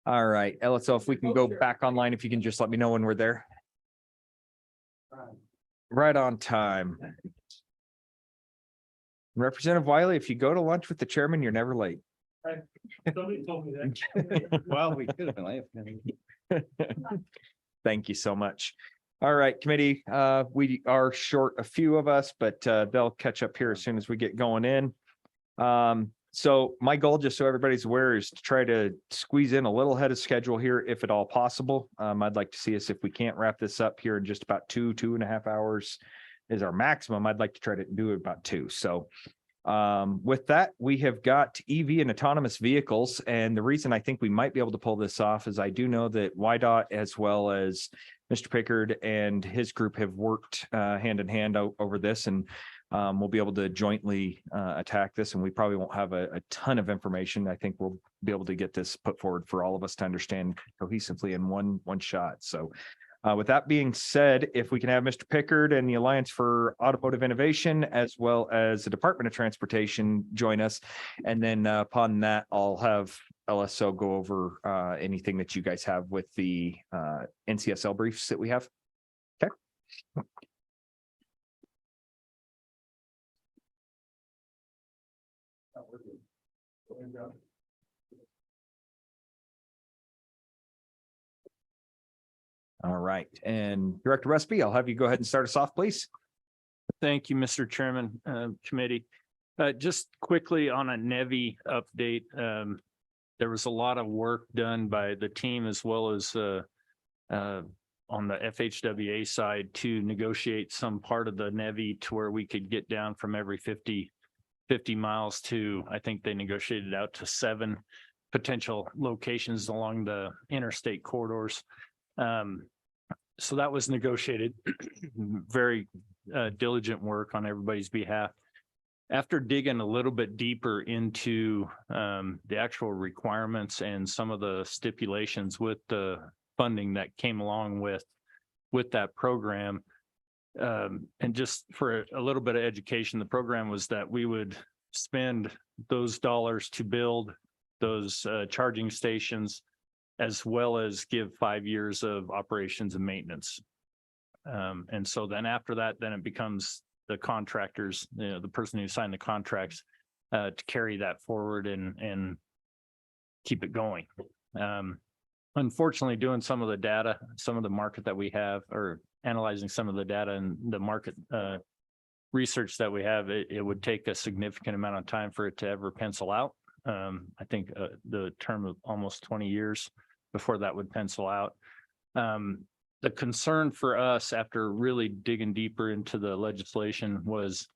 All right, LSO, if we can go back online, if you can just let me know when we're there. Right on time. Representative Wiley, if you go to lunch with the chairman, you're never late. Somebody told me that. Well, we could have been late. Thank you so much. All right, committee, we are short a few of us, but they'll catch up here as soon as we get going in. So my goal, just so everybody's aware, is to try to squeeze in a little ahead of schedule here, if at all possible. I'd like to see us, if we can't wrap this up here in just about 2.5 hours is our maximum. I'd like to try to do it about 2. So with that, we have got EV and autonomous vehicles. And the reason I think we might be able to pull this off is I do know that YDOT, as well as Mr. Pickard and his group, have worked hand in hand over this, and we'll be able to jointly attack this, and we probably won't have a ton of information. I think we'll be able to get this put forward for all of us to understand cohesively in one shot. So with that being said, if we can have Mr. Pickard and the Alliance for Automotive Innovation, as well as the Department of Transportation, join us. And then upon that, I'll have LSO go over anything that you guys have with the NCSL briefs that we have. Okay. All right, and Director Rusby, I'll have you go ahead and start us off, please. Thank you, Mr. Chairman, committee. Just quickly on a NEVI update. There was a lot of work done by the team, as well as on the FHWA side, to negotiate some part of the NEVI to where we could get down from every 50 miles to, I think they negotiated out to 7 potential locations along the interstate corridors. So that was negotiated. Very diligent work on everybody's behalf. After digging a little bit deeper into the actual requirements and some of the stipulations with the funding that came along with that program, and just for a little bit of education, the program was that we would spend those dollars to build those charging stations, as well as give 5 years of operations and maintenance. And so then after that, then it becomes the contractors, the person who signed the contracts to carry that forward and keep it going. Unfortunately, doing some of the data, some of the market that we have, or analyzing some of the data and the market research that we have, it would take a significant amount of time for it to ever pencil out. I think the term of almost 20 years before that would pencil out. The concern for us, after really digging deeper into the legislation, was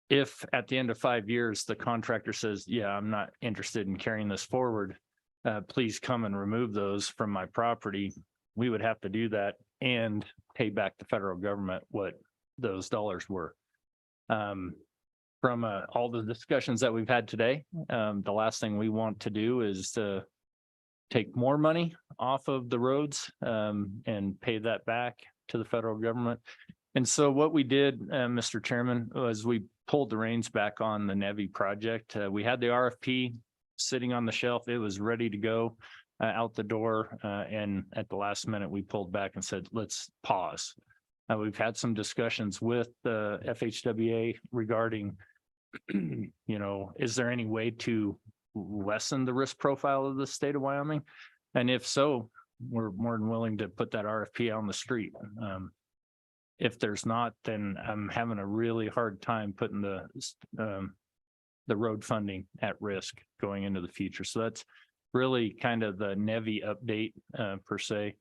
if at the end of 5 years, the contractor says, yeah, I'm not interested in carrying this forward, please come and remove those from my property, we would have to do that and pay back the federal government what those dollars were. From all the discussions that we've had today, the last thing we want to do is to take more money off of the roads and pay that back to the federal government. And so what we did, Mr. Chairman, was we pulled the reins back on the NEVI project. We had the RFP sitting on the shelf. It was ready to go out the door. And at the last minute, we pulled back and said, let's pause. We've had some discussions with the FHWA regarding, is there any way to lessen the risk profile of the state of Wyoming? And if so, we're more than willing to put that RFP out on the street. If there's not, then I'm having a really hard time putting the road funding at risk going into the future. So that's really kind of the NEVI update per se.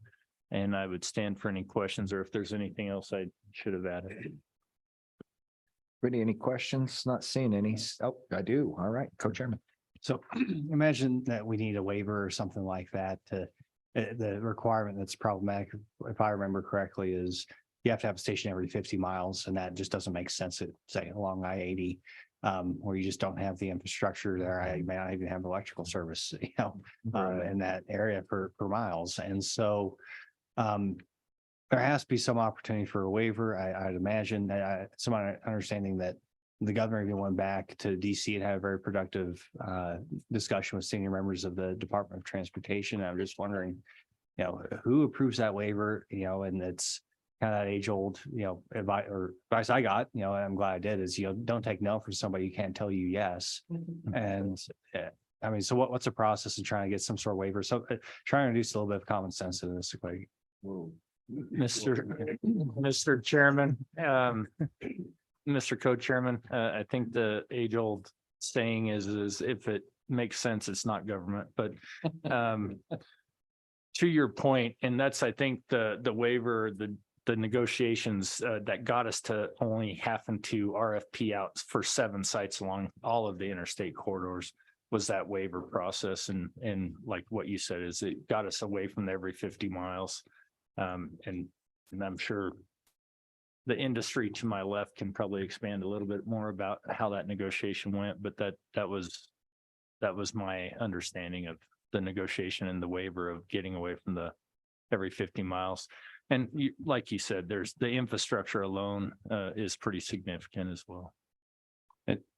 And I would stand for any questions, or if there's anything else I should have added. Brittany, any questions? Not seeing any. Oh, I do. All right, co-chairman. So imagine that we need a waiver or something like that to the requirement that's problematic, if I remember correctly, is you have to have a station every 50 miles, and that just doesn't make sense at, say, along I-80, where you just don't have the infrastructure there. You may not even have electrical service, in that area per miles. And so there has to be some opportunity for a waiver. I'd imagine some understanding that the governor even went back to DC and had a very productive discussion with senior members of the Department of Transportation. I'm just wondering, who approves that waiver, and it's kind of that age old, advice I got, and I'm glad I did is, don't take no for somebody who can't tell you yes. And I mean, so what's the process of trying to get some sort of waiver? So trying to introduce a little bit of common sense into this equation. Mr. Chairman, Mr. Co-Chairman, I think the age-old saying is if it makes sense, it's not government, but to your point, and that's, I think, the waiver, the negotiations that got us to only having to RFP out for 7 sites along all of the interstate corridors was that waiver process. And like what you said, is it got us away from every 50 miles. And I'm sure the industry to my left can probably expand a little bit more about how that negotiation went, but that was my understanding of the negotiation and the waiver of getting away from the every 50 miles. And like you said, there's the infrastructure alone is pretty significant as well.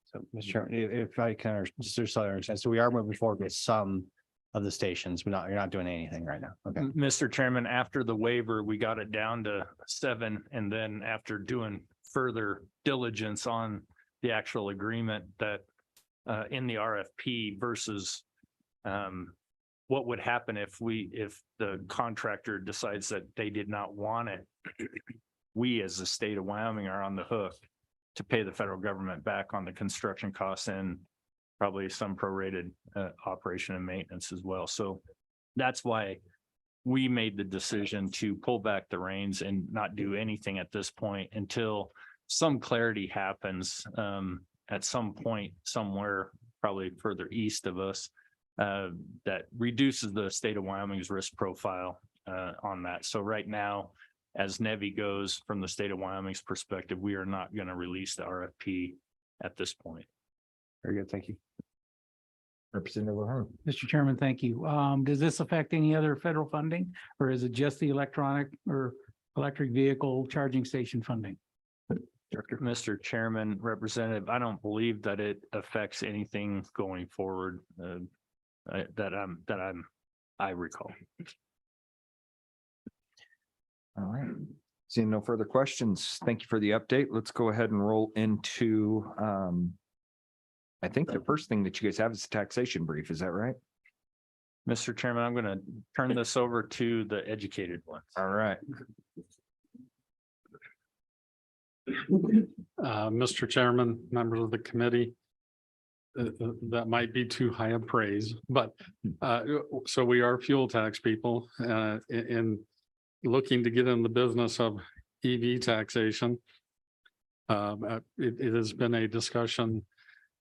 So, Mr. Chairman, if I can, just so I understand, so we are moving forward with some of the stations, but you're not doing anything right now. Okay. Mr. Chairman, after the waiver, we got it down to 7. And then after doing further diligence on the actual agreement that in the RFP versus what would happen if the contractor decides that they did not want it, we as the state of Wyoming are on the hook to pay the federal government back on the construction costs and probably some prorated operation and maintenance as well. So that's why we made the decision to pull back the reins and not do anything at this point until some clarity happens at some point somewhere, probably further east of us, that reduces the state of Wyoming's risk profile on that. So right now, as NEVI goes from the state of Wyoming's perspective, we are not going to release the RFP at this point. Very good. Thank you. Representative O'Hearn. Mr. Chairman, thank you. Does this affect any other federal funding, or is it just the electronic or electric vehicle charging station funding? Mr. Chairman, Representative, I don't believe that it affects anything going forward I recall. All right. Seeing no further questions, thank you for the update. Let's go ahead and roll into, I think the first thing that you guys have is a taxation brief. Is that right? Mr. Chairman, I'm going to turn this over to the educated ones. All right. Mr. Chairman, members of the committee, that might be too high a praise, but so we are fuel tax people in looking to get in the business of EV taxation. It has been a discussion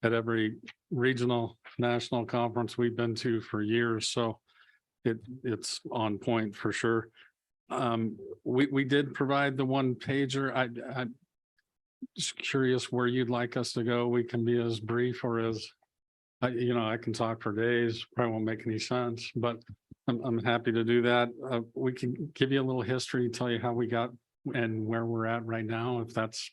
at every regional national conference we've been to for years, so it's on point for sure. We did provide the 1-pager. I'm just curious where you'd like us to go. We can be as brief or as, I can talk for days, probably won't make any sense, but I'm happy to do that. We can give you a little history, tell you how we got and where we're at right now, if that's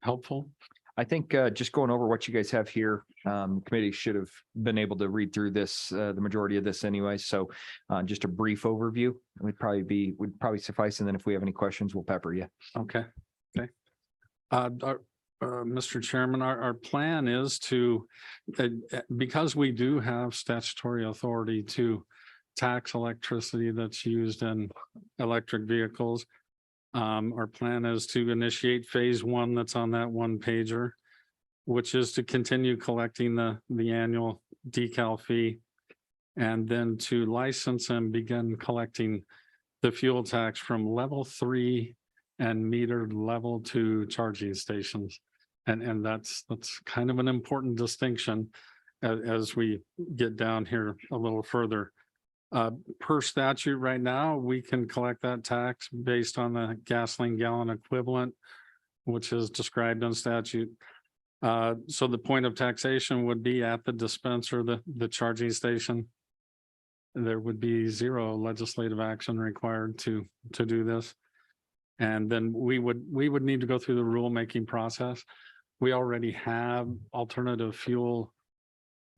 helpful. I think just going over what you guys have here, committee should have been able to read through this, the majority of this anyway. So just a brief overview would probably suffice. And then if we have any questions, we'll pepper you. Okay. Mr. Chairman, our plan is to, because we do have statutory authority to tax electricity that's used in electric vehicles. Our plan is to initiate phase 1 that's on that 1-pager, which is to continue collecting the annual decal fee, and then to license and begin collecting the fuel tax from level 3 and metered level 2 charging stations. And that's kind of an important distinction as we get down here a little further. Per statute right now, we can collect that tax based on the gasoline gallon equivalent, which is described in statute. So the point of taxation would be at the dispenser, the charging station. There would be 0 legislative action required to do this. And then we would need to go through the rulemaking process. we already have alternative fuel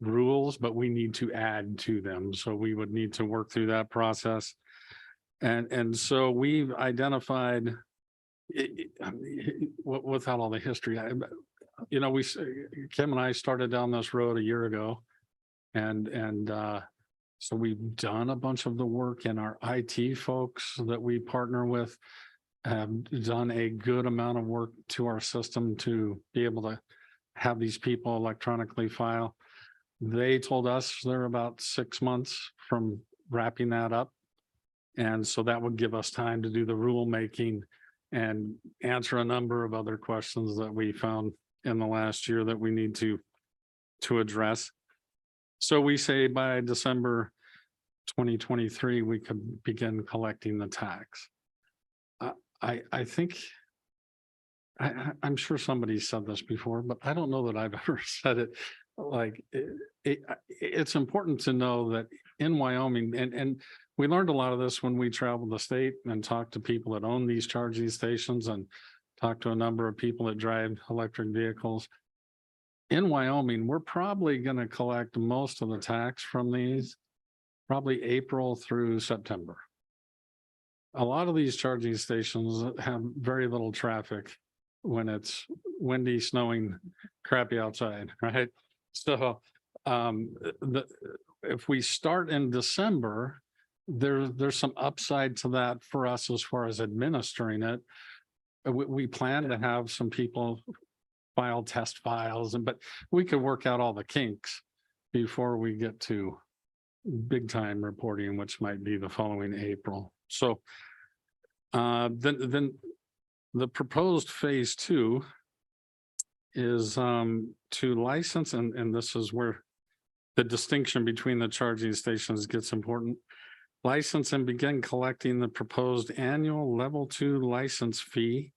rules, but we need to add to them. So we would need to work through that process. And so we've identified without all the history, Kim and I started down this road a year ago. And so we've done a bunch of the work, and our IT folks that we partner with have done a good amount of work to our system to be able to have these people electronically file. They told us they're about 6 months from wrapping that up. And so that would give us time to do the rulemaking and answer a number of other questions that we found in the last year that we need to address. So we say by December 2023, we could begin collecting the tax. I think, I'm sure somebody said this before, but I don't know that I've ever said it. Like, it's important to know that in Wyoming, and we learned a lot of this when we traveled the state and talked to people that own these charging stations and talked to a number of people that drive electric vehicles. In Wyoming, we're probably going to collect most of the tax from these, probably April through September. A lot of these charging stations have very little traffic when it's windy, snowing, crappy outside, right? So if we start in December, there's some upside to that for us as far as administering it. We plan to have some people file test files, but we could work out all the kinks before we get to big time reporting, which might be the following April. So then the proposed phase 2 is to license, and this is where the distinction between the charging stations gets important. License and begin collecting the proposed annual level 2 license fee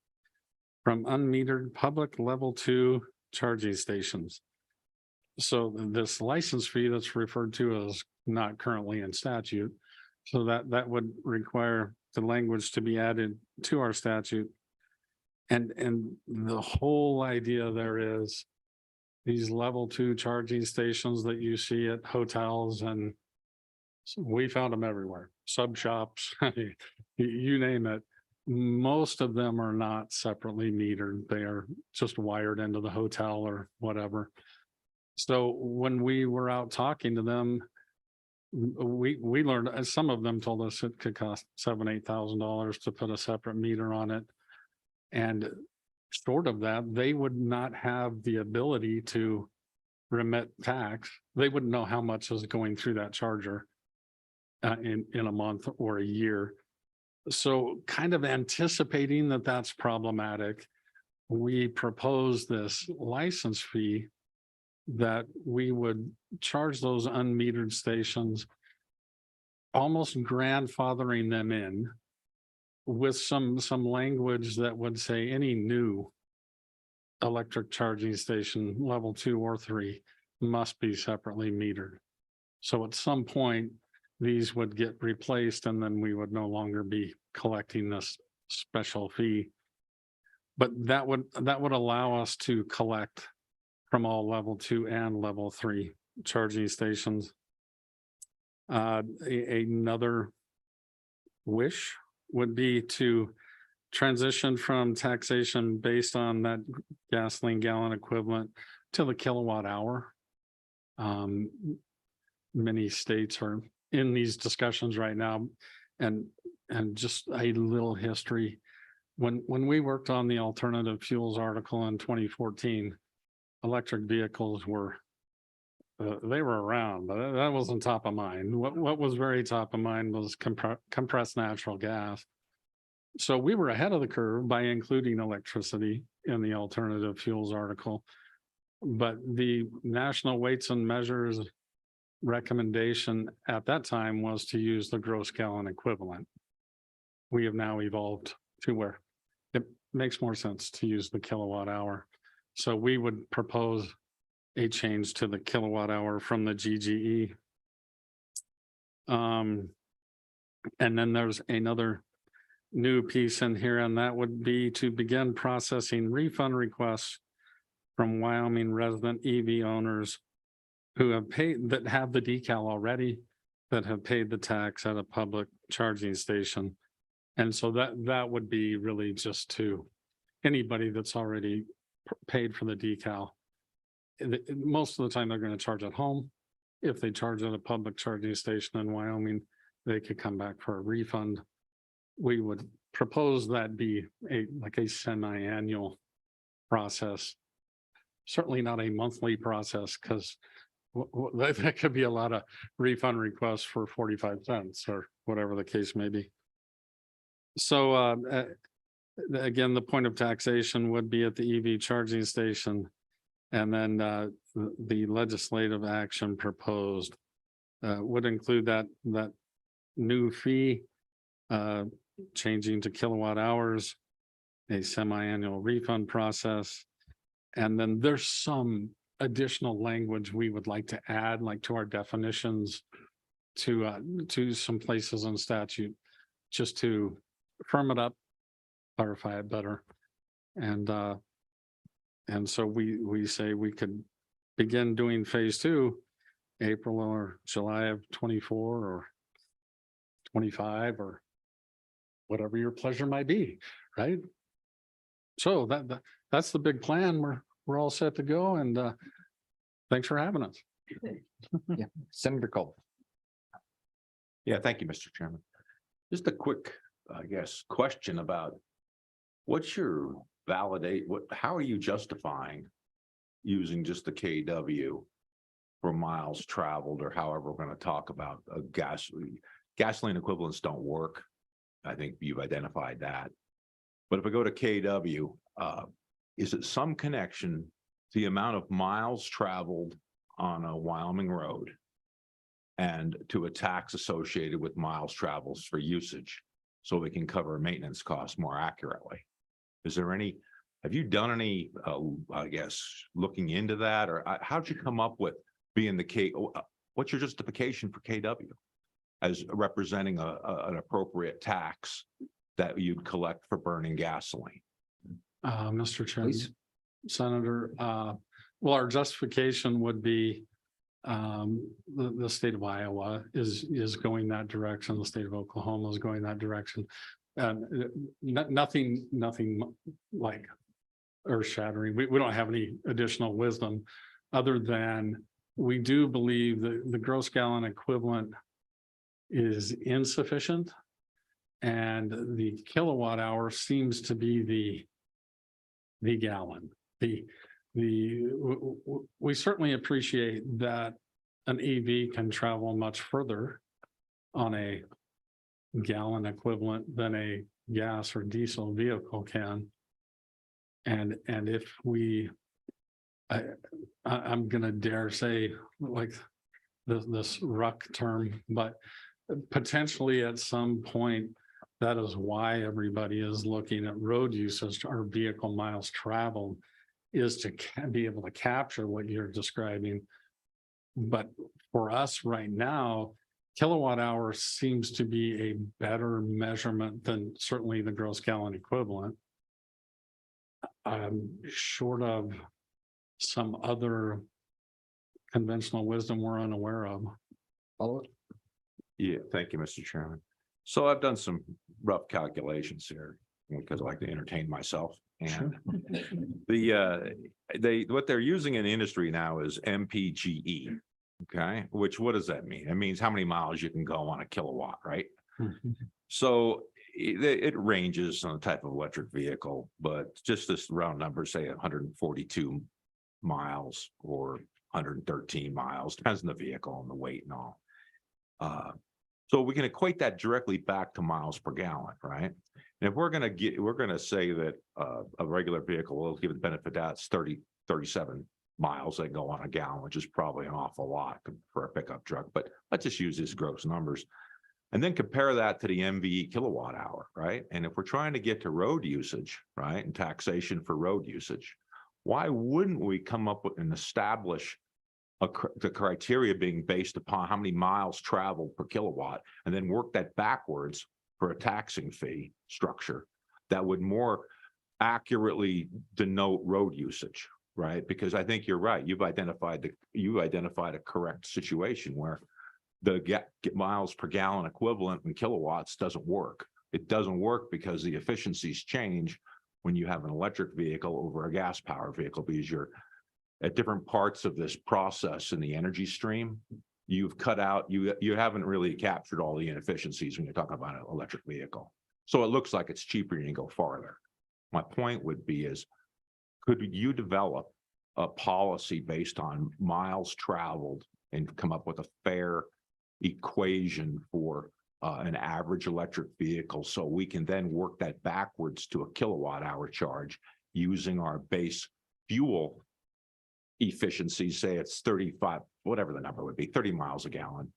from unmetered public level 2 charging stations. So this license fee that's referred to as not currently in statute. So that would require the language to be added to our statute. And the whole idea there is these level 2 charging stations that you see at hotels, and we found them everywhere, sub shops, you name it. Most of them are not separately metered. They are just wired into the hotel or whatever. So when we were out talking to them, we learned, and some of them told us it could cost $7,000-8,000 to put a separate meter on it. And short of that, they would not have the ability to remit tax. They wouldn't know how much is going through that charger in a month or a year. So kind of anticipating that that's problematic, we propose this license fee that we would charge those unmetered stations, almost grandfathering them in with some language that would say any new electric charging station, level 2 or 3, must be separately metered. So at some point, these would get replaced, and then we would no longer be collecting this special fee. But that would allow us to collect from all level 2 and level 3 charging stations. Another wish would be to transition from taxation based on that gasoline gallon equivalent to the kilowatt hour. Many states are in these discussions right now, and just a little history. When we worked on the alternative fuels article in 2014, electric vehicles were they were around, but that wasn't top of mind. What was very top of mind was compressed natural gas. So we were ahead of the curve by including electricity in the alternative fuels article. But the National Weights and Measures recommendation at that time was to use the gross gallon equivalent. We have now evolved to where it makes more sense to use the kilowatt hour. So we would propose a change to the kilowatt hour from the GGE. And then there's another new piece in here, and that would be to begin processing refund requests from Wyoming resident EV owners who have paid, that have the decal already, that have paid the tax at a public charging station. And so that would be really just to anybody that's already paid for the decal. Most of the time, they're going to charge at home. If they charge at a public charging station in Wyoming, they could come back for a refund. We would propose that be like a semi-annual process. Certainly not a monthly process, because that could be a lot of refund requests for 45 cents or whatever the case may be. So again, the point of taxation would be at the EV charging station. And then the legislative action proposed would include that new fee changing to kilowatt hours, a semi-annual refund process. And then there's some additional language we would like to add, like to our definitions, to some places in statute, just to firm it up, clarify it better. And so we say we could begin doing phase 2, April or July of 24 or 25 or whatever your pleasure might be, right? So that's the big plan. We're all set to go, and thanks for having us. Yeah, Senator Cole. Yeah, thank you, Mr. Chairman. Just a quick, I guess, question about what's your how are you justifying using just the KW for miles traveled, or however we're going to talk about gasoline equivalents don't work. I think you've identified that. But if I go to KW, is it some connection to the amount of miles traveled on a Wyoming road and to a tax associated with miles travels for usage, so we can cover maintenance costs more accurately? Is there have you done any, I guess, looking into that, or how'd you come up with being what's your justification for KW as representing an appropriate tax that you'd collect for burning gasoline? Mr. Chairman, Please. Senator, well, our justification would be the state of Iowa is going that direction. The state of Oklahoma is going that direction. Nothing like earth shattering. We don't have any additional wisdom other than we do believe that the gross gallon equivalent is insufficient, and the kilowatt hour seems to be the gallon. We certainly appreciate that an EV can travel much further on a gallon equivalent than a gas or diesel vehicle can. And if I'm gonna dare say, like this ruck term, but potentially at some point, that is why everybody is looking at road usage or vehicle miles traveled, is to be able to capture what you're describing. But for us right now, kilowatt hour seems to be a better measurement than certainly the gross gallon equivalent. Short of some other conventional wisdom we're unaware of. Yeah, thank you, Mr. Chairman. So I've done some rough calculations here because I like to entertain myself. And what they're using in the industry now is MPGE. Okay, what does that mean? It means how many miles you can go on a kilowatt, right? So it ranges on the type of electric vehicle, but just this round number, say 142 miles or 113 miles, depends on the vehicle and the weight and all. So we can equate that directly back to miles per gallon, right? And if we're going to say that a regular vehicle will give the benefit that's 37 miles that go on a gallon, which is probably an awful lot for a pickup truck, but let's just use these gross numbers and then compare that to the MVE kilowatt hour, right? And if we're trying to get to road usage, right, and taxation for road usage, why wouldn't we come up with and establish the criteria being based upon how many miles traveled per kilowatt, and then work that backwards for a taxing fee structure that would more accurately denote road usage? right? Because I think you're right. You identified a correct situation where the miles per gallon equivalent in kilowatts doesn't work. It doesn't work because the efficiencies change when you have an electric vehicle over a gas powered vehicle, because you're at different parts of this process in the energy stream. You've cut out, you haven't really captured all the inefficiencies when you're talking about an electric vehicle. So it looks like it's cheaper and you go farther. My point would be is, could you develop a policy based on miles traveled and come up with a fair equation for an average electric vehicle, so we can then work that backwards to a kilowatt hour charge using our base fuel efficiency, say it's 35, whatever the number would be, 30 miles a gallon.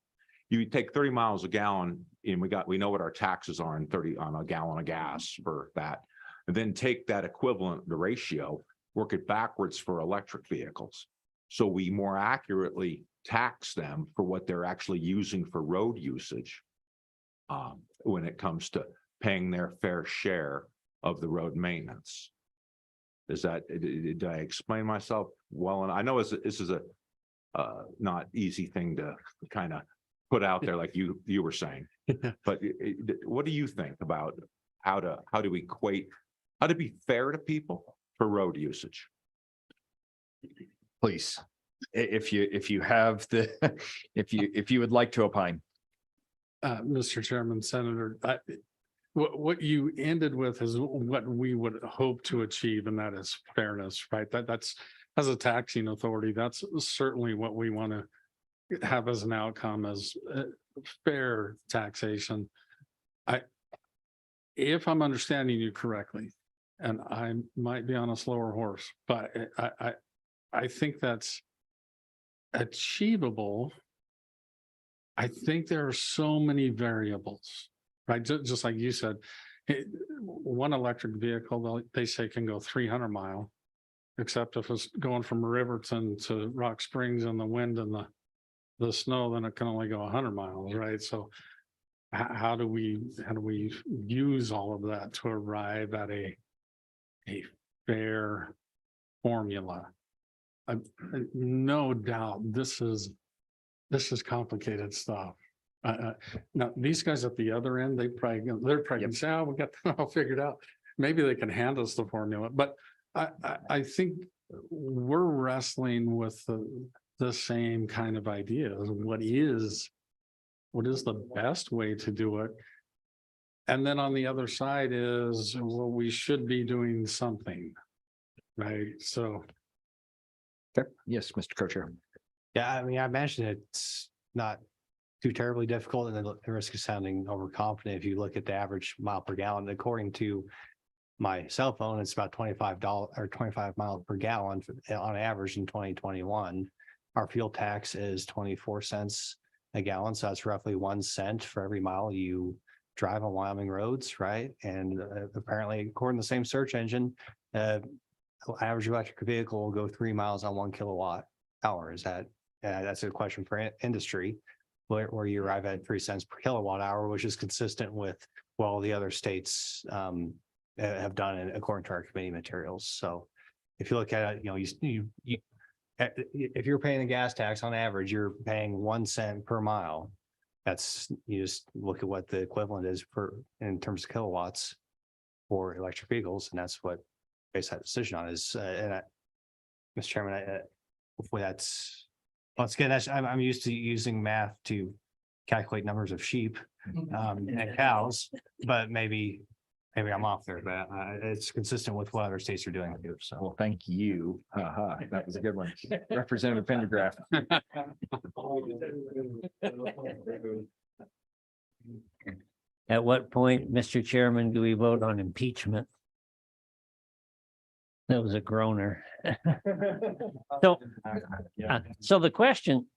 You take 30 miles a gallon and we know what our taxes are on a gallon of gas for that. And then take that equivalent, the ratio, work it backwards for electric vehicles. So we more accurately tax them for what they're actually using for road usage when it comes to paying their fair share of the road maintenance. Did I explain myself well? And I know this is a not easy thing to kind of put out there like you were saying, but what do you think about how to be fair to people for road usage? Please, if you have the, if you would like to opine. Mr. Chairman, Senator, what you ended with is what we would hope to achieve, and that is fairness, right? That's as a taxing authority, that's certainly what we want to have as an outcome, as fair taxation. If I'm understanding you correctly, and I might be on a slower horse, but I think that's achievable. I think there are so many variables, right? Just like you said, one electric vehicle, they say can go 300 mile, except if it's going from Riverton to Rock Springs in the wind and the snow, then it can only go 100 miles, right? So how do we use all of that to arrive at a fair formula? No doubt this is complicated stuff. Now these guys at the other end, they're probably gonna say, "Oh, we got that all figured out." Maybe they can hand us the formula, but I think we're wrestling with the same kind of ideas. What is the best way to do it? And then on the other side is, well, we should be doing something, right? So. Okay. Yes, Mr. Co-Chair. Yeah, I mean, I imagine it's not too terribly difficult, and the risk of sounding overconfident. If you look at the average mile per gallon, according to my cell phone, it's about $25 or 25 miles per gallon on average in 2021. Our fuel tax is 24 cents a gallon, so that's roughly 1 cent for every mile you drive on Wyoming roads, right? And apparently, according to the same search engine, average electric vehicle will go 3 miles on 1 kilowatt hour. Is that that's a question for industry, where you arrive at 3 cents per kilowatt hour, which is consistent with what all the other states have done according to our committee materials. So if you look at it, you if you're paying a gas tax on average, you're paying 1 cent per mile. That's, you just look at what the equivalent is in terms of kilowatts for electric vehicles, and that's what base that decision on is. Mr. Chairman, hopefully that's, once again, I'm used to using math to calculate numbers of sheep and cows, but maybe I'm off there, but it's consistent with what other states are doing here. So, Well, thank you. That was a good one. Representative Pendergraft. At what point, Mr. Chairman, do we vote on impeachment? That was a groaner. So the question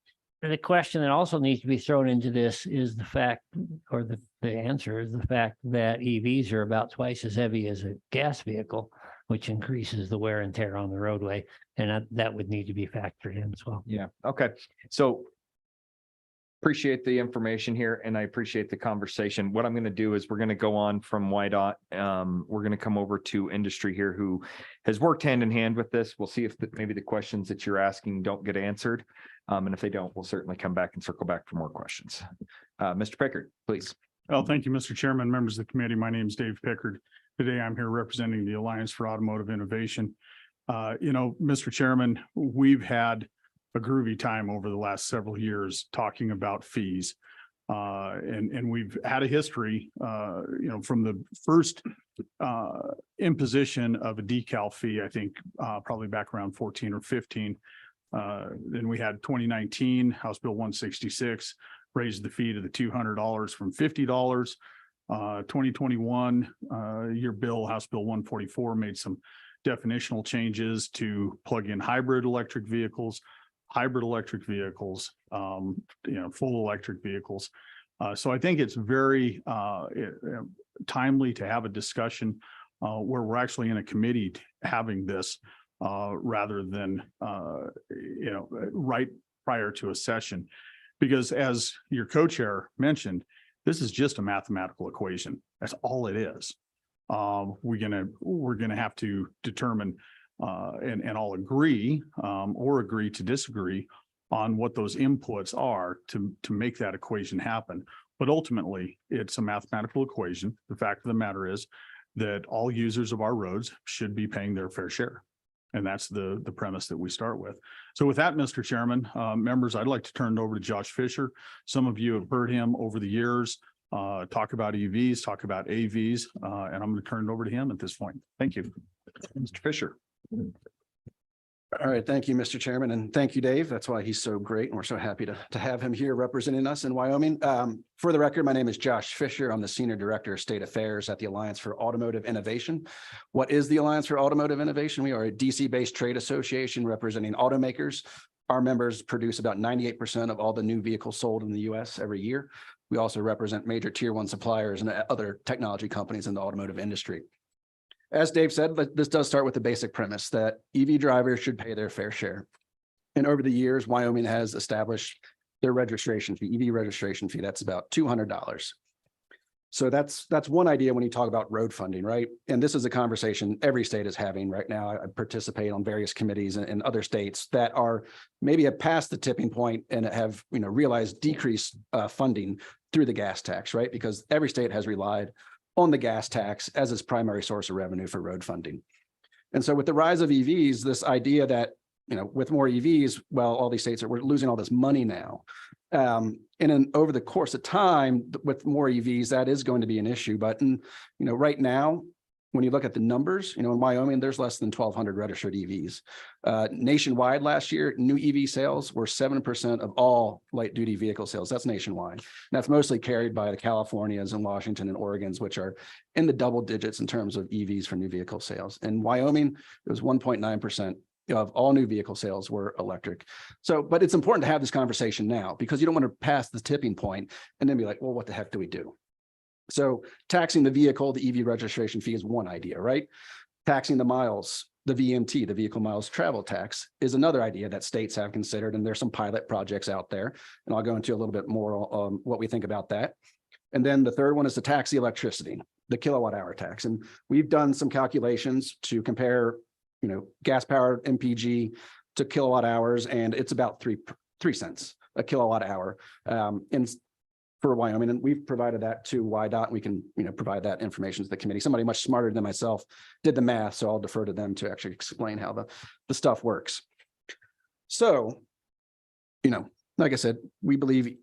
that also needs to be thrown into this is the fact, or the answer is the fact that EVs are about twice as heavy as a gas vehicle, which increases the wear and tear on the roadway. And that would need to be factored in as well. Yeah. Okay. So appreciate the information here and I appreciate the conversation. What I'm going to do is we're going to go on from YDOT. We're going to come over to industry here who has worked hand in hand with this. We'll see if maybe the questions that you're asking don't get answered. And if they don't, we'll certainly come back and circle back for more questions. Mr. Pickard, please. Well, thank you, Mr. Chairman, members of the committee. My name is Dave Pickard. Today, I'm here representing the Alliance for Automotive Innovation. Mr. Chairman, we've had a groovy time over the last several years talking about fees. And we've had a history, from the first imposition of a decal fee, I think, probably back around 14 or 15. Then we had 2019, House Bill 166, raised the fee to the $200 from $50. 2021, year bill, House Bill 144, made some definitional changes to plug-in hybrid electric vehicles, full electric vehicles. So I think it's very timely to have a discussion where we're actually in a committee having this rather than right prior to a session. Because as your co-chair mentioned, this is just a mathematical equation. That's all it is. We're gonna have to determine and all agree or agree to disagree on what those inputs are to make that equation happen. But ultimately, it's a mathematical equation. The fact of the matter is that all users of our roads should be paying their fair share. And that's the premise that we start with. So with that, Mr. Chairman, members, I'd like to turn it over to Josh Fisher. Some of you have heard him over the years talk about EVs, talk about AVs, and I'm going to turn it over to him at this point. Thank you. Mr. Fisher. All right, thank you, Mr. Chairman, and thank you, Dave. That's why he's so great, and we're so happy to have him here representing us in Wyoming. For the record, my name is Josh Fisher. I'm the Senior Director of State Affairs at the Alliance for Automotive Innovation. What is the Alliance for Automotive Innovation? We are a DC-based trade association representing automakers. Our members produce about 98% of all the new vehicles sold in the U.S. every year. We also represent major tier 1 suppliers and other technology companies in the automotive industry. As Dave said, this does start with the basic premise that EV drivers should pay their fair share. And over the years, Wyoming has established their registration fee, EV registration fee. That's about $200. So that's one idea when you talk about road funding, right? And this is a conversation every state is having right now. I participate on various committees in other states that are maybe have passed the tipping point and have realized decreased funding through the gas tax, right? Because every state has relied on the gas tax as its primary source of revenue for road funding. And so with the rise of EVs, this idea that, with more EVs, well, all these states we're losing all this money now. And then over the course of time with more EVs, that is going to be an issue. But, right now, when you look at the numbers, in Wyoming, there's less than 1,200 registered EVs. Nationwide last year, new EV sales were 7% of all light duty vehicle sales. That's nationwide. And that's mostly carried by the Californias and Washington and Oregons, which are in the double digits in terms of EVs for new vehicle sales. In Wyoming, it was 1.9% of all new vehicle sales were electric. So, but it's important to have this conversation now because you don't want to pass the tipping point and then be like, well, what the heck do we do? So taxing the vehicle, the EV registration fee is one idea, right? Taxing the miles, the VMT, the vehicle miles travel tax is another idea that states have considered. And there's some pilot projects out there. And I'll go into a little bit more on what we think about that. And then the third one is to tax the electricity, the kilowatt hour tax. And we've done some calculations to compare, gas powered MPG to kilowatt hours. And it's about 3 cents a kilowatt hour. And for Wyoming, and we've provided that to YDOT. We can, provide that information to the committee. Somebody much smarter than myself did the math, so I'll defer to them to actually explain how the stuff works. So, like I said, we believe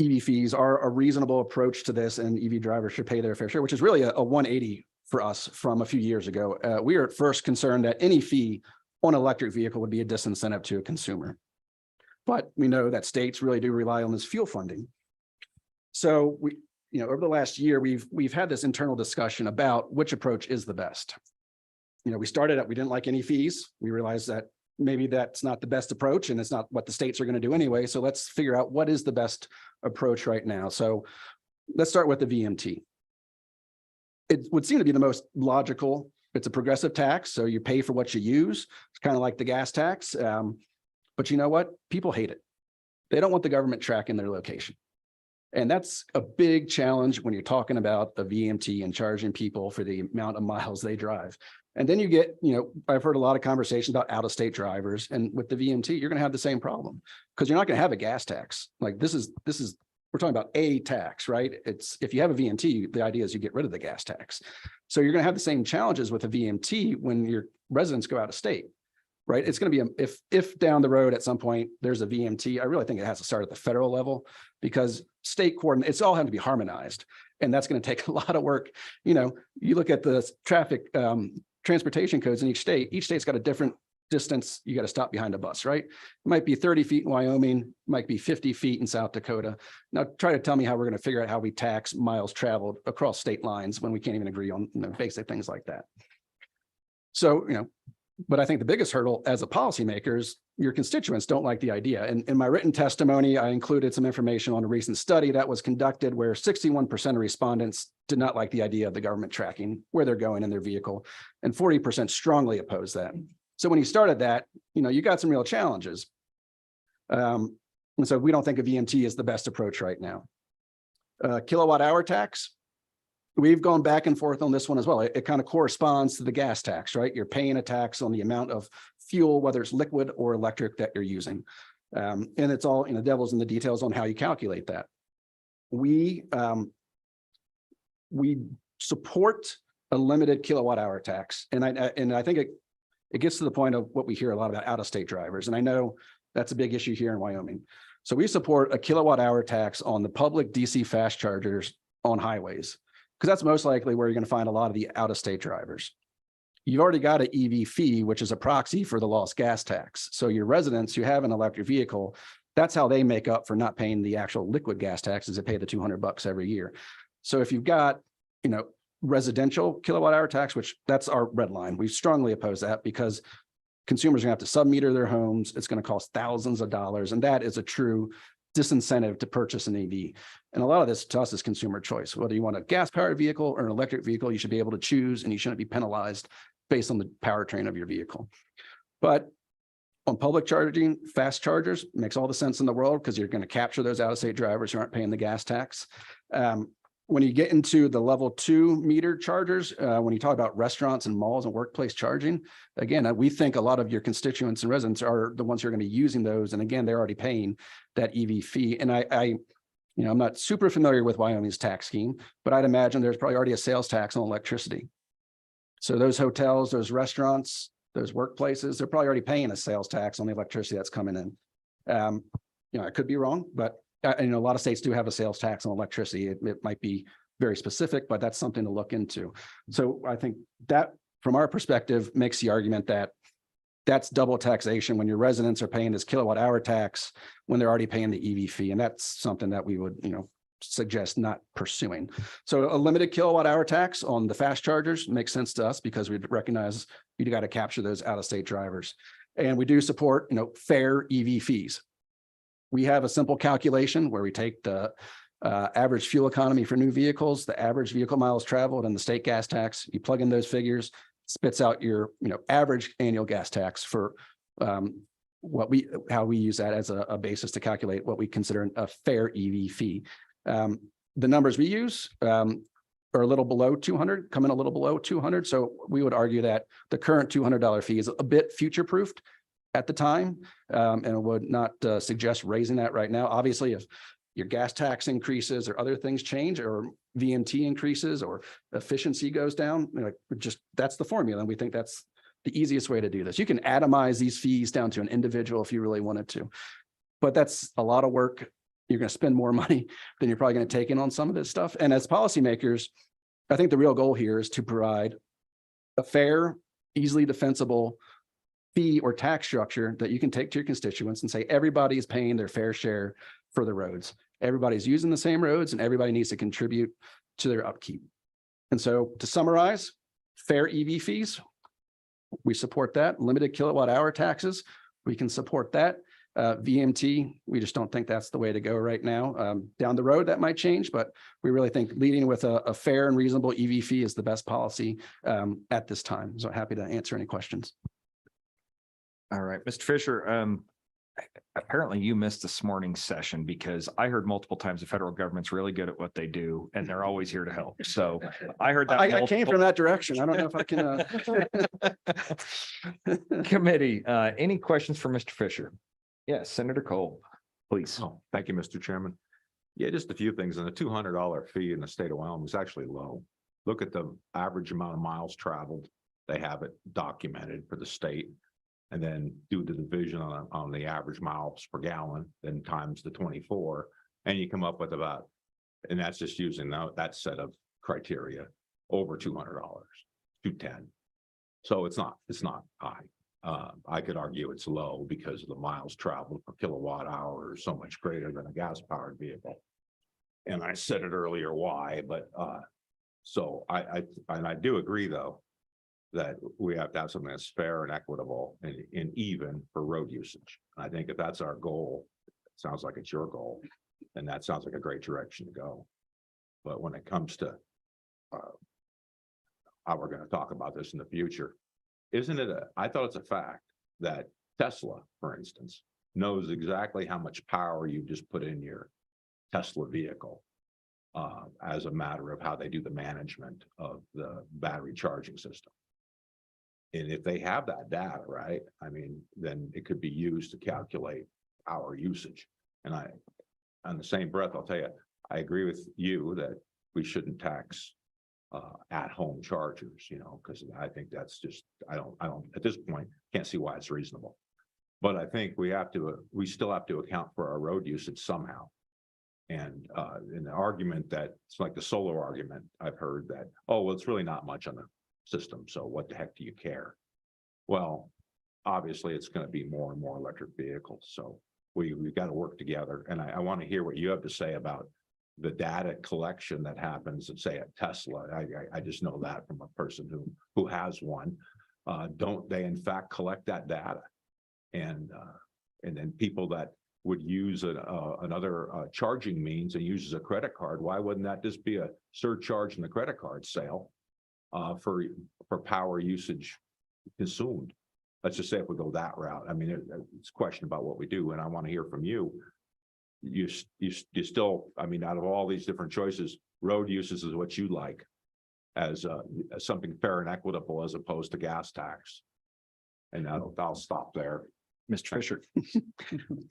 EV fees are a reasonable approach to this, and EV drivers should pay their fair share, which is really a 180 for us from a few years ago. We are at first concerned that any fee on an electric vehicle would be a disincentive to a consumer, but we know that states really do rely on this fuel funding. So we, over the last year, we've had this internal discussion about which approach is the best. We started out, we didn't like any fees. We realized that maybe that's not the best approach and it's not what the states are going to do anyway. So let's figure out what is the best approach right now. So let's start with the VMT. It would seem to be the most logical. It's a progressive tax, so you pay for what you use. It's kind of like the gas tax. But you know what? People hate it. They don't want the government tracking their location. And that's a big challenge when you're talking about the VMT and charging people for the amount of miles they drive. And then you get, I've heard a lot of conversations about out-of-state drivers, and with the VMT, you're going to have the same problem because you're not going to have a gas tax. Like this is, we're talking about a tax, right? It's, if you have a VMT, the idea is you get rid of the gas tax. So you're going to have the same challenges with a VMT when your residents go out of state, right? It's going to be, if down the road at some point there's a VMT, I really think it has to start at the federal level because state coordinate, it's all having to be harmonized. And that's going to take a lot of work. You look at the traffic, transportation codes in each state's got a different distance. You got to stop behind a bus, right? It might be 30 feet in Wyoming, might be 50 feet in South Dakota. Now try to tell me how we're going to figure out how we tax miles traveled across state lines when we can't even agree on basic things like that. So, but I think the biggest hurdle as a policymaker is your constituents don't like the idea. And in my written testimony, I included some information on a recent study that was conducted where 61% of respondents did not like the idea of the government tracking where they're going in their vehicle, and 40% strongly oppose that. So when you started that, you got some real challenges. And so we don't think a VMT is the best approach right now. Kilowatt hour tax. We've gone back and forth on this one as well. It kind of corresponds to the gas tax, right? You're paying a tax on the amount of fuel, whether it's liquid or electric that you're using. And it's all, devil's in the details on how you calculate that. We support a limited kilowatt hour tax. And I think it gets to the point of what we hear a lot about out-of-state drivers. And I know that's a big issue here in Wyoming. So we support a kilowatt hour tax on the public DC fast chargers on highways, because that's most likely where you're going to find a lot of the out-of-state drivers. You've already got an EV fee, which is a proxy for the lost gas tax. So your residents who have an electric vehicle, that's how they make up for not paying the actual liquid gas taxes. They pay the $200 every year. So if you've got, residential kilowatt hour tax, which that's our red line, we strongly oppose that because consumers are going to have to submeter their homes. It's going to cost thousands of dollars. And that is a true disincentive to purchase an EV. And a lot of this to us is consumer choice. Whether you want a gas powered vehicle or an electric vehicle, you should be able to choose, and you shouldn't be penalized based on the powertrain of your vehicle. But on public charging, fast chargers makes all the sense in the world because you're going to capture those out-of-state drivers who aren't paying the gas tax. When you get into the level 2 meter chargers, when you talk about restaurants and malls and workplace charging, again, we think a lot of your constituents and residents are the ones who are going to be using those. And again, they're already paying that EV fee. And I'm not super familiar with Wyoming's tax scheme, but I'd imagine there's probably already a sales tax on electricity. So those hotels, those restaurants, those workplaces, they're probably already paying a sales tax on the electricity that's coming in. I could be wrong, but a lot of states do have a sales tax on electricity. It might be very specific, but that's something to look into. So I think that from our perspective makes the argument that that's double taxation when your residents are paying this kilowatt hour tax when they're already paying the EV fee. And that's something that we would, suggest not pursuing. So a limited kilowatt hour tax on the fast chargers makes sense to us because we recognize you got to capture those out-of-state drivers. And we do support, fair EV fees. We have a simple calculation where we take the average fuel economy for new vehicles, the average vehicle miles traveled, and the state gas tax. You plug in those figures, spits out your average annual gas tax for how we use that as a basis to calculate what we consider a fair EV fee. The numbers we use are a little below 200, come in a little below 200. So we would argue that the current $200 fee is a bit future-proofed at the time, and would not suggest raising that right now. Obviously, if your gas tax increases or other things change or VMT increases or efficiency goes down, that's the formula. And we think that's the easiest way to do this. You can atomize these fees down to an individual if you really wanted to, but that's a lot of work. You're going to spend more money than you're probably going to take in on some of this stuff. And as policymakers, I think the real goal here is to provide a fair, easily defensible fee or tax structure that you can take to your constituents and say everybody is paying their fair share for the roads. Everybody's using the same roads and everybody needs to contribute to their upkeep. And so to summarize, fair EV fees, we support that. Limited kilowatt hour taxes, we can support that. VMT, we just don't think that's the way to go right now. Down the road, that might change, but we really think leading with a fair and reasonable EV fee is the best policy at this time. So happy to answer any questions. All right, Mr. Fisher, apparently you missed this morning's session because I heard multiple times the federal government's really good at what they do and they're always here to help. So I heard that. I came from that direction. I don't know if I can. Committee, any questions for Mr. Fisher? Yes, Senator Cole, please. Oh, thank you, Mr. Chairman. Yeah, just a few things. And the $200 fee in the state of Wyoming is actually low. Look at the average amount of miles traveled. They have it documented for the state. And then do the division on the average miles per gallon, then times the 24, and you come up with about, and that's just using that set of criteria, over $200, 210. So it's not high. I could argue it's low because of the miles traveled per kilowatt hour is so much greater than a gas powered vehicle. And I said it earlier why, but so I do agree though, that we have to have something that's fair and equitable and even for road usage. I think if that's our goal, it sounds like it's your goal, and that sounds like a great direction to go. But when it comes to how we're going to talk about this in the future, isn't it I thought it's a fact that Tesla, for instance, knows exactly how much power you just put in your Tesla vehicle as a matter of how they do the management of the battery charging system. And if they have that data, right, I mean, then it could be used to calculate our usage. And on the same breath, I'll tell you, I agree with you that we shouldn't tax at-home chargers, because I think that's just, I don't, at this point, can't see why it's reasonable. But I think we still have to account for our road usage somehow. And in the argument that it's like the solar argument, I've heard that, oh, well, it's really not much on the system, so what the heck do you care? Well, obviously it's going to be more and more electric vehicles, so we've got to work together. And I want to hear what you have to say about the data collection that happens at, say, at Tesla. I just know that from a person who has one. Don't they in fact collect that data? And then people that would use another charging means and uses a credit card, why wouldn't that just be a surcharge in the credit card sale for power usage consumed? Let's just say if we go that route. I mean, it's a question about what we do, and I want to hear from you. You still, I mean, out of all these different choices, road uses is what you like as something fair and equitable as opposed to gas tax. And I'll stop there. Mr. Fisher.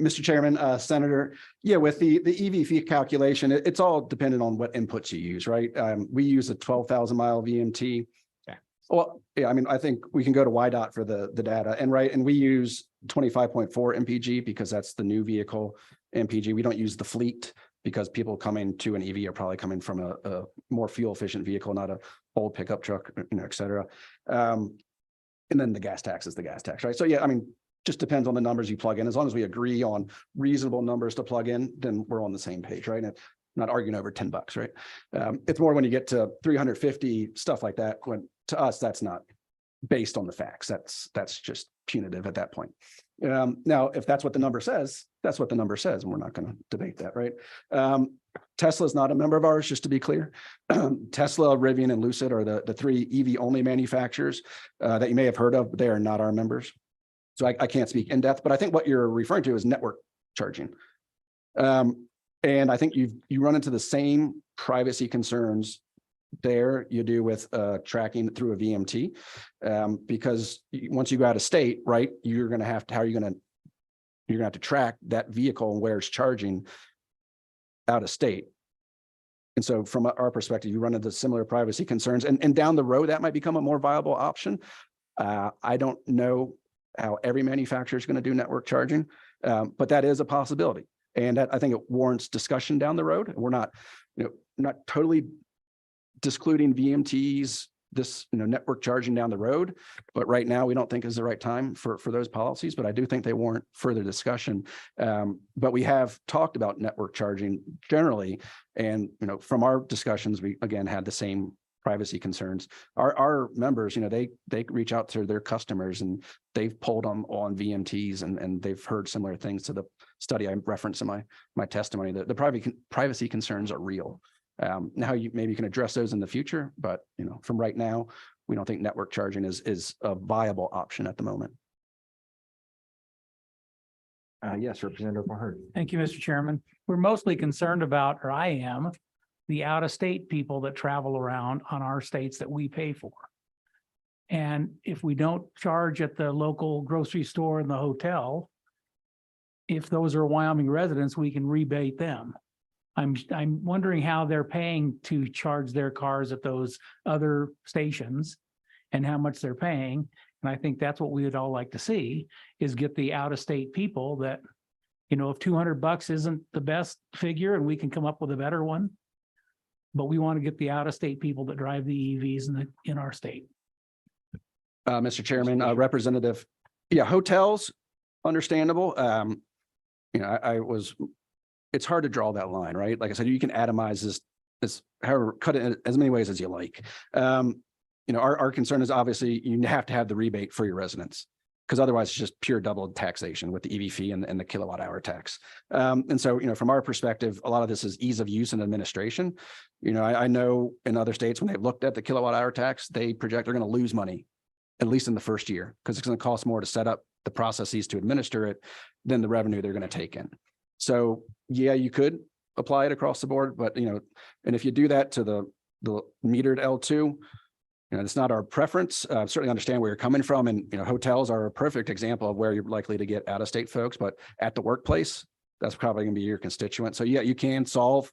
Mr. Chairman, Senator, yeah, with the EV fee calculation, it's all dependent on what inputs you use, right? We use a 12,000 mile VMT. Yeah. Well, yeah, I mean, I think we can go to YDOT for the data and we use 25.4 MPG because that's the new vehicle MPG. We don't use the fleet because people coming to an EV are probably coming from a more fuel efficient vehicle, not a old pickup truck, et cetera. And then the gas tax is the gas tax, right? So yeah, I mean, just depends on the numbers you plug in. As long as we agree on reasonable numbers to plug in, then we're on the same page, right? And not arguing over $10, right? It's more when you get to 350, stuff like that, when to us, that's not based on the facts. That's just punitive at that point. Now, if that's what the number says, that's what the number says, and we're not going to debate that, right? Tesla is not a member of ours, just to be clear. Tesla, Rivian, and Lucid are the three EV only manufacturers that you may have heard of, but they are not our members. So I can't speak in depth, but I think what you're referring to is network charging. And I think you run into the same privacy concerns there you do with tracking through a VMT, because once you go out of state, right, you're going to have to, you're going to have to track that vehicle and where it's charging out of state. And so from our perspective, you run into similar privacy concerns, and down the road, that might become a more viable option. I don't know how every manufacturer is going to do network charging, but that is a possibility. And that, I think it warrants discussion down the road. We're not, not totally discluding VMTs, this, network charging down the road, but right now we don't think is the right time for those policies, but I do think they warrant further discussion. But we have talked about network charging generally. And, from our discussions, we again had the same privacy concerns. Our members, they reach out to their customers and they've polled on VMTs and they've heard similar things to the study I referenced in my testimony. The privacy concerns are real. Now you maybe can address those in the future, but from right now, we don't think network charging is a viable option at the moment. Yes, Representative Mahard. Thank you, Mr. Chairman. We're mostly concerned about, or I am, the out-of-state people that travel around on our states that we pay for. And if we don't charge at the local grocery store and the hotel, if those are Wyoming residents, we can rebate them. I'm wondering how they're paying to charge their cars at those other stations and how much they're paying. And I think that's what we would all like to see, is get the out-of-state people that, you know, if $200 isn't the best figure and we can come up with a better one, but we want to get the out-of-state people that drive the EVs in our state. Mr. Chairman, Representative, yeah, hotels, understandable. You know, it's hard to draw that line, right? Like I said, you can atomize this, however, cut it in as many ways as you like. You know, our concern is obviously you have to have the rebate for your residents, because otherwise it's just pure double taxation with the EV fee and the kilowatt hour tax. And so, you know, from our perspective, a lot of this is ease of use and administration. You know, I know in other states, when they've looked at the kilowatt hour tax, they project they're going to lose money, at least in the first year, because it's going to cost more to set up the processes to administer it than the revenue they're going to take in. So yeah, you could apply it across the board, but you know, and if you do that to the metered L2, you know, it's not our preference. Certainly understand where you're coming from, and you know, hotels are a perfect example of where you're likely to get out-of-state folks, but at the workplace, that's probably going to be your constituent. So yeah, you can solve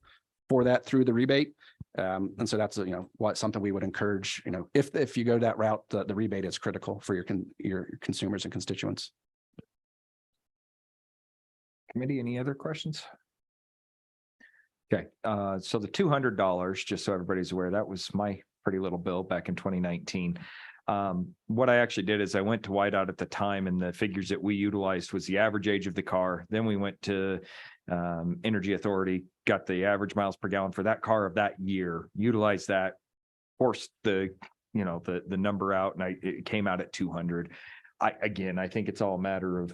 for that through the rebate. And so that's, you know, something we would encourage, you know, if you go that route, the rebate is critical for your consumers and constituents. Committee, any other questions? Okay, so the $200, just so everybody's aware, that was my pretty little bill back in 2019. What I actually did is I went to YDOT at the time, and the figures that we utilized was the average age of the car. Then we went to Energy Authority, got the average miles per gallon for that car of that year, utilized that, forced the, you know, the number out, and it came out at 200. I think it's all a matter of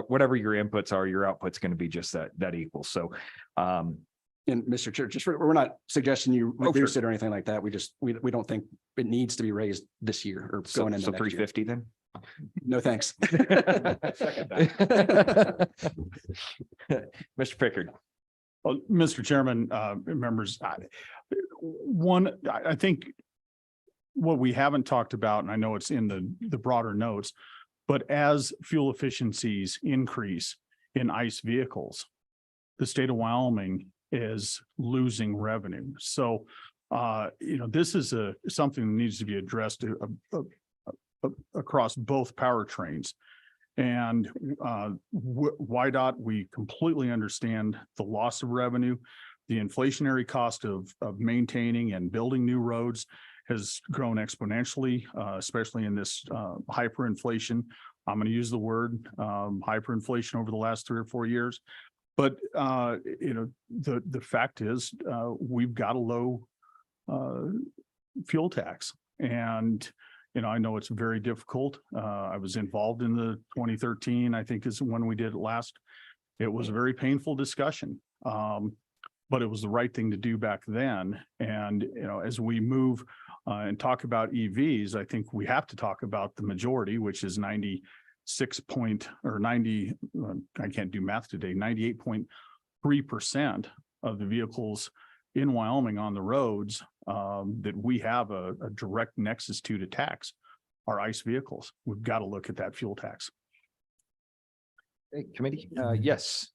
whatever your inputs are, your output's going to be just that equal. So, And Mr. Chair, we're not suggesting you Oh, reduce sure. it or anything like that. We don't think it needs to be raised this year or so going into next 350 then. year. No, thanks. Mr. Pickard. Well, Mr. Chairman, members, I think what we haven't talked about, and I know it's in the broader notes, but as fuel efficiencies increase in ICE vehicles, the state of Wyoming is losing revenue. So, you know, this is something that needs to be addressed across both powertrains. And YDOT, we completely understand the loss of revenue. The inflationary cost of maintaining and building new roads has grown exponentially, especially in this hyperinflation. I'm going to use the word hyperinflation over the last 3 or 4 years. But you know, the fact is, we've got a low fuel tax, and you know, I know it's very difficult. I was involved in the 2013, I think is when we did it last. It was a very painful discussion, but it was the right thing to do back then. And you know, as we move and talk about EVs, I think we have to talk about the majority, which is 98.3% of the vehicles in Wyoming on the roads that we have a direct nexus to tax are ICE vehicles. We've got to look at that fuel tax. Hey, committee, yes.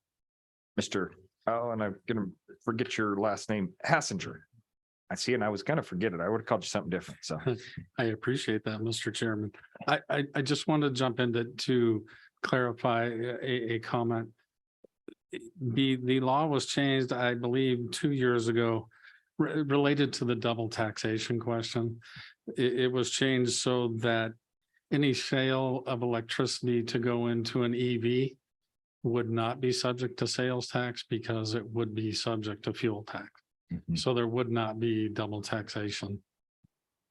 Mr. Oh, and I'm gonna forget your last name, Hassinger. I see, and I was gonna forget it. I would have called you something different, so. I appreciate that, Mr. Chairman. I just wanted to jump in to clarify a comment. The law was changed, I believe, 2 years ago, related to the double taxation question. It was changed so that any sale of electricity to go into an EV would not be subject to sales tax because it would be subject to fuel tax. So there would not be double taxation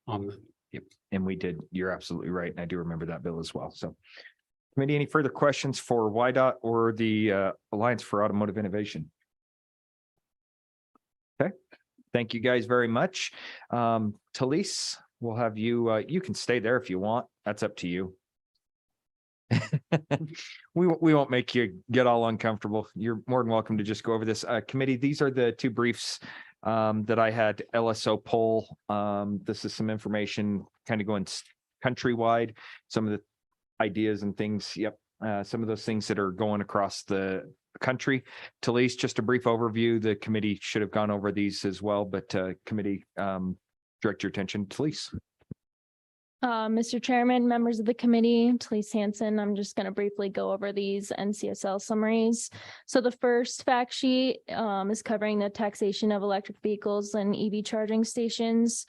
on the. Yep, and we did, you're absolutely right, and I do remember that bill as well, so. Committee, any further questions for YDOT or the Alliance for Automotive Innovation? Okay, thank you guys very much. Talise, we'll have you, you can stay there if you want, that's up to you. We won't make you get all uncomfortable. You're more than welcome to just go over this. Committee, these are the two briefs that I had LSO poll. This is some information kind of going countrywide, some of the ideas and things. Yep. Some of those things that are going across the country. Talise, just a brief overview. The committee should have gone over these as well, but committee, direct your attention, Talise. Mr. Chairman, members of the committee, Talise Hansen, I'm just going to briefly go over these NCSL summaries. So the first fact sheet is covering the taxation of electric vehicles and EV charging stations.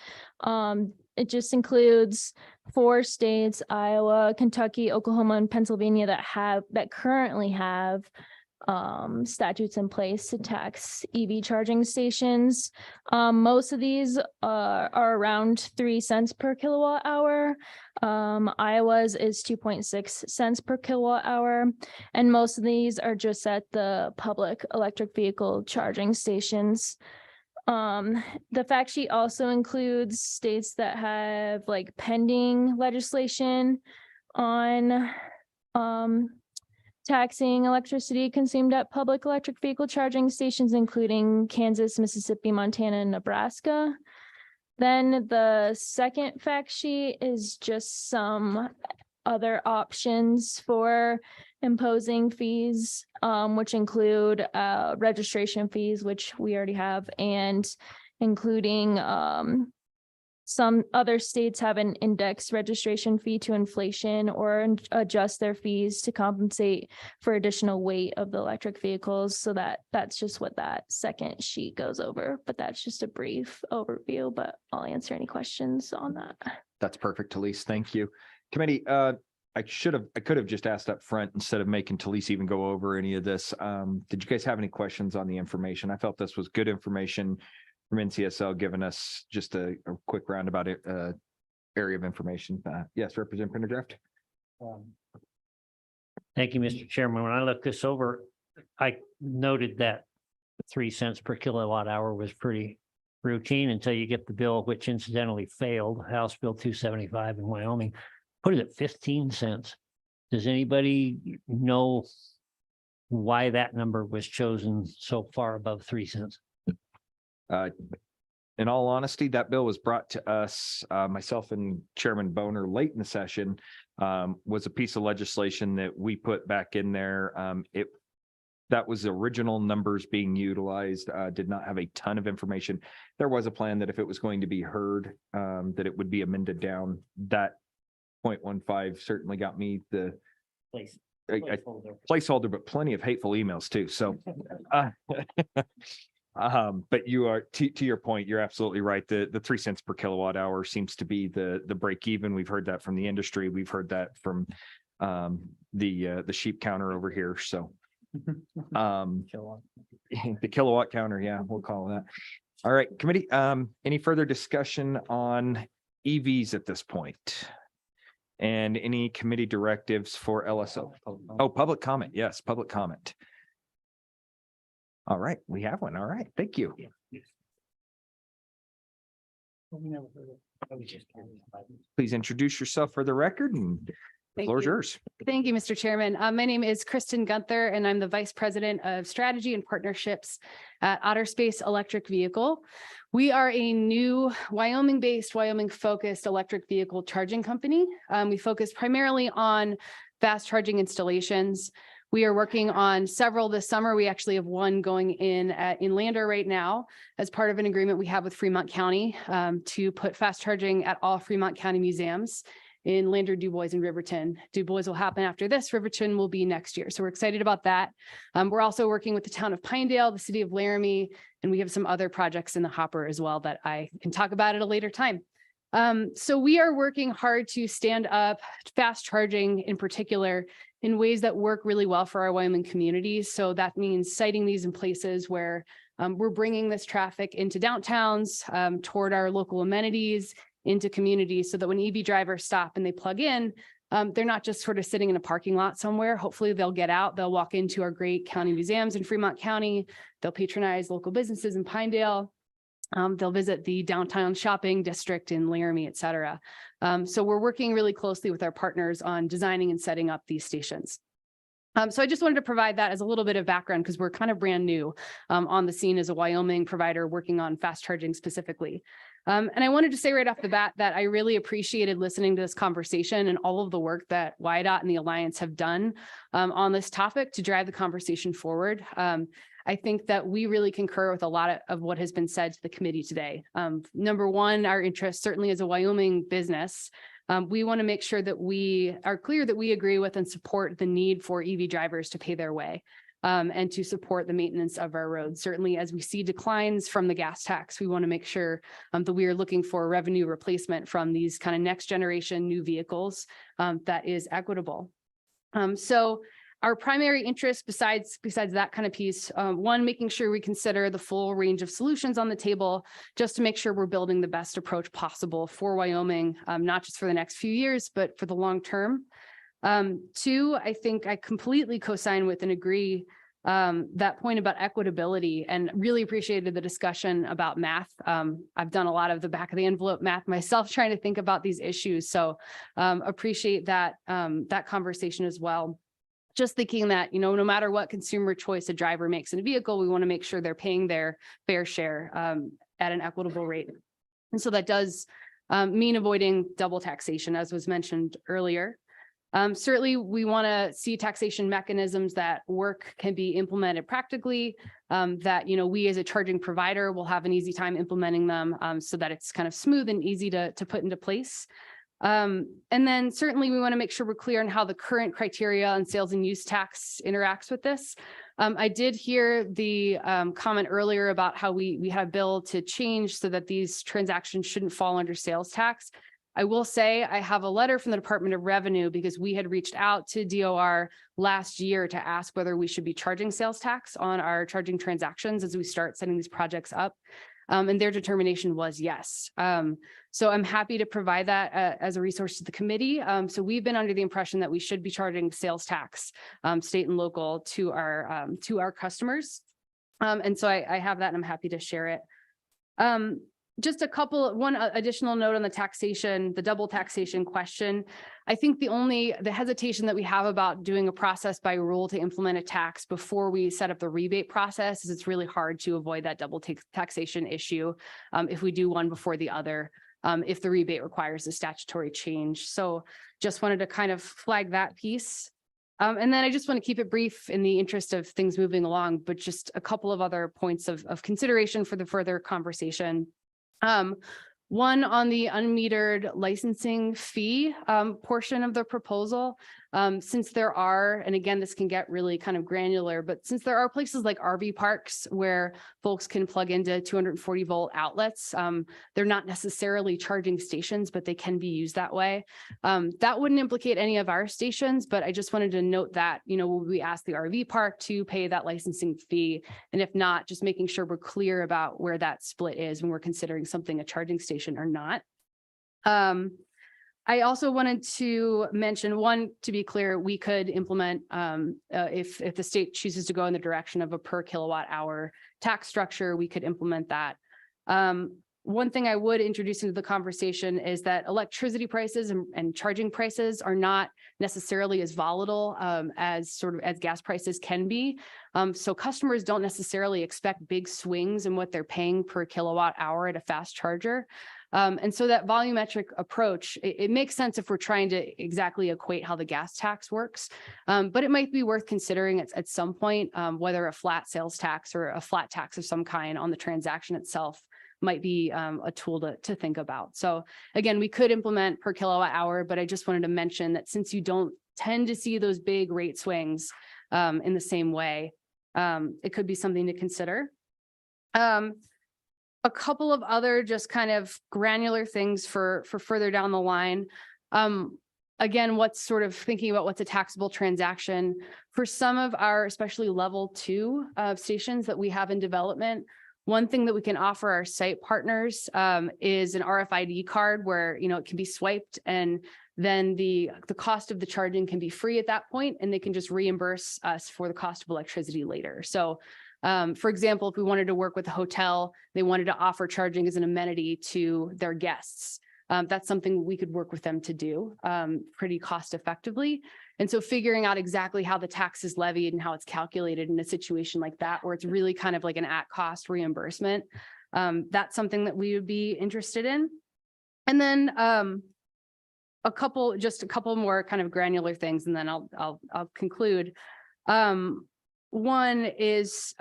It just includes 4 states, Iowa, Kentucky, Oklahoma, and Pennsylvania that currently have statutes in place to tax EV charging stations. Most of these are around 3 cents per kilowatt hour. Iowa's is 2.6 cents per kilowatt hour. And most of these are just at the public electric vehicle charging stations. The fact sheet also includes states that have like pending legislation on taxing electricity consumed at public electric vehicle charging stations, including Kansas, Mississippi, Montana, and Nebraska. Then the second fact sheet is just some other options for imposing fees, which include registration fees, which we already have, and including some other states have an index registration fee to inflation or adjust their fees to compensate for additional weight of the electric vehicles. So that's just what that second sheet goes over, but that's just a brief overview, but I'll answer any questions on that. That's perfect, Talise. Thank you. Committee, I could have just asked up front instead of making Talise even go over any of this. Did you guys have any questions on the information? I felt this was good information from NCSL, giving us just a quick roundabout area of information. Yes, Representative Pendergraft. Thank you, Mr. Chairman. When I looked this over, I noted that 3 cents per kilowatt hour was pretty routine until you get the bill, which incidentally failed, House Bill 275 in Wyoming, put it at 15 cents. Does anybody know why that number was chosen so far above 3 cents? In all honesty, that bill was brought to us, myself and Chairman Boner late in the session, was a piece of legislation that we put back in there. That was the original numbers being utilized, did not have a ton of information. There was a plan that if it was going to be heard, that it would be amended down. That 0.15 certainly got me the placeholder, but plenty of hateful emails too. So, but you are to your point, you're absolutely right. The 3 cents per kilowatt hour seems to be the break even. We've heard that from the industry. We've heard that from the sheep counter over here. So the kilowatt counter, yeah, we'll call that. All right, committee. Any further discussion on EVs at this point? And any committee directives for LSO? Oh, public comment. Yes, public comment. All right, we have one. All right, thank you. Please introduce yourself for the record, and the Thank floor is you. yours. Thank you, Mr. Chairman. My name is Kristen Gunther, and I'm the Vice President of Strategy and Partnerships at OtterSpace Electric Vehicle. We are a new Wyoming-based, Wyoming-focused electric vehicle charging company. We focus primarily on fast charging installations. We are working on several this summer. We actually have one going in at Lander right now as part of an agreement we have with Fremont County to put fast charging at all Fremont County museums in Lander, DuBois, and Riverton. DuBois will happen after this. Riverton will be next year. So we're excited about that. We're also working with the town of Pinedale, the city of Laramie, and we have some other projects in the hopper as well that I can talk about at a later time. So we are working hard to stand up fast charging in particular in ways that work really well for our Wyoming communities. So that means citing these in places where we're bringing this traffic into downtowns, toward our local amenities, into communities, so that when EV drivers stop and they plug in, they're not just sort of sitting in a parking lot somewhere. Hopefully they'll get out, they'll walk into our great county museums in Fremont County, they'll patronize local businesses in Pinedale, They'll visit the downtown shopping district in Laramie, et cetera. So we're working really closely with our partners on designing and setting up these stations. So I just wanted to provide that as a little bit of background because we're kind of brand new on the scene as a Wyoming provider working on fast charging specifically. And I wanted to say right off the bat that I really appreciated listening to this conversation and all of the work that WYDOT and the Alliance have done on this topic to drive the conversation forward. I think that we really concur with a lot of what has been said to the committee today. Number one, our interest certainly as a Wyoming business, we want to make sure that we are clear that we agree with and support the need for EV drivers to pay their way and to support the maintenance of our roads. Certainly, as we see declines from the gas tax, we want to make sure that we are looking for revenue replacement from these kind of next generation new vehicles that is equitable. So our primary interest besides that kind of piece, one, making sure we consider the full range of solutions on the table, just to make sure we're building the best approach possible for Wyoming, not just for the next few years, but for the long term. Two, I think I completely co-sign with and agree that point about equitability and really appreciated the discussion about math. I've done a lot of the back of the envelope math myself trying to think about these issues. So appreciate that, that conversation as well. Just thinking that, no matter what consumer choice a driver makes in a vehicle, we want to make sure they're paying their fair share at an equitable rate. And so that does mean avoiding double taxation, as was mentioned earlier. Certainly, we want to see taxation mechanisms that can be implemented practically, that, we as a charging provider will have an easy time implementing them so that it's kind of smooth and easy to put into place. And then certainly we want to make sure we're clear on how the current criteria on sales and use tax interacts with this. I did hear the comment earlier about how we had a bill to change so that these transactions shouldn't fall under sales tax. I will say I have a letter from the Department of Revenue because we had reached out to DOR last year to ask whether we should be charging sales tax on our charging transactions as we start setting these projects up. And their determination was yes. So I'm happy to provide that as a resource to the committee. So we've been under the impression that we should be charging sales tax, state and local, to our customers. And so I have that and I'm happy to share it. Just one additional note on the taxation, the double taxation question. I think the hesitation that we have about doing a process by rule to implement a tax before we set up the rebate process is it's really hard to avoid that double taxation issue if we do one before the other, if the rebate requires a statutory change. So just wanted to kind of flag that piece. And then I just want to keep it brief in the interest of things moving along, but just a couple of other points of consideration for the further conversation. One on the unmetered licensing fee portion of the proposal, since there are, and again, this can get really kind of granular, but since there are places like RV parks where folks can plug into 240 volt outlets, they're not necessarily charging stations, but they can be used that way. That wouldn't implicate any of our stations, but I just wanted to note that, we ask the RV park to pay that licensing fee. And if not, just making sure we're clear about where that split is when we're considering something a charging station or not. I also wanted to mention, one, to be clear, we could implement if the state chooses to go in the direction of a per kilowatt hour tax structure, we could implement that. One thing I would introduce into the conversation is that electricity prices and charging prices are not necessarily as volatile as gas prices can be. So customers don't necessarily expect big swings in what they're paying per kilowatt hour at a fast charger. And so that volumetric approach, it makes sense if we're trying to exactly equate how the gas tax works. But it might be worth considering at some point whether a flat sales tax or a flat tax of some kind on the transaction itself might be a tool to think about. So again, we could implement per kilowatt hour, but I just wanted to mention that since you don't tend to see those big rate swings in the same way, it could be something to consider. A couple of other just kind of granular things for further down the line. Again, what's sort of thinking about what's a taxable transaction for some of our, especially level 2 stations that we have in development. One thing that we can offer our site partners is an RFID card where, it can be swiped and then the cost of the charging can be free at that point, and they can just reimburse us for the cost of electricity later. So For example, if we wanted to work with a hotel, they wanted to offer charging as an amenity to their guests. That's something we could work with them to do pretty cost effectively. And so figuring out exactly how the tax is levied and how it's calculated in a situation like that, where it's really kind of like an at-cost reimbursement, that's something that we would be interested in. And then a couple more kind of granular things, and then I'll conclude. One is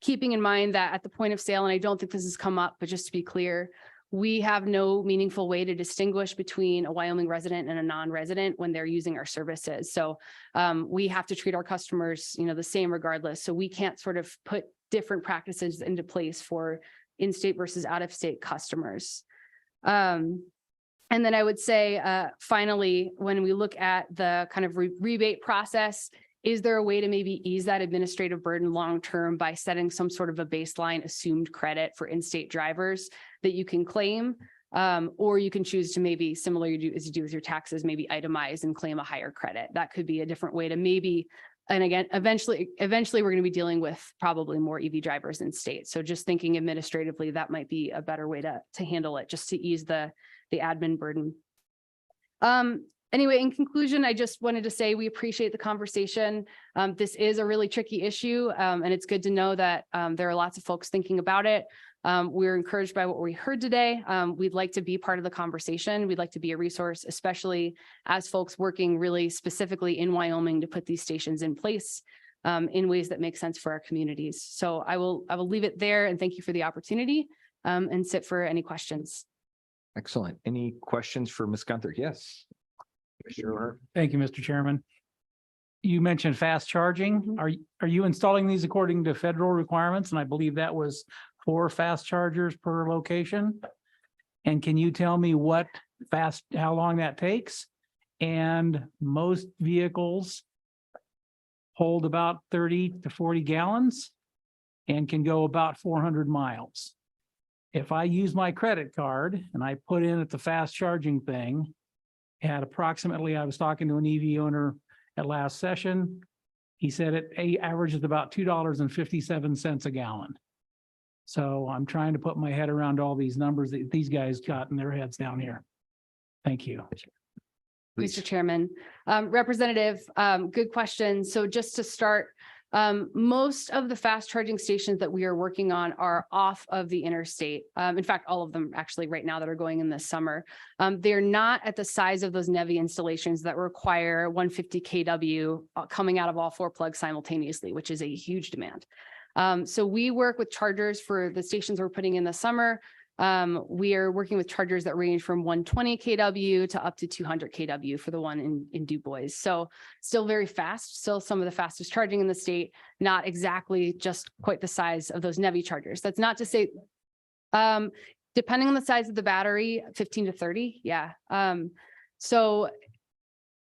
keeping in mind that at the point of sale, and I don't think this has come up, but just to be clear, we have no meaningful way to distinguish between a Wyoming resident and a non-resident when they're using our services. So we have to treat our customers, the same regardless. So we can't sort of put different practices into place for in-state versus out-of-state customers. And then I would say, finally, when we look at the kind of rebate process, is there a way to maybe ease that administrative burden long-term by setting some sort of a baseline assumed credit for in-state drivers that you can claim? Or you can choose to maybe similar as you do with your taxes, maybe itemize and claim a higher credit. That could be a different way to maybe, and again, eventually we're going to be dealing with probably more EV drivers in state. So just thinking administratively, that might be a better way to handle it, just to ease the admin burden. Anyway, in conclusion, I just wanted to say we appreciate the conversation. This is a really tricky issue, and it's good to know that there are lots of folks thinking about it. We're encouraged by what we heard today. We'd like to be part of the conversation. We'd like to be a resource, especially as folks working really specifically in Wyoming to put these stations in place in ways that make sense for our communities. So I will leave it there, and thank you for the opportunity, and sit for any questions. Excellent. Any questions for Ms. Gunther? Yes. Sure. Thank you, Mr. Chairman. You mentioned fast charging. Are you installing these according to federal requirements? And I believe that was 4 fast chargers per location. And can you tell me how long that takes? And most vehicles hold about 30 to 40 gallons and can go about 400 miles. If I use my credit card and I put in at the fast charging thing, at approximately, I was talking to an EV owner at last session. He said it averages about $2.57 a gallon. So I'm trying to put my head around all these numbers that these guys got in their heads down here. Thank you. Mr. Chairman, Representative, good question. So just to start, most of the fast charging stations that we are working on are off of the interstate. In fact, all of them actually right now that are going in this summer. They're not at the size of those NEVI installations that require 150 kW coming out of all 4 plugs simultaneously, which is a huge demand. So we work with chargers for the stations we're putting in the summer. We are working with chargers that range from 120 kW to up to 200 kW for the one in Du Bois. So still very fast, still some of the fastest charging in the state, not exactly just quite the size of those NEVI chargers. That's not to say, depending on the size of the battery, 15 to 30. Yeah. So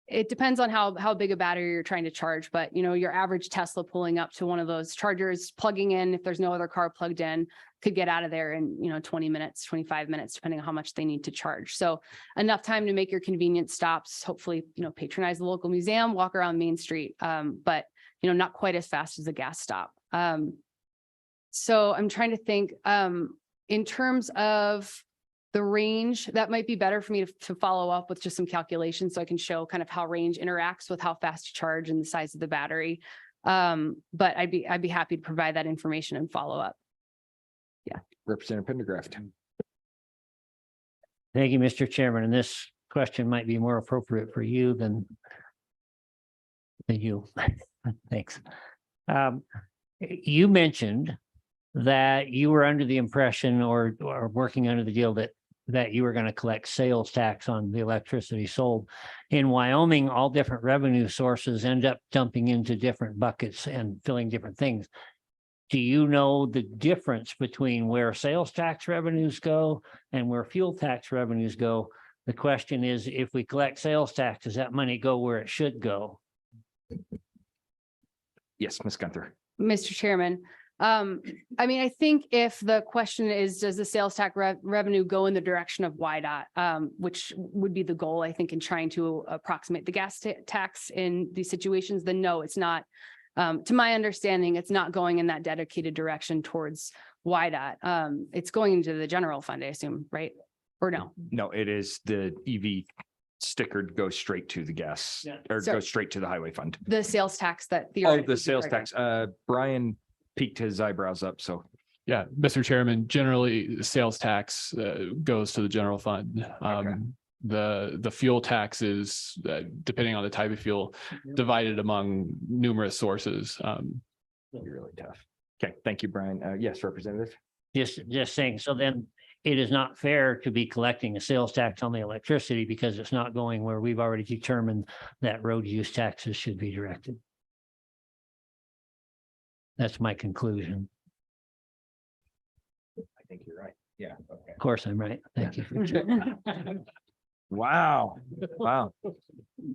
it depends on how big a battery you're trying to charge, but your average Tesla pulling up to one of those chargers, plugging in, if there's no other car plugged in, could get out of there in 20 minutes, 25 minutes, depending on how much they need to charge. So enough time to make your convenient stops, hopefully, patronize the local museum, walk around Main Street, but not quite as fast as a gas stop. So I'm trying to think in terms of the range, that might be better for me to follow up with just some calculations so I can show kind of how range interacts with how fast you charge and the size of the battery. But I'd be happy to provide that information and follow up. Yeah. Representative Pendergraft. Thank you, Mr. Chairman. And this question might be more appropriate for you than you. Thanks. You mentioned that you were under the impression or working under the deal that you were going to collect sales tax on the electricity sold. In Wyoming, all different revenue sources end up dumping into different buckets and filling different things. Do you know the difference between where sales tax revenues go and where fuel tax revenues go? The question is, if we collect sales tax, does that money go where it should go? Yes, Ms. Gunther. Mr. Chairman, I think if the question is, does the sales tax revenue go in the direction of WYDOT, which would be the goal, I think, in trying to approximate the gas tax in these situations, then no, it's not. To my understanding, it's not going in that dedicated direction towards YDOT. It's going into the general fund, I assume, right? Or no? No, it is the EV sticker goes straight to the gas or Sorry. goes straight to the highway fund. The sales tax that. Oh, theoretically the sales we tax. Brian peeked his eyebrows up, so. Yeah, Mr. Chairman, generally the sales tax goes to the general fund. The fuel tax is, depending on the type of fuel, divided among numerous sources. You're really tough. Okay, thank you, Brian. Yes, Representative. Just saying, so then it is not fair to be collecting a sales tax on the electricity because it's not going where we've already determined that road use taxes should be directed. That's my conclusion. I think you're right. Yeah. Okay. Of course, I'm right. Thank you. Wow. Wow.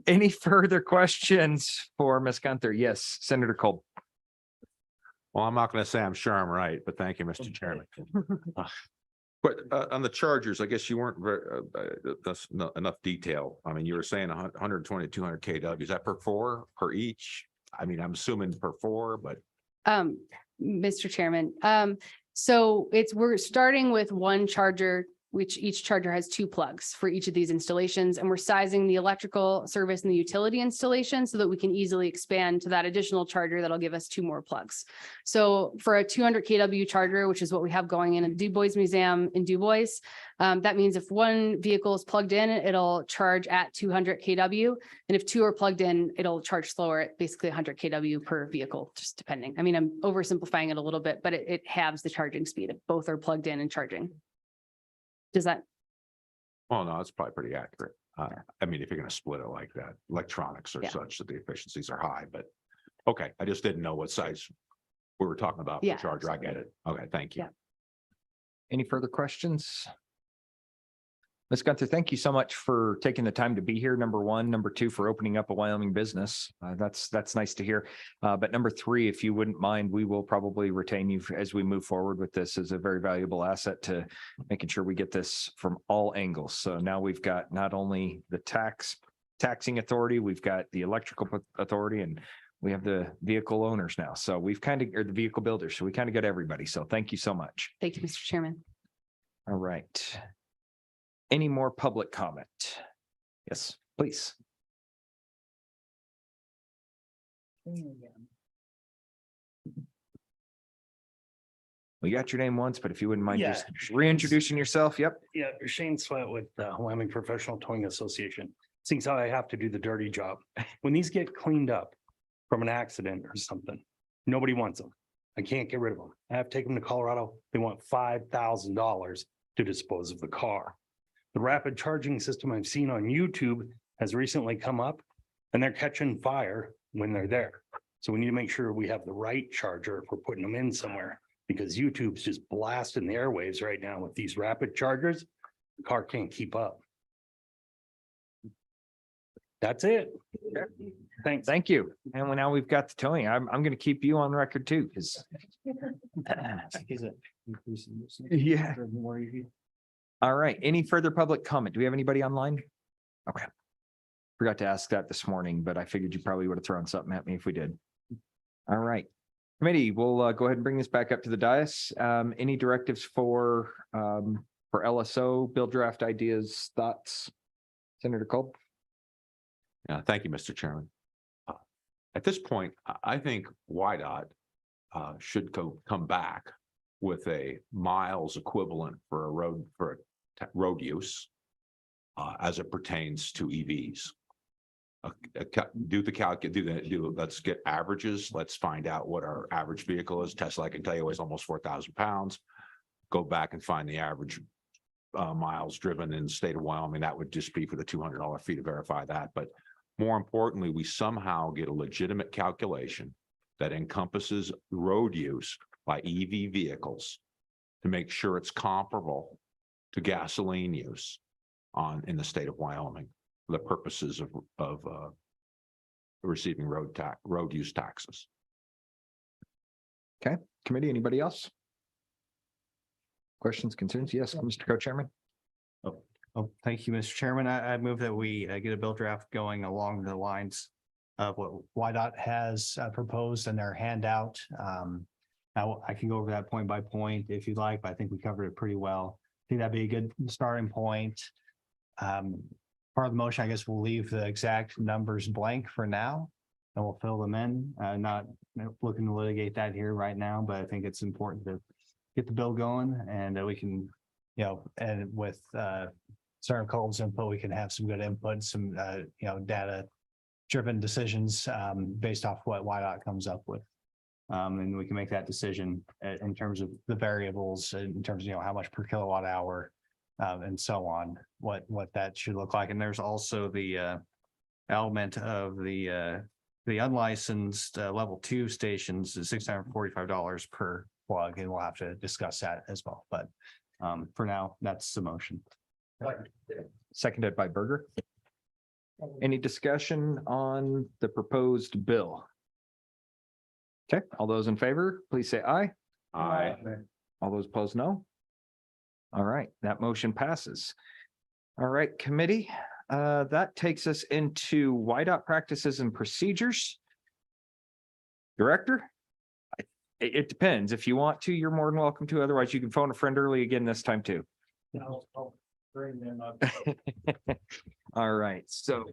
Any further questions for Ms. Gunther? Yes, Senator Cole. Well, I'm not going to say I'm sure I'm right, but thank you, Mr. Chairman. But on the chargers, I guess you weren't very, that's not enough detail. I mean, you were saying 120, 200 kW. Is that per four, per each? I mean, I'm assuming per four, but Mr. Chairman, so we're starting with one charger, which each charger has 2 plugs for each of these installations. And we're sizing the electrical service and the utility installation so that we can easily expand to that additional charger that'll give us 2 more plugs. So for a 200 kW charger, which is what we have going in Du Bois Museum in Du Bois, that means if one vehicle is plugged in, it'll charge at 200 kW. And if 2 are plugged in, it'll charge slower at basically 100 kW per vehicle, just depending. I mean, I'm oversimplifying it a little bit, but it halves the charging speed if both are plugged in and charging. Does that? well, no, that's probably pretty accurate. I mean, if you're going to split it like that, electronics are Yeah. such that the efficiencies are high, but okay, I just didn't know what size we were talking about. For Yeah, charger, I get it. Okay, thank you. Yeah. Any further questions? Ms. Gunther, thank you so much for taking the time to be here. Number one, number two, for opening up a Wyoming business. That's nice to hear. But number three, if you wouldn't mind, we will probably retain you as we move forward with this as a very valuable asset to making sure we get this from all angles. So now we've got not only the taxing authority, we've got the electrical authority, and we have the vehicle owners now. So we've or the vehicle builders. So we kind of got everybody. So thank you so much. Thank you, Mr. Chairman. All right. Any more public comment? Yes, please. We got your name once, but if you wouldn't mind just reintroducing yourself. Yep. Yeah, Shane Sweat with the Wyoming Professional Towing Association. Seems how I have to do the dirty job. When these get cleaned up from an accident or something, nobody wants them. I can't get rid of them. I have to take them to Colorado. They want $5,000 to dispose of the car. The rapid charging system I've seen on YouTube has recently come up and they're catching fire when they're there. So we need to make sure we have the right charger if we're putting them in somewhere, because YouTube's just blasting the airwaves right now with these rapid chargers. The car can't keep up. That's it. Thanks. Thank you. And now we've got the towing. I'm going to keep you on record too, because. Yeah. All right. Any further public comment? Do we have anybody online? Okay. Forgot to ask that this morning, but I figured you probably would have thrown something at me if we did. All right. Committee, we'll go ahead and bring this back up to the dais. Any directives for LSO, bill draft ideas, thoughts? Senator Cole? Yeah, thank you, Mr. Chairman. At this point, I think YDOT should come back with a miles equivalent for road use as it pertains to EVs. Let's get averages. Let's find out what our average vehicle is. Tesla, I can tell you, weighs almost 4,000 pounds. Go back and find the average miles driven in the state of Wyoming. That would just be for the $200 fee to verify that. But more importantly, we somehow get a legitimate calculation that encompasses road use by EV vehicles to make sure it's comparable to gasoline use in the state of Wyoming for the purposes of receiving road use taxes. Okay, committee, anybody else? Questions, concerns? Yes, Mr. Co-Chairman. Oh, thank you, Mr. Chairman. I move that we get a bill draft going along the lines of what YDOT has proposed in their handout. Now I can go over that point by point if you'd like, but I think we covered it pretty well. I think that'd be a good starting point. Part of the motion, I guess we'll leave the exact numbers blank for now and we'll fill them in. Not looking to litigate that here right now, but I think it's important to get the bill going and that we can, and with Senator Cole's input, we can have some good input, some, data driven decisions based off what YDOT comes up with. And we can make that decision in terms of the variables, in terms of, how much per kilowatt hour and so on, what that should look like. And there's also the element of the unlicensed level 2 stations is $645 per plug, and we'll have to discuss that as well. But for now, that's the motion. Seconded by Berger. Any discussion on the proposed bill? Okay, all those in favor, please say aye. Aye. All those opposed, no. All right, that motion passes. All right, committee, that takes us into YDOT practices and procedures. Director? It depends. If you want to, you're more than welcome to. Otherwise, you can phone a friend early again this time too. I'll bring them up. All right, so.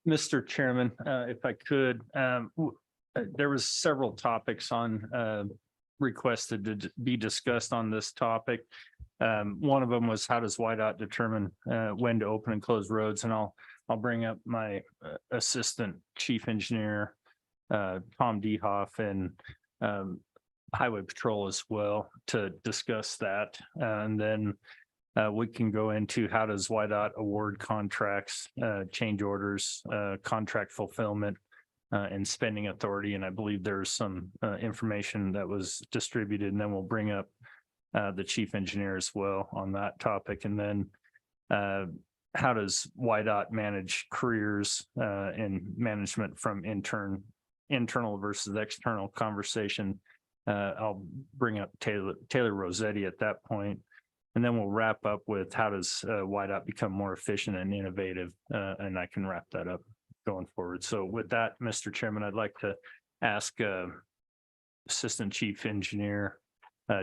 Mr. Chairman, if I could, there was several topics on requested to be discussed on this topic. One of them was how does YDOT determine when to open and close roads? And I'll bring up my assistant chief engineer, Tom Dehoff, and Highway Patrol as well to discuss that. And then we can go into how does YDOT award contracts, change orders, contract fulfillment, and spending authority. And I believe there's some information that was distributed, and then we'll bring up the chief engineer as well on that topic. And then how does YDOT manage careers and management from internal versus external conversation? I'll bring up Taylor Rossetti at that point. And then we'll wrap up with how does YDOT become more efficient and innovative, and I can wrap that up going forward. So with that, Mr. Chairman, I'd like to ask Assistant Chief Engineer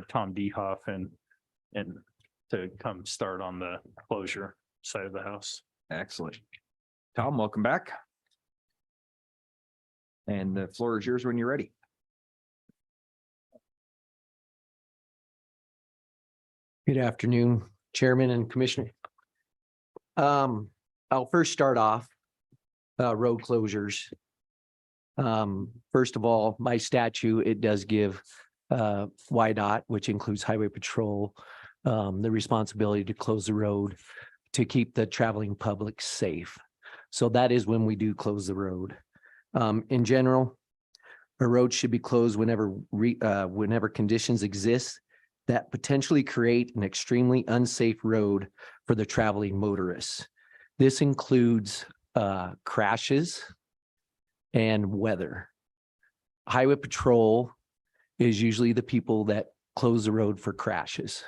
Tom Dehoff and to come start on the closure side of the house. Excellent. Tom, welcome back. And the floor is yours when you're ready. Good afternoon, Chairman and Commissioner. I'll first start off road closures. First of all, by statute, it does give YDOT, which includes Highway Patrol, the responsibility to close the road to keep the traveling public safe. So that is when we do close the road. In general, a road should be closed whenever conditions exist that potentially create an extremely unsafe road for the traveling motorists. This includes crashes and weather. Highway Patrol is usually the people that close the road for crashes.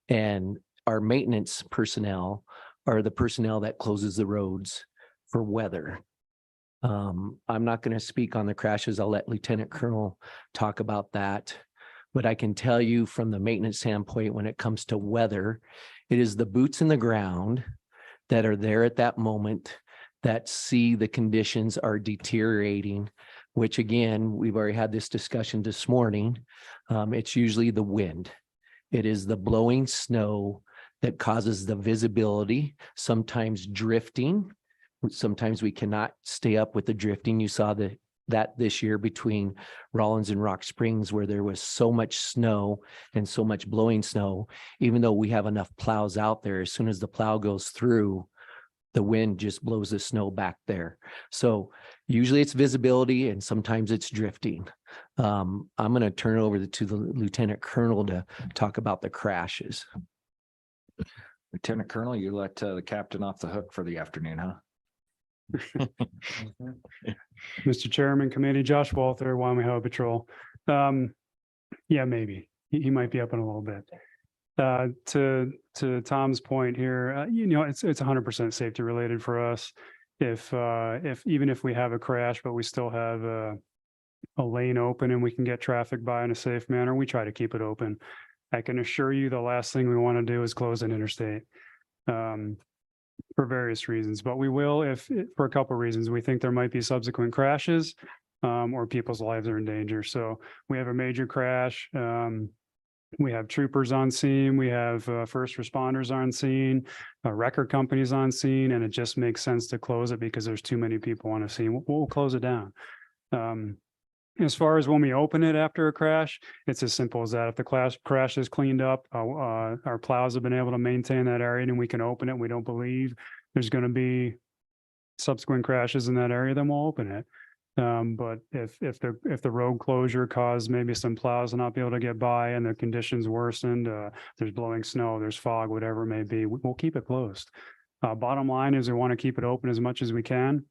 And our maintenance personnel are the personnel that closes the roads for weather. I'm not going to speak on the crashes. I'll let Lieutenant Colonel talk about that. But I can tell you from the maintenance standpoint, when it comes to weather, it is the boots in the ground that are there at that moment that see the conditions are deteriorating, which again, we've already had this discussion this morning. It's usually the wind. It is the blowing snow that causes the visibility, sometimes drifting. Sometimes we cannot stay up with the drifting. You saw that this year between Rollins and Rock Springs, where there was so much snow and so much blowing snow, even though we have enough plows out there, as soon as the plow goes through, the wind just blows the snow back there. So usually it's visibility and sometimes it's drifting. I'm going to turn it over to the Lieutenant Colonel to talk about the crashes. Lieutenant Colonel, you let the captain off the hook for the afternoon, huh? Mr. Chairman, Committee, Josh Walther, Wyoming Highway Patrol. Yeah, maybe. He might be up in a little bit. To Tom's point here, it's 100% safety related for us. If even if we have a crash, but we still have a lane open and we can get traffic by in a safe manner, we try to keep it open. I can assure you the last thing we want to do is close an interstate. For various reasons, but we will for a couple of reasons. We think there might be subsequent crashes or people's lives are in danger. So we have a major crash. We have troopers on scene. We have first responders on scene, record companies on scene, and it just makes sense to close it because there's too many people on a scene. We'll close it down. As far as when we open it after a crash, it's as simple as that. If the crash is cleaned up, our plows have been able to maintain that area and we can open it. We don't believe there's going to be subsequent crashes in that area, then we'll open it. But if the road closure caused maybe some plows to not be able to get by and the conditions worsened, there's blowing snow, there's fog, whatever it may be, we'll keep it closed. Bottom line is we want to keep it open as much as we can,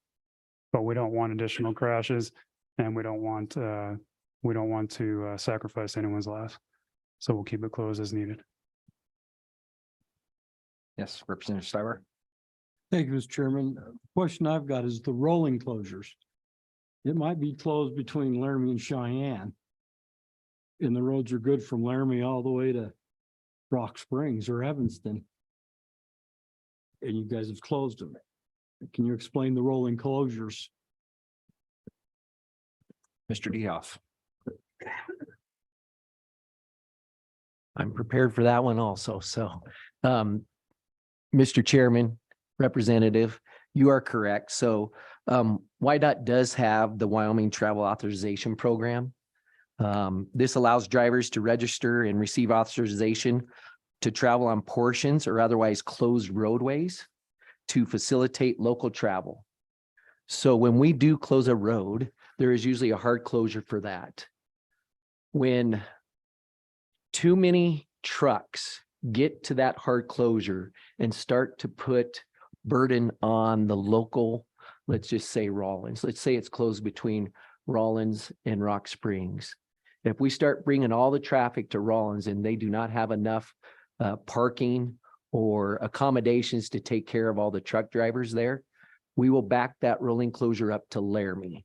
but we don't want additional crashes. And we don't want to sacrifice anyone's lives. So we'll keep it closed as needed. Yes, Representative Stiver. Thank you, Mr. Chairman. Question I've got is the rolling closures. It might be closed between Laramie and Cheyenne. And the roads are good from Laramie all the way to Rock Springs or Evanston. And you guys have closed them. Can you explain the rolling closures? Mr. Dehoff. I'm prepared for that one also. So, Mr. Chairman, Representative, you are correct. So, WYDOT does have the Wyoming Travel Authorization Program. This allows drivers to register and receive authorization to travel on portions or otherwise closed roadways to facilitate local travel. So when we do close a road, there is usually a hard closure for that. When too many trucks get to that hard closure and start to put burden on the local, let's just say Rawlins, let's say it's closed between Rawlins and Rock Springs. If we start bringing all the traffic to Rawlins and they do not have enough parking or accommodations to take care of all the truck drivers there, we will back that rolling closure up to Laramie.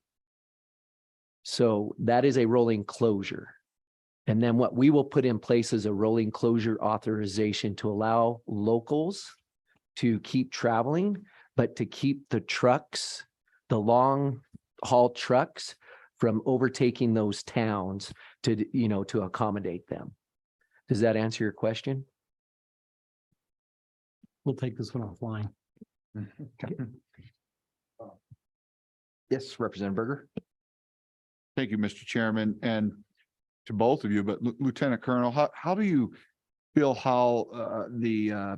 So that is a rolling closure. And then what we will put in place is a rolling closure authorization to allow locals to keep traveling, but to keep the trucks, the long haul trucks from overtaking those towns to, to accommodate them. Does that answer your question? We'll take this one offline. Yes, Representative Berger. Thank you, Mr. Chairman, and to both of you, but Lieutenant Colonel, how do you feel how the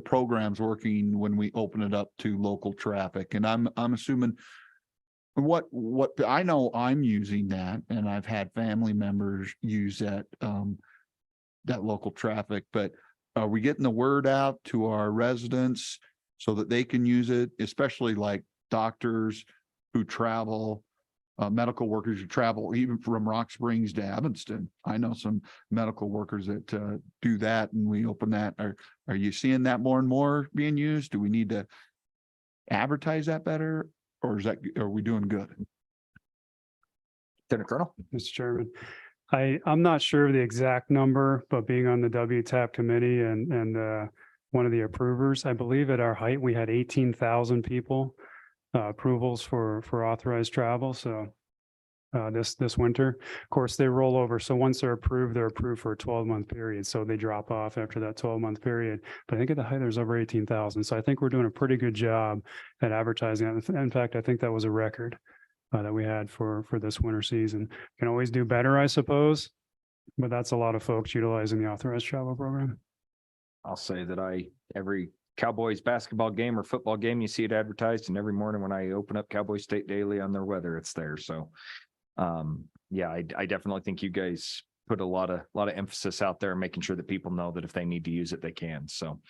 program's working when we open it up to local traffic? And I'm assuming what I know, I'm using that, and I've had family members use that local traffic, but are we getting the word out to our residents so that they can use it, especially like doctors who travel, medical workers who travel even from Rock Springs to Evanston? I know some medical workers that do that, and we open that. Are you seeing that more and more being used? Do we need to advertise that better, or are we doing good? Lieutenant Colonel. Mr. Chairman, I'm not sure of the exact number, but being on the WTAP committee and one of the approvers, I believe at our height, we had 18,000 people approvals for authorized travel. So this winter, of course, they roll over. So once they're approved for a 12-month period. So they drop off after that 12-month period. But I think at the height, there's over 18,000. So I think we're doing a pretty good job at advertising. In fact, I think that was a record that we had for this winter season. Can always do better, I suppose, but that's a lot of folks utilizing the authorized travel program. I'll say that every Cowboys basketball game or football game, you see it advertised, and every morning when I open up Cowboy State Daily on their weather, it's there. So yeah, I definitely think you guys put a lot of emphasis out there, making sure that people know that if they need to use it, they can. So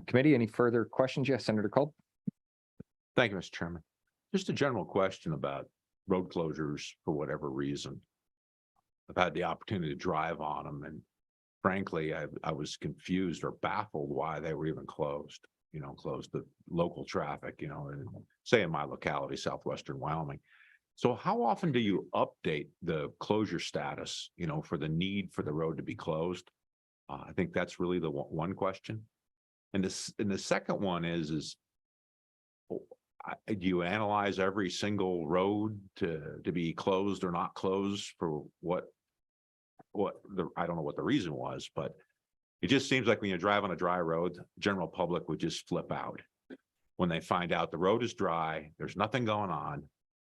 committee, any further questions? Yes, Senator Culp. Thank you, Mr. Chairman. Just a general question about road closures for whatever reason. I've had the opportunity to drive on them and frankly, I was confused or baffled why they were even closed, closed to local traffic, and say in my locality, southwestern Wyoming. So how often do you update the closure status, for the need for the road to be closed? I think that's really the one question. And the second one is do you analyze every single road to be closed or not closed for I don't know what the reason was, but it just seems like when you drive on a dry road, the general public would just flip out when they find out the road is dry, there's nothing going on,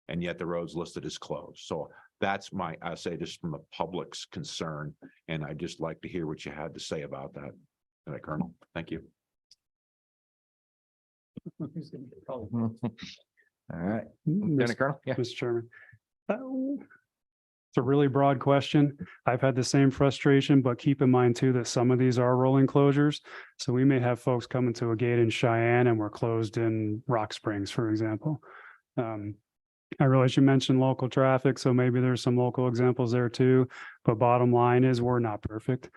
and yet the road's listed as closed. So that's I say just from the public's concern, and I'd just like to hear what you had to say about that, Colonel. Thank you. All right. Lieutenant Colonel? Yeah. Mr. Chairman. It's a really broad question. I've had the same frustration, but keep in mind too that some of these are rolling closures. So we may have folks coming to a gate in Cheyenne and we're closed in Rock Springs, for example. I realize you mentioned local traffic, so maybe there's some local examples there too. But bottom line is we're not perfect.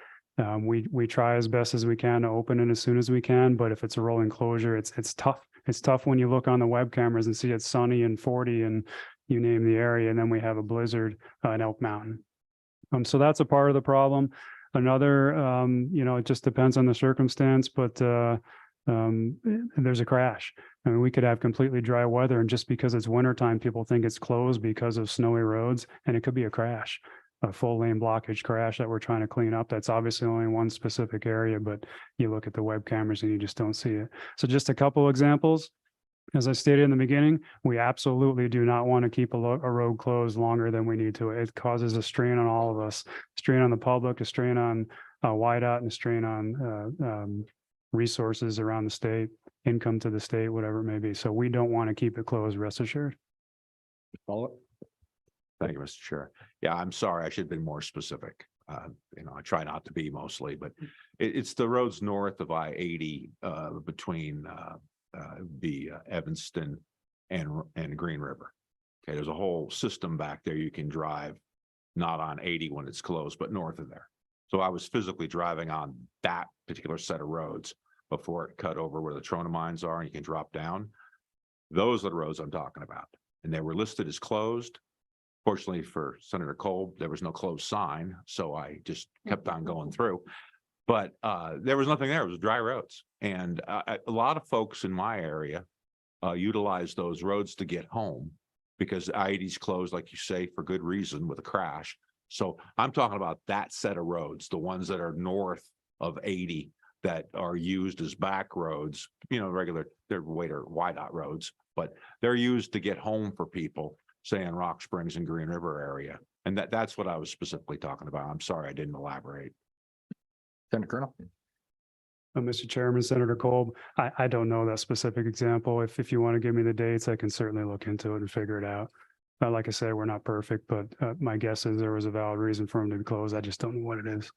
We try as best as we can to open it as soon as we can, but if it's a rolling closure, it's tough. It's tough when you look on the web cameras and see it's sunny and 40 and you name the area, and then we have a blizzard in Elk Mountain. So that's a part of the problem. Another, it just depends on the circumstance, but there's a crash. I mean, we could have completely dry weather, and just because it's wintertime, people think it's closed because of snowy roads, and it could be a crash, a full lane blockage crash that we're trying to clean up. That's obviously only one specific area, but you look at the web cameras and you just don't see it. So just a couple examples. As I stated in the beginning, we absolutely do not want to keep a road closed longer than we need to. It causes a strain on all of us, strain on the public, a strain on YDOT, and a strain on resources around the state, income to the state, whatever it may be. So we don't want to keep it closed, rest assured. Follow it. Thank you, Mr. Chair. Yeah, I'm sorry. I should have been more specific. I try not to be mostly, but it's the roads north of I-80 between Evanston and Green River. Okay, there's a whole system back there you can drive, not on 80 when it's closed, but north of there. So I was physically driving on that particular set of roads before it cut over where the Trona mines are, and you can drop down. Those are the roads I'm talking about, and they were listed as closed. Fortunately for Senator Kolb, there was no closed sign, so I just kept on going through. But there was nothing there. It was dry roads. And a lot of folks in my area utilize those roads to get home because I-80's closed, like you say, for good reason with a crash. So I'm talking about that set of roads, the ones that are north of 80 that are used as back roads, regular, they're YDOT roads, but they're used to get home for people, say in Rock Springs and Green River area. And that's what I was specifically talking about. I'm sorry I didn't elaborate. Senator Colonel. Mr. Chairman, Senator Kolb, I don't know that specific example. If you want to give me the dates, I can certainly look into it and figure it out. Like I said, we're not perfect, but my guess is there was a valid reason for them to be closed. I just don't know what it is.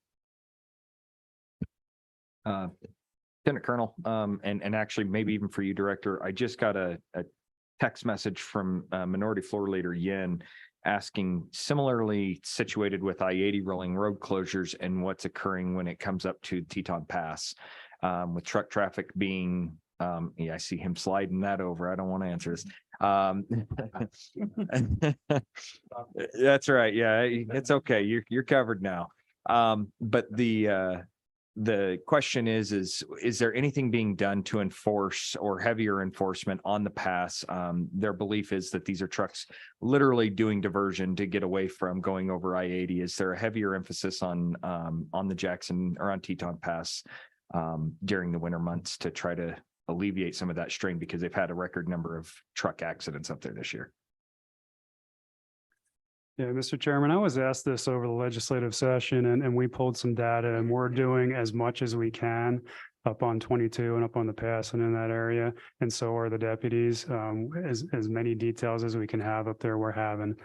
Lieutenant Colonel, and actually maybe even for you, Director, I just got a text message from Minority Floor Leader Yin asking, similarly situated with I-80 rolling road closures and what's occurring when it comes up to Teton Pass, with truck traffic being, I see him sliding that over. I don't want to answer this. That's right. Yeah, it's okay. You're covered now. But the question is there anything being done to enforce or heavier enforcement on the pass? Their belief is that these are trucks literally doing diversion to get away from going over I-80. Is there a heavier emphasis on the Jackson or on Teton Pass during the winter months to try to alleviate some of that strain, because they've had a record number of truck accidents up there this year? Yeah, Mr. Chairman, I was asked this over the legislative session and we pulled some data, and we're doing as much as we can up on 22 and up on the pass and in that area. And so are the deputies, as many details as we can have up there we're having.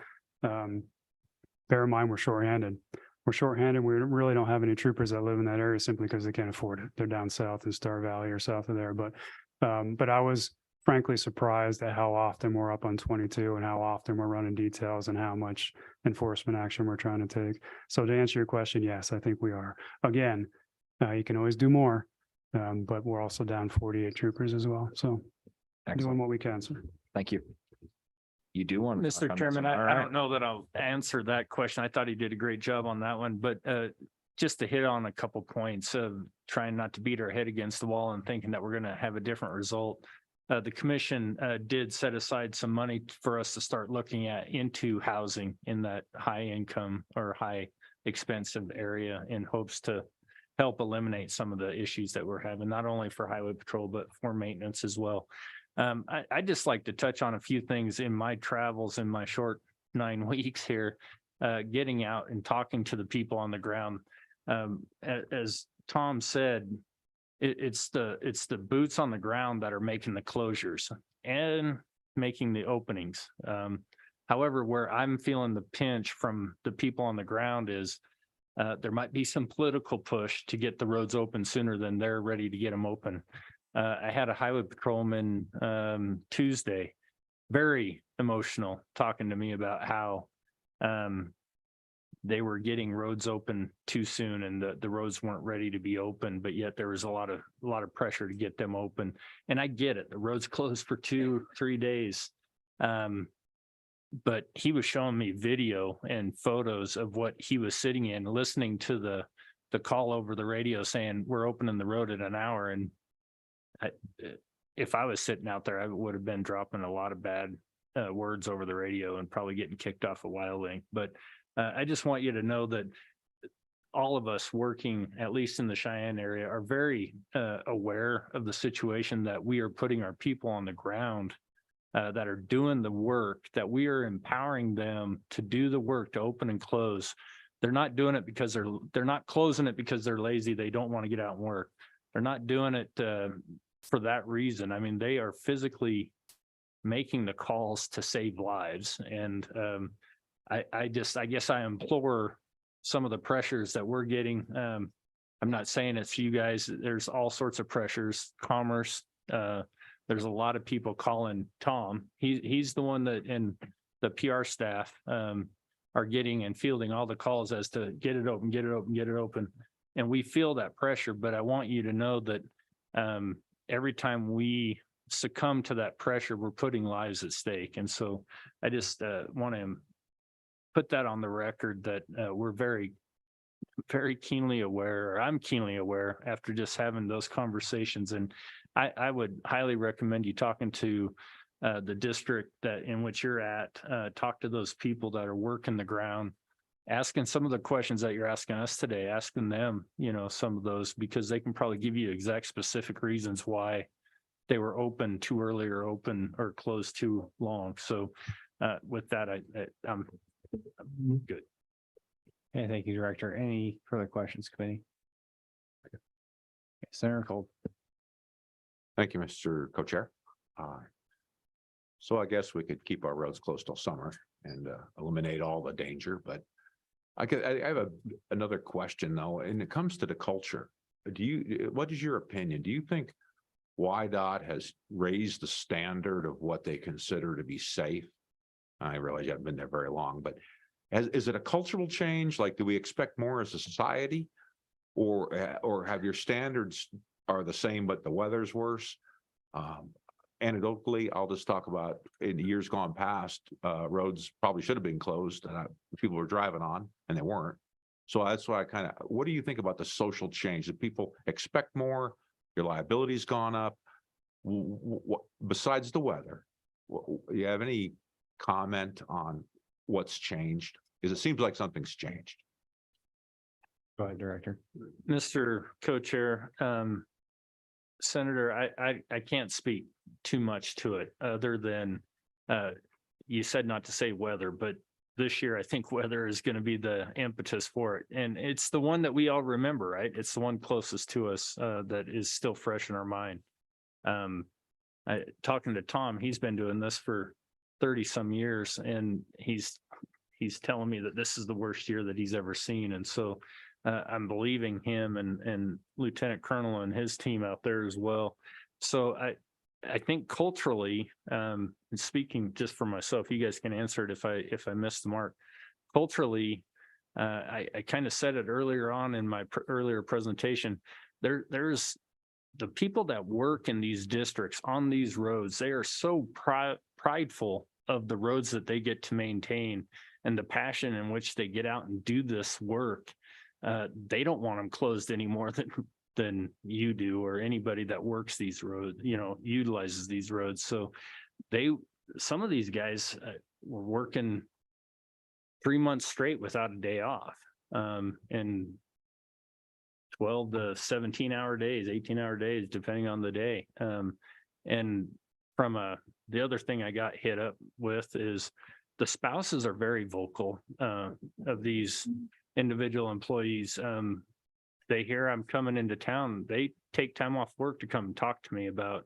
Bear in mind, we're shorthanded. We're shorthanded. We really don't have any troopers that live in that area simply because they can't afford it. They're down south in Star Valley or south of there. But I was frankly surprised at how often we're up on 22 and how often we're running details and how much enforcement action we're trying to take. So to answer your question, yes, I think we are. Again, you can always do more, but we're also down 48 troopers as well. So doing what we can, sir. Thank you. You do want to. Mr. Chairman, I don't know that I'll answer that question. I thought he did a great job on that one, but just to hit on a couple points of trying not to beat our head against the wall and thinking that we're going to have a different result. The commission did set aside some money for us to start looking at into housing in that high income or high expensive area in hopes to help eliminate some of the issues that we're having, not only for highway patrol, but for maintenance as well. I just like to touch on a few things in my travels in my short 9 weeks here, getting out and talking to the people on the ground. As Tom said, it's the boots on the ground that are making the closures and making the openings. However, where I'm feeling the pinch from the people on the ground is there might be some political push to get the roads open sooner than they're ready to get them open. I had a highway patrolman Tuesday, very emotional, talking to me about how they were getting roads open too soon and the roads weren't ready to be open, but yet there was a lot of pressure to get them open. And I get it. The roads closed for 2-3 days. But he was showing me video and photos of what he was sitting in, listening to the call over the radio saying, we're opening the road in an hour. And if I was sitting out there, I would have been dropping a lot of bad words over the radio and probably getting kicked off a wild link. But I just want you to know that all of us working, at least in the Cheyenne area, are very aware of the situation that we are putting our people on the ground that are doing the work, that we are empowering them to do the work to open and close. They're not doing it because they're not closing it because they're lazy. They don't want to get out and work. They're not doing it for that reason. I mean, they are physically making the calls to save lives. And I guess I implore some of the pressures that we're getting. I'm not saying it's you guys. There's all sorts of pressures, commerce. There's a lot of people calling Tom. He's the one that, and the PR staff are getting and fielding all the calls as to get it open, get it open, get it open. And we feel that pressure, but I want you to know that every time we succumb to that pressure, we're putting lives at stake. And so I just want to put that on the record that we're very, very keenly aware, or I'm keenly aware after just having those conversations. And I would highly recommend you talking to the district that in which you're at, talk to those people that are working the ground, asking some of the questions that you're asking us today, asking them, some of those, because they can probably give you exact specific reasons why they were open too early or open or closed too long. So with that, I'm good. Okay, thank you, Director. Any further questions, committee? Senator Cole. Thank you, Mr. Co-Chair. So I guess we could keep our roads closed till summer and eliminate all the danger, but I have another question though, and it comes to the culture. What is your opinion? Do you think WYDOT has raised the standard of what they consider to be safe? I realize you haven't been there very long, but is it a cultural change? Like, do we expect more as a society, or have your standards are the same, but the weather's worse? Anecdotally, I'll just talk about in years gone past, roads probably should have been closed. People were driving on and they weren't. So that's why what do you think about the social change? Do people expect more? Your liability's gone up. Besides the weather, you have any comment on what's changed? Because it seems like something's changed. Go ahead, Director. Mr. Co-Chair, Senator, I can't speak too much to it other than you said not to say weather, but this year I think weather is going to be the impetus for it. And it's the one that we all remember, right? It's the one closest to us that is still fresh in our mind. Talking to Tom, he's been doing this for 30 some years, and he's telling me that this is the worst year that he's ever seen. And so I'm believing him and Lieutenant Colonel and his team out there as well. So I think culturally, and speaking just for myself, you guys can answer it if I missed the mark. Culturally, I kind of said it earlier on in my earlier presentation. There's the people that work in these districts on these roads. They are so prideful of the roads that they get to maintain and the passion in which they get out and do this work. They don't want them closed any more than you do, or anybody that works these roads, utilizes these roads. So some of these guys were working 3 months straight without a day off, and 12 to 17-hour days, 18-hour days, depending on the day. And from the other thing I got hit up with is the spouses are very vocal of these individual employees. They hear I'm coming into town, they take time off work to come talk to me about,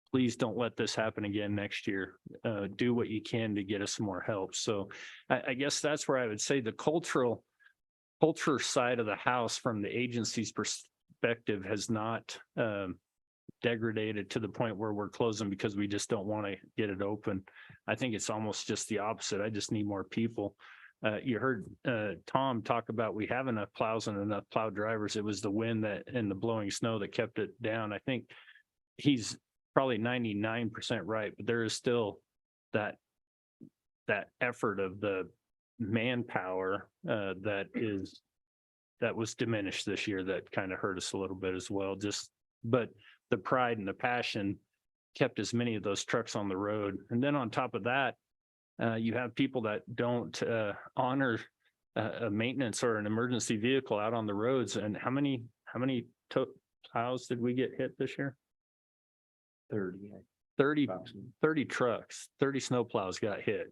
please don't let this happen again next year. Do what you can to get us some more help. So I guess that's where I would say the culture side of the house from the agency's perspective has not degraded to the point where we're closing because we just don't want to get it open. I think it's almost just the opposite. I just need more people. You heard Tom talk about we have enough plows and enough plow drivers. It was the wind and the blowing snow that kept it down. I think he's probably 99% right, but there is still that effort of the manpower that was diminished this year that kind of hurt us a little bit as well. But the pride and the passion kept as many of those trucks on the road. And then on top of that, you have people that don't honor a maintenance or an emergency vehicle out on the roads. And how many plows did we get hit this year? 30 trucks, 30 snow plows got hit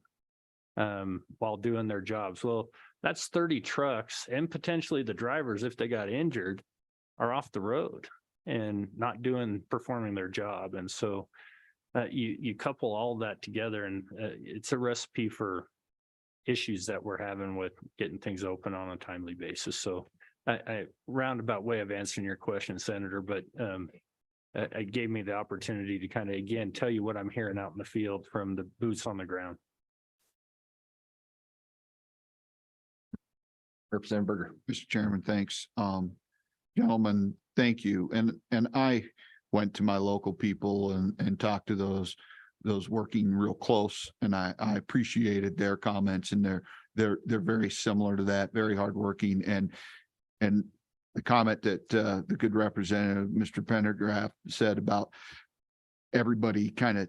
while doing their jobs. Well, that's 30 trucks, and potentially the drivers, if they got injured, are off the road and not performing their job. And so you couple all that together, and it's a recipe for issues that we're having with getting things open on a timely basis. So I roundabout way of answering your question, Senator, but it gave me the opportunity to kind of, again, tell you what I'm hearing out in the field from the boots on the ground. Representative Berger. Mr. Chairman, thanks. Gentlemen, thank you. And I went to my local people and talked to those working real close, and I appreciated their comments, and they're very similar to that, very hardworking. And the comment that the good representative, Mr. Pendergraph, said about everybody kind of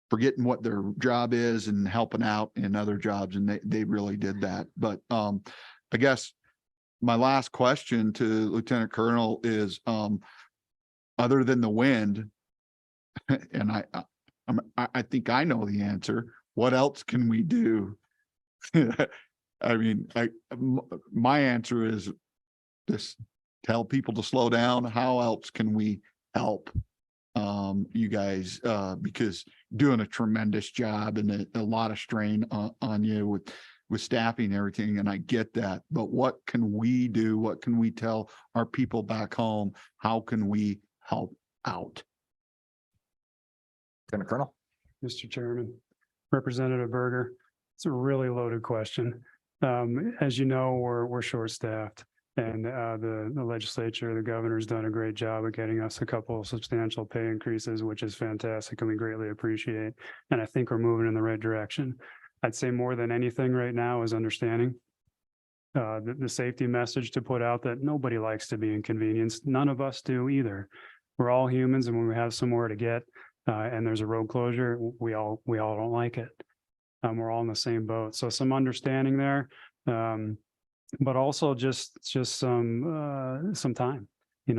forgetting what their job is and helping out in other jobs, and they really did that. But I guess my last question to Lieutenant Colonel is, other than the wind, and I think I know the answer, what else can we do? I mean, my answer is just tell people to slow down. How else can we help you guys? Because doing a tremendous job and a lot of strain on you with staffing and everything, and I get that, but what can we do? What can we tell our people back home? How can we help out? Lieutenant Colonel. Mr. Chairman, Representative Berger, it's a really loaded question. As you know, we're short-staffed, and the legislature, the governor's done a great job of getting us a couple of substantial pay increases, which is fantastic, and we greatly appreciate. And I think we're moving in the right direction. I'd say more than anything right now is understanding the safety message to put out that nobody likes to be inconvenienced. None of us do either. We're all humans, and when we have somewhere to get and there's a road closure, we all don't like it. We're all in the same boat. So some understanding there, but also just some time.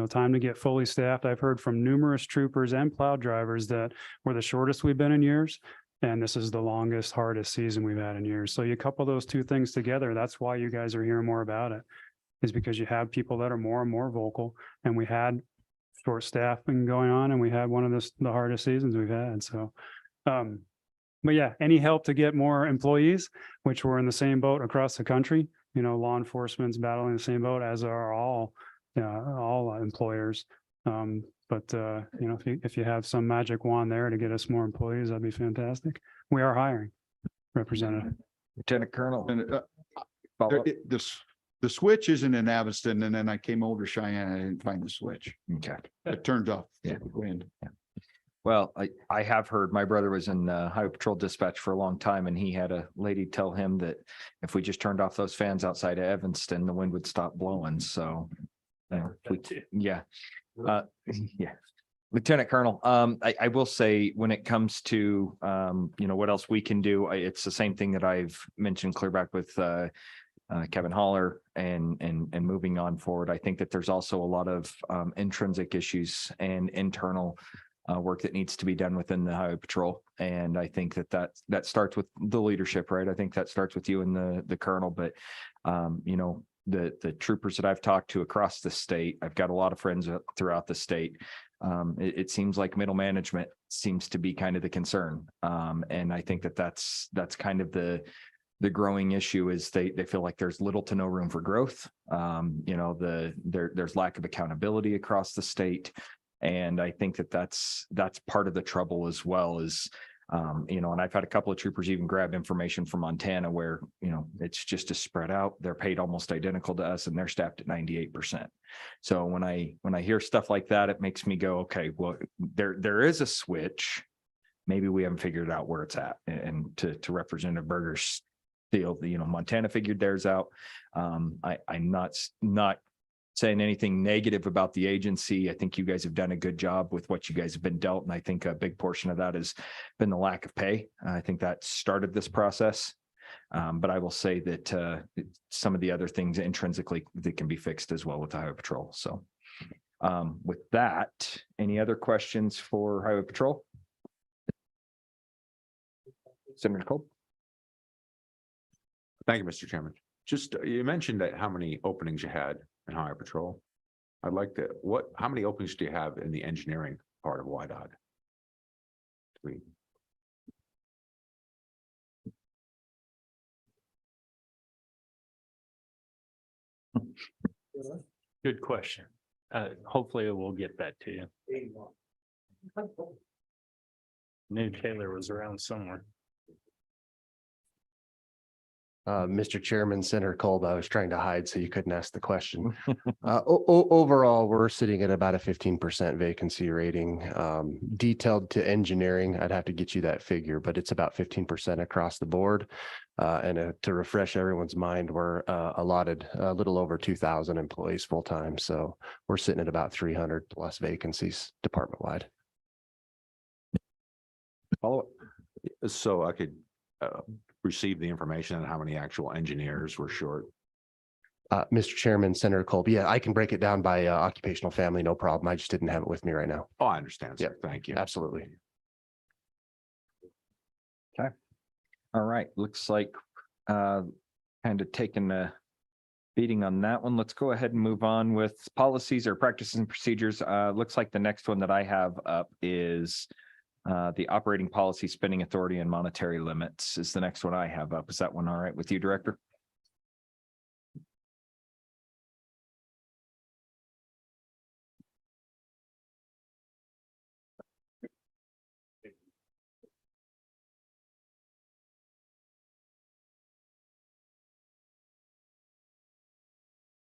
Time to get fully staffed. I've heard from numerous troopers and plow drivers that we're the shortest we've been in years. And this is the longest, hardest season we've had in years. So you couple those two things together. That's why you guys are hearing more about it, is because you have people that are more and more vocal. And we had short staffing going on, and we had one of the hardest seasons we've had. So, but yeah, any help to get more employees, which we're in the same boat across the country. Law enforcement's battling the same boat, as are all employers. But if you have some magic wand there to get us more employees, that'd be fantastic. We are hiring, Representative. Lieutenant Colonel. And follow there- up? the switch isn't in Evanston, and then I came over to Cheyenne, and I didn't find the switch. Okay. It turns off. Yeah. Wind. Well, I have heard, my brother was in Highway Patrol dispatch for a long time, and he had a lady tell him that if we just turned off those fans outside of Evanston, the wind would stop blowing. So, yeah. Yeah. Lieutenant Colonel, I will say, when it comes to, what else we can do, it's the same thing that I've mentioned clear back with Kevin Holler and moving on forward. I think that there's also a lot of intrinsic issues and internal work that needs to be done within the Highway Patrol. And I think that starts with the leadership, right? I think that starts with you and the colonel, but the troopers that I've talked to across the state, I've got a lot of friends throughout the state. It seems like middle management seems to be kind of the concern. And I think that's kind of the growing issue is they feel like there's little to no room for growth. There's lack of accountability across the state. And I think that's part of the trouble as well is, and I've had a couple of troopers even grab information from Montana where, it's just a spread out. They're paid almost identical to us and they're staffed at 98%. So when I hear stuff like that, it makes me go, okay, well, there is a switch. Maybe we haven't figured out where it's at. And to Representative Berger's deal, Montana figured theirs out. I'm not saying anything negative about the agency. I think you guys have done a good job with what you guys have been dealt. And I think a big portion of that has been the lack of pay. I think that started this process. But I will say that some of the other things intrinsically that can be fixed as well with the Highway Patrol. So with that, any other questions for Highway Patrol? Senator Cole. Thank you, Mr. Chairman. Just, you mentioned that how many openings you had in Highway Patrol. I'd like to, how many openings do you have in the engineering part of YDOT? Good question. Hopefully we'll get that to you. Knew Taylor was around somewhere. Mr. Chairman, Senator Kolb, I was trying to hide so you couldn't ask the question. Overall, we're sitting at about a 15% vacancy rating. Detailed to engineering, I'd have to get you that figure, but it's about 15% across the board. And to refresh everyone's mind, we're allotted a little over 2,000 employees full-time. So we're sitting at about 300 plus vacancies department-wide. Follow up. So I could receive the information on how many actual engineers were short. Mr. Chairman, Senator Kolb, yeah, I can break it down by occupational family, no problem. I just didn't have it with me right now. Oh, I understand, sir. Thank you. Absolutely. Okay. All right. Looks like kind of taking a beating on that one. Let's go ahead and move on with policies or practices and procedures. Looks like the next one that I have up is the operating policy, spending authority and monetary limits is the next one I have up. Is that one all right with you, Director?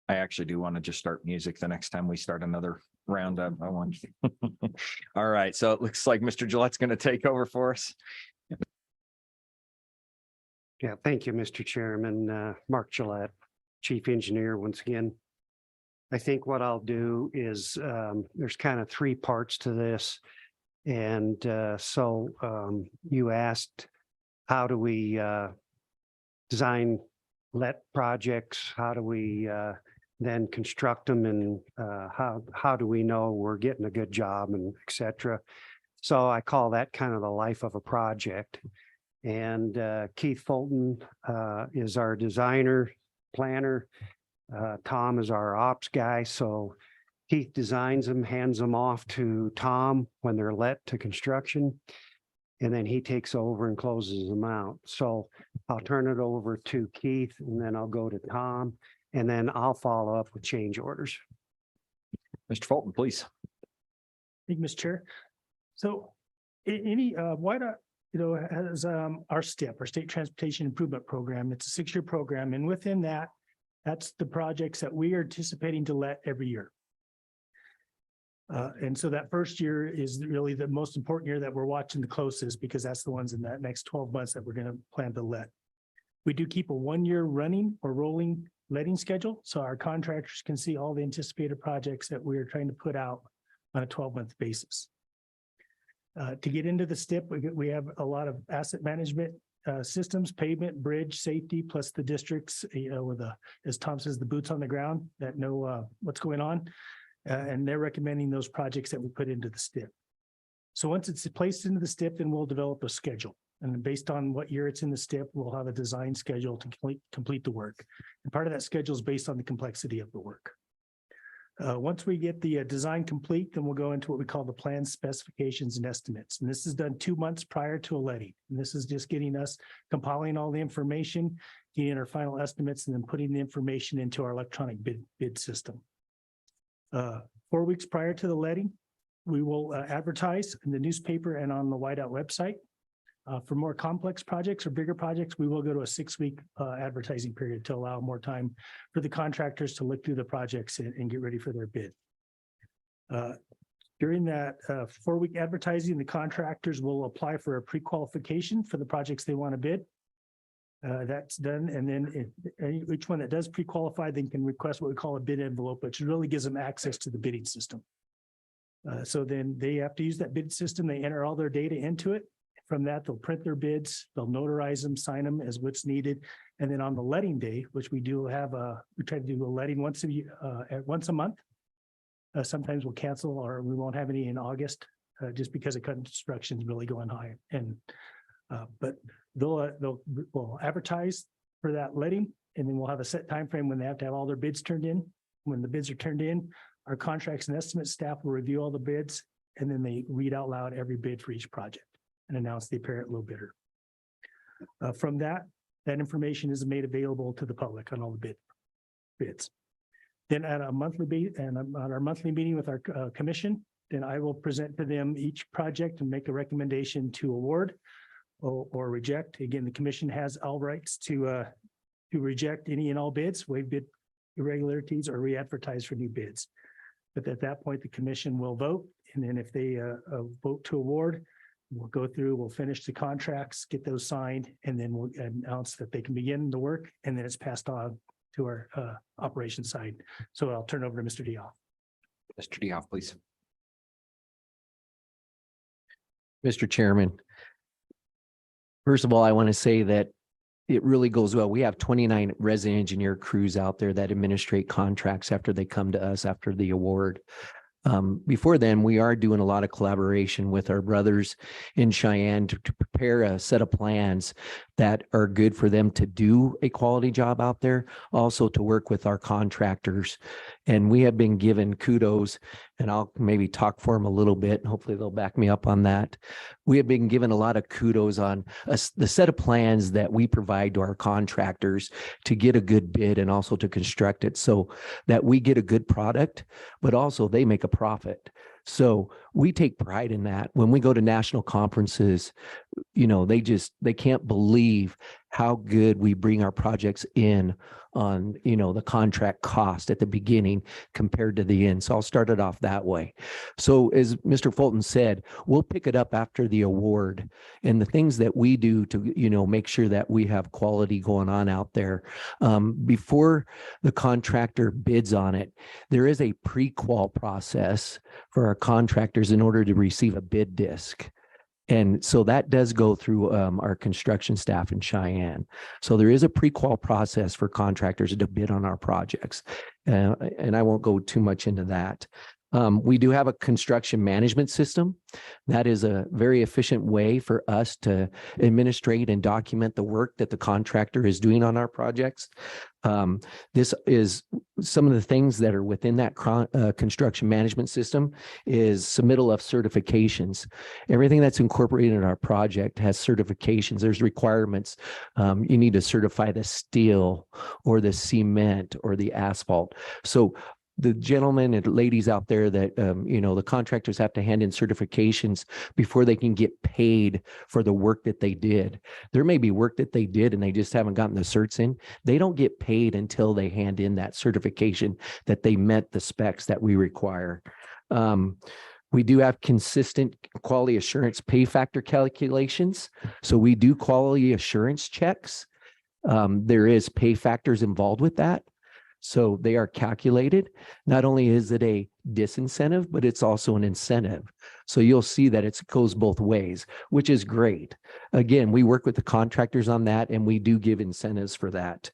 I actually do want to just start music the next time we start another roundup. I want. All right. So it looks like Mr. Gillette's going to take over for us. Yeah, thank you, Mr. Chairman. Mark Gillette, Chief Engineer, once again. I think what I'll do is there's kind of three parts to this. And you asked, how do we design let projects? How do we then construct them, and how do we know we're getting a good job, and et cetera. So I call that kind of the life of a project. And Keith Fulton is our designer, planner. Tom is our ops guy. So Keith designs them, hands them off to Tom when they're let to construction. And then he takes over and closes them out. So I'll turn it over to Keith, and then I'll go to Tom, and then I'll follow up with change orders. Mr. Fulton, please. Thank you, Mr. Chair. So any, WIDOT, has our STIP, our State Transportation Improvement Program. It's a 6-year program. And within that, that's the projects that we are anticipating to let every year. And so that first year is really the most important year that we're watching the closest, because that's the ones in that next 12 months that we're going to plan to let. We do keep a 1-year running or rolling letting schedule, so our contractors can see all the anticipated projects that we are trying to put out on a 12-month basis. To get into the STIP, we have a lot of asset management systems, pavement, bridge, safety, plus the districts, with as Tom says, the boots on the ground that know what's going on. And they're recommending those projects that we put into the STIP. So once it's placed into the STIP, then we'll develop a schedule. And based on what year it's in the STIP, we'll have a design schedule to complete the work. And part of that schedule is based on the complexity of the work. Once we get the design complete, then we'll go into what we call the plan specifications and estimates. And this is done 2 months prior to a letting. And this is just getting us compiling all the information, getting our final estimates, and then putting the information into our electronic bid system. 4 weeks prior to the letting, we will advertise in the newspaper and on the WIDOT website. For more complex projects or bigger projects, we will go to a 6-week advertising period to allow more time for the contractors to look through the projects and get ready for their bid. During that 4-week advertising, the contractors will apply for a pre-qualification for the projects they want to bid. That's done, and then each one that does pre-qualify then can request what we call a bid envelope, which really gives them access to the bidding system. So then they have to use that bid system. They enter all their data into it. From that, they'll print their bids, they'll notarize them, sign them as what's needed. And then on the letting day, which we do have we try to do a letting once a month. Sometimes we'll cancel or we won't have any in August, just because the construction is really going high. And but we'll advertise for that letting, and then we'll have a set time frame when they have to have all their bids turned in. When the bids are turned in, our contracts and estimate staff will review all the bids, and then they read out loud every bid for each project and announce the apparent low bidder. From that information is made available to the public on all the bids. Then at a monthly on our monthly meeting with our commission, then I will present to them each project and make a recommendation to award or reject. Again, the commission has all rights to reject any and all bids, waive bid irregularities, or re-advertise for new bids. But at that point, the commission will vote, and then if they vote to award, we'll go through, we'll finish the contracts, get those signed, and then we'll announce that they can begin the work, and then it's passed on to our operations side. So I'll turn over to Mr. Dioff. Mr. Dioff, please. Mr. Chairman, first of all, I want to say that it really goes well. We have 29 resident engineer crews out there that administrate contracts after they come to us after the award. Before then, we are doing a lot of collaboration with our brothers in Cheyenne to prepare a set of plans that are good for them to do a quality job out there, also to work with our contractors. And we have been given kudos, and I'll maybe talk for them a little bit, and hopefully they'll back me up on that. We have been given a lot of kudos on the set of plans that we provide to our contractors to get a good bid and also to construct it so that we get a good product, but also they make a profit. So we take pride in that. When we go to national conferences, they can't believe how good we bring our projects in on, the contract cost at the beginning compared to the end. So I'll start it off that way. So as Mr. Fulton said, we'll pick it up after the award, and the things that we do to, make sure that we have quality going on out there. Before the contractor bids on it, there is a pre-qual process for our contractors in order to receive a bid disc. And so that does go through our construction staff in Cheyenne. So there is a pre-qual process for contractors to bid on our projects. And I won't go too much into that. We do have a construction management system. That is a very efficient way for us to administrate and document the work that the contractor is doing on our projects. This is some of the things that are within that construction management system is submittal of certifications. Everything that's incorporated in our project has certifications. There's requirements. You need to certify the steel or the cement or the asphalt. So the gentlemen and ladies out there that, the contractors have to hand in certifications before they can get paid for the work that they did. There may be work that they did and they just haven't gotten the certs in. They don't get paid until they hand in that certification that they met the specs that we require. We do have consistent quality assurance pay factor calculations. So we do quality assurance checks. There is pay factors involved with that. So they are calculated. Not only is it a disincentive, but it's also an incentive. So you'll see that it goes both ways, which is great. Again, we work with the contractors on that and we do give incentives for that.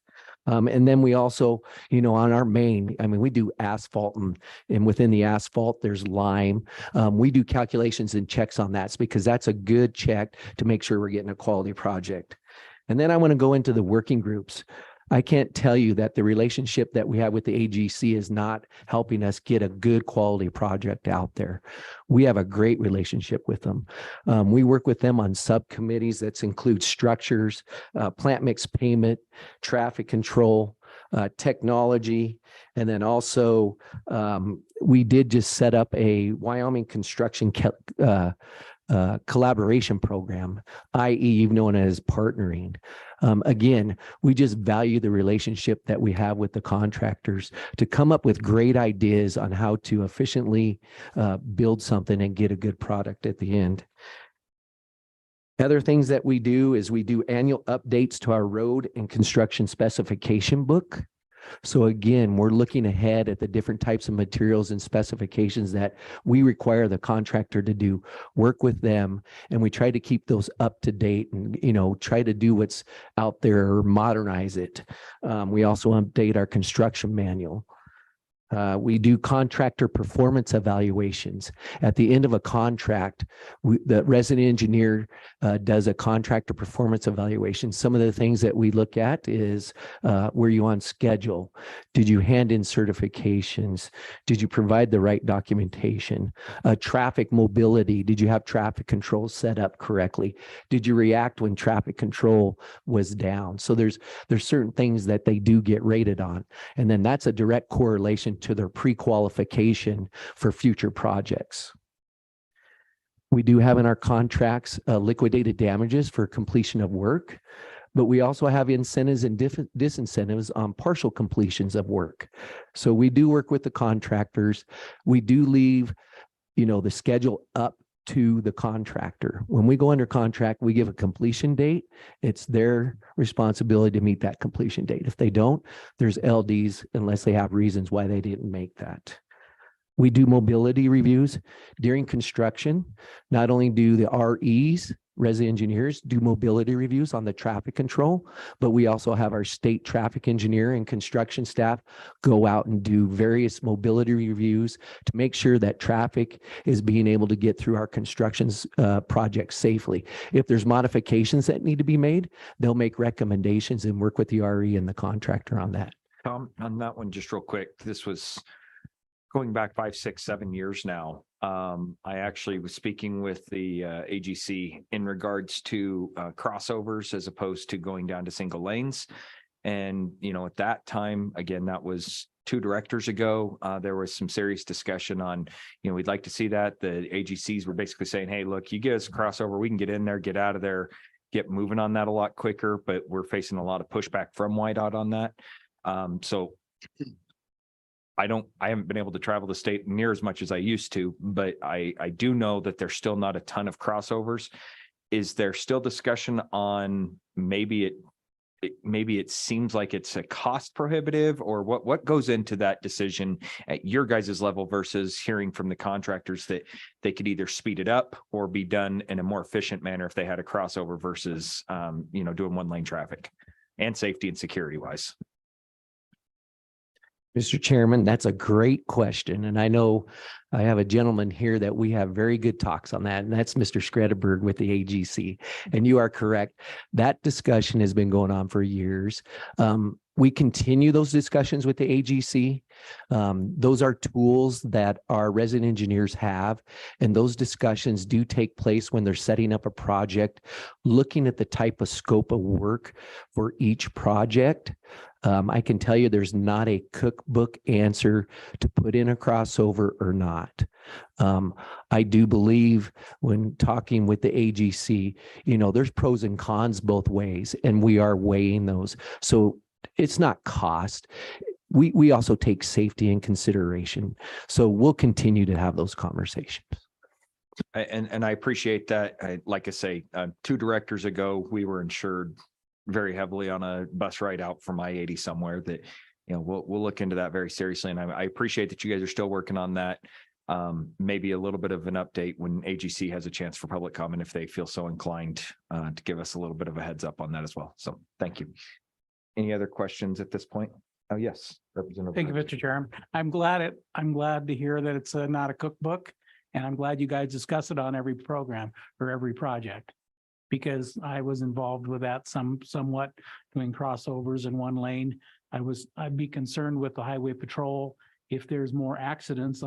And then we also, on our main, we do asphalt and within the asphalt, there's lime. We do calculations and checks on that because that's a good check to make sure we're getting a quality project. And then I want to go into the working groups. I can't tell you that the relationship that we have with the AGC is not helping us get a good quality project out there. We have a great relationship with them. We work with them on subcommittees that include structures, plant mix payment, traffic control, technology, and then also we did just set up a Wyoming construction collaboration program, i.e. known as partnering. Again, we just value the relationship that we have with the contractors to come up with great ideas on how to efficiently build something and get a good product at the end. Other things that we do is we do annual updates to our road and construction specification book. So again, we're looking ahead at the different types of materials and specifications that we require the contractor to do, work with them, and we try to keep those up to date and, try to do what's out there or modernize it. We also update our construction manual. We do contractor performance evaluations. At the end of a contract, the resident engineer does a contractor performance evaluation. Some of the things that we look at is, were you on schedule? Did you hand in certifications? Did you provide the right documentation? Traffic mobility. Did you have traffic control set up correctly? Did you react when traffic control was down? So there's certain things that they do get rated on. And then that's a direct correlation to their pre-qualification for future projects. We do have in our contracts liquidated damages for completion of work, but we also have incentives and disincentives on partial completions of work. So we do work with the contractors. We do leave, the schedule up to the contractor. When we go under contract, we give a completion date. It's their responsibility to meet that completion date. If they don't, there's LDs unless they have reasons why they didn't make that. We do mobility reviews during construction. Not only do the REs, resident engineers, do mobility reviews on the traffic control, but we also have our state traffic engineer and construction staff go out and do various mobility reviews to make sure that traffic is being able to get through our construction projects safely. If there's modifications that need to be made, they'll make recommendations and work with the RE and the contractor on that. Tom, on that one, just real quick, this was going back 5, 6, 7 years now. I actually was speaking with the AGC in regards to crossovers as opposed to going down to single lanes. And, at that time, again, that was 2 directors ago, there was some serious discussion on, we'd like to see that. The AGCs were basically saying, hey, look, you give us a crossover, we can get in there, get out of there, get moving on that a lot quicker, but we're facing a lot of pushback from WYDOT on that. So I haven't been able to travel the state near as much as I used to, but I do know that there's still not a ton of crossovers. Is there still discussion on maybe it seems like it's a cost prohibitive, or what goes into that decision at your guys' level versus hearing from the contractors that they could either speed it up or be done in a more efficient manner if they had a crossover versus, doing 1 lane traffic and safety and security wise? Mr. Chairman, that's a great question. And I know I have a gentleman here that we have very good talks on that, and that's Mr. Skredeberg with the AGC. And you are correct. That discussion has been going on for years. we continue those discussions with the AGC. Those are tools that our resident engineers have, and those discussions do take place when they're setting up a project, looking at the type of scope of work for each project. I can tell you there's not a cookbook answer to put in a crossover or not. I do believe when talking with the AGC, there's pros and cons both ways, and we are weighing those. So it's not cost. We also take safety in consideration. So we'll continue to have those conversations. And I appreciate that. Like I say, 2 directors ago, we were insured very heavily on a bus ride out from I-80 somewhere that, we'll look into that very seriously. And I appreciate that you guys are still working on that. Maybe a little bit of an update when AGC has a chance for public comment, if they feel so inclined to give us a little bit of a heads up on that as well. So thank you. Any other questions at this point? Oh, yes, Representative. Thank you, Mr. Chairman. I'm glad to hear that it's not a cookbook, and I'm glad you guys discuss it on every program or every project, because I was involved with that somewhat, doing crossovers in one lane. I'd be concerned with the highway patrol if there's more accidents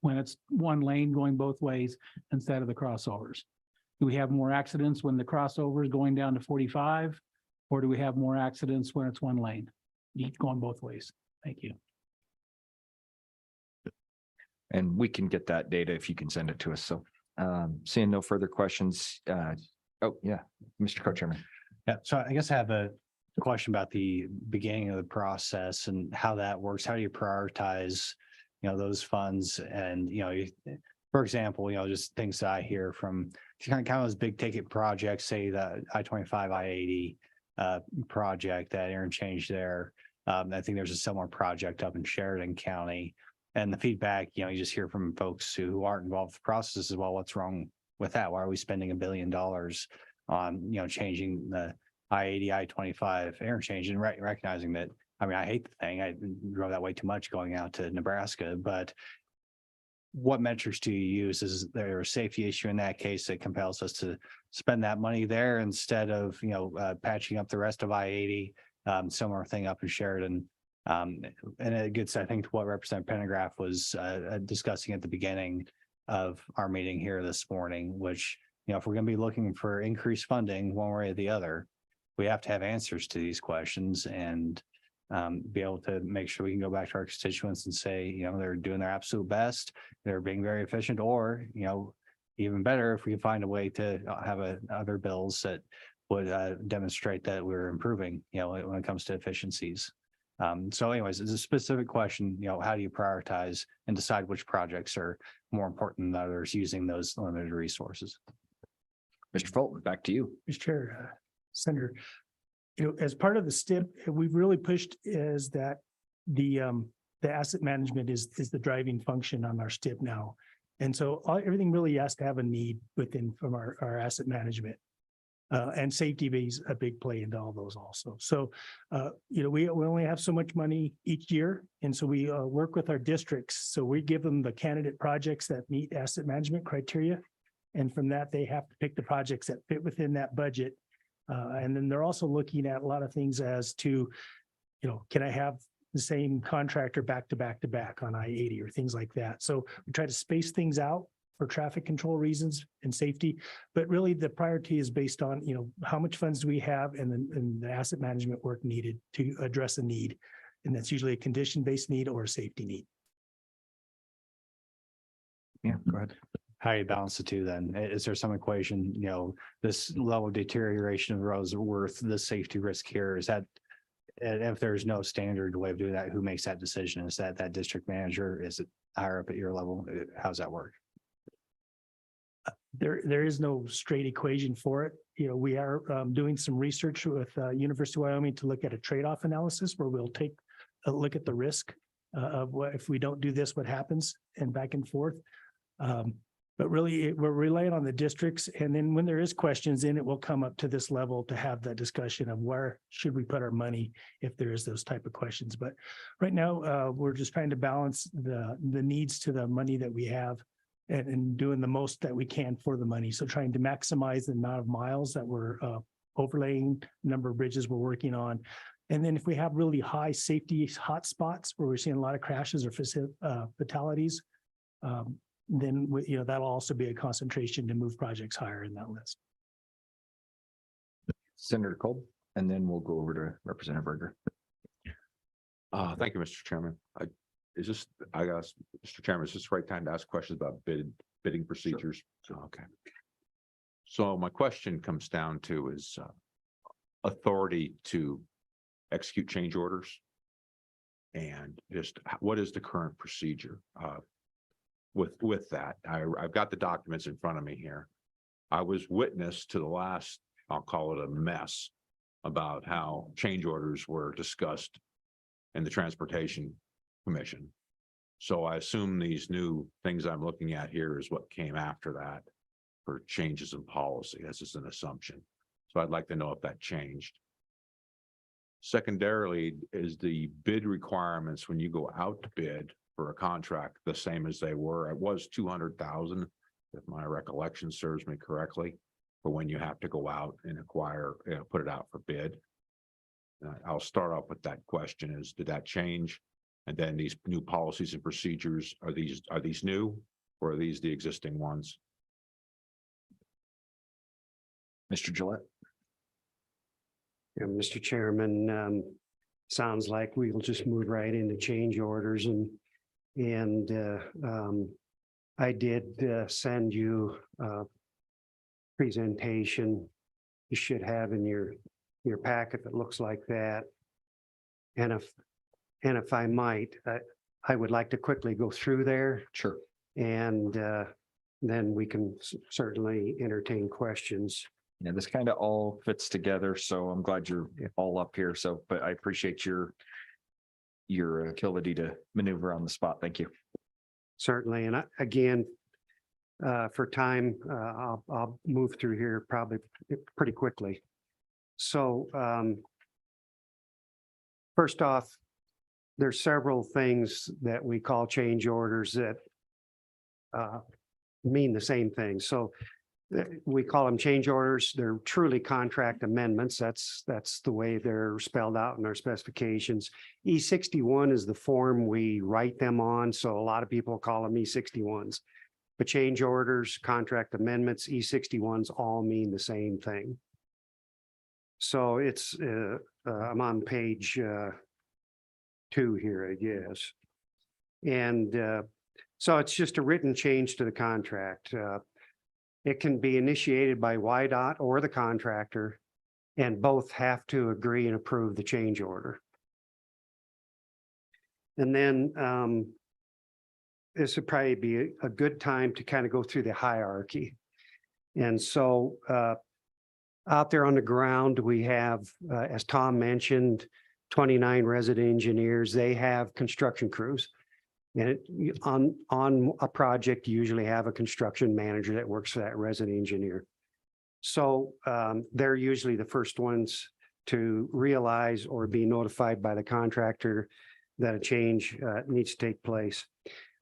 when it's one lane going both ways instead of the crossovers. Do we have more accidents when the crossover is going down to 45? Or do we have more accidents when it's one lane, going both ways? Thank you. And we can get that data if you can send it to us. So seeing no further questions. Oh, yeah, Mr. Co-Chairman. Yeah, so I guess I have a question about the beginning of the process and how that works. How do you prioritize, those funds? And, for example, just things that I hear from kind of those big ticket projects, say the I-25, I-80 project, that interchange there. I think there's a similar project up in Sheridan County, and the feedback, you just hear from folks who aren't involved with the process as well. What's wrong with that? Why are we spending $1 billion on, changing the I-80, I-25 interchange, and recognizing that, I hate the thing. I drove that way too much going out to Nebraska, but what metrics do you use? Is there a safety issue in that case that compels us to spend that money there instead of, patching up the rest of I-80? Similar thing up in Sheridan. And it gets, I think, to what Representative Pendergraph was discussing at the beginning of our meeting here this morning, which, if we're going to be looking for increased funding one way or the other, we have to have answers to these questions and be able to make sure we can go back to our constituents and say, they're doing their absolute best, they're being very efficient, or, even better, if we can find a way to have other bills that would demonstrate that we're improving, when it comes to efficiencies. So anyways, it's a specific question, how do you prioritize and decide which projects are more important than others using those limited resources? Mr. Fulton, back to you. Mr. Chair, Senator, as part of the STIP, we've really pushed is that the asset management is the driving function on our STIP now. And so everything really has to have a need from our asset management. And safety is a big play into all those also. So, we only have so much money each year. And so we work with our districts. So we give them the candidate projects that meet asset management criteria. And from that, they have to pick the projects that fit within that budget. And then they're also looking at a lot of things as to, can I have the same contractor back to back to back on I-80 or things like that. So we try to space things out for traffic control reasons and safety, but really the priority is based on, how much funds do we have and the asset management work needed to address a need. And that's usually a condition-based need or a safety need. Yeah, go ahead. How do you balance the two then? Is there some equation, this level of deterioration of roads are worth the safety risk here? Is that, and if there's no standard way of doing that, who makes that decision? Is that district manager? Is it higher up at your level? How's that work? There is no straight equation for it. We are doing some research with University of Wyoming to look at a trade-off analysis where we'll take a look at the risk of what if we don't do this, what happens, and back and forth. But really, we're relying on the districts. And then when there is questions in it, will come up to this level to have that discussion of where should we put our money if there is those type of questions. But right now, we're just trying to balance the needs to the money that we have and doing the most that we can for the money. So trying to maximize the amount of miles that we're overlaying, number of bridges we're working on, And then if we have really high safety hotspots where we're seeing a lot of crashes or fatalities, then that'll also be a concentration to move projects higher in that list. Senator Kolb, and then we'll go over to Representative Berger. Thank you, Mr. Chairman. I guess, Mr. Chairman, is this the right time to ask questions about bidding procedures? Okay. So my question comes down to is authority to execute change orders. And just what is the current procedure with that? I've got the documents in front of me here. I was witness to the last, I'll call it a mess, about how change orders were discussed in the Transportation Commission. So I assume these new things I'm looking at here is what came after that for changes in policy. This is an assumption. So I'd like to know if that changed. Secondarily, is the bid requirements when you go out to bid for a contract the same as they were? It was 200,000, if my recollection serves me correctly, for when you have to go out and acquire, put it out for bid. I'll start off with that question: is did that change? And then these new policies and procedures, are these new, or are these the existing ones? Mr. Gillette. Yeah, Mr. Chairman, sounds like we'll just move right into change orders and I did send you a presentation you should have in your packet that looks like that. And if I might, I would like to quickly go through there. Sure. And then we can certainly entertain questions. Yeah, this kind of all fits together, so I'm glad you're all up here. So, but I appreciate your ability to maneuver on the spot. Thank you. Certainly. And again, for time, I'll move through here probably pretty quickly. So first off, there's several things that we call change orders that mean the same thing. So we call them change orders. They're truly contract amendments. That's the way they're spelled out in our specifications. E61 is the form we write them on. So a lot of people call them E61s. But change orders, contract amendments, E61s all mean the same thing. So it's, I'm on page 2 here, I guess. And so it's just a written change to the contract. It can be initiated by YDOT or the contractor, and both have to agree and approve the change order. And then this would probably be a good time to kind of go through the hierarchy. And so out there on the ground, we have, as Tom mentioned, 29 resident engineers. They have construction crews. And on a project, you usually have a construction manager that works for that resident engineer. So they're usually the first ones to realize or be notified by the contractor that a change needs to take place.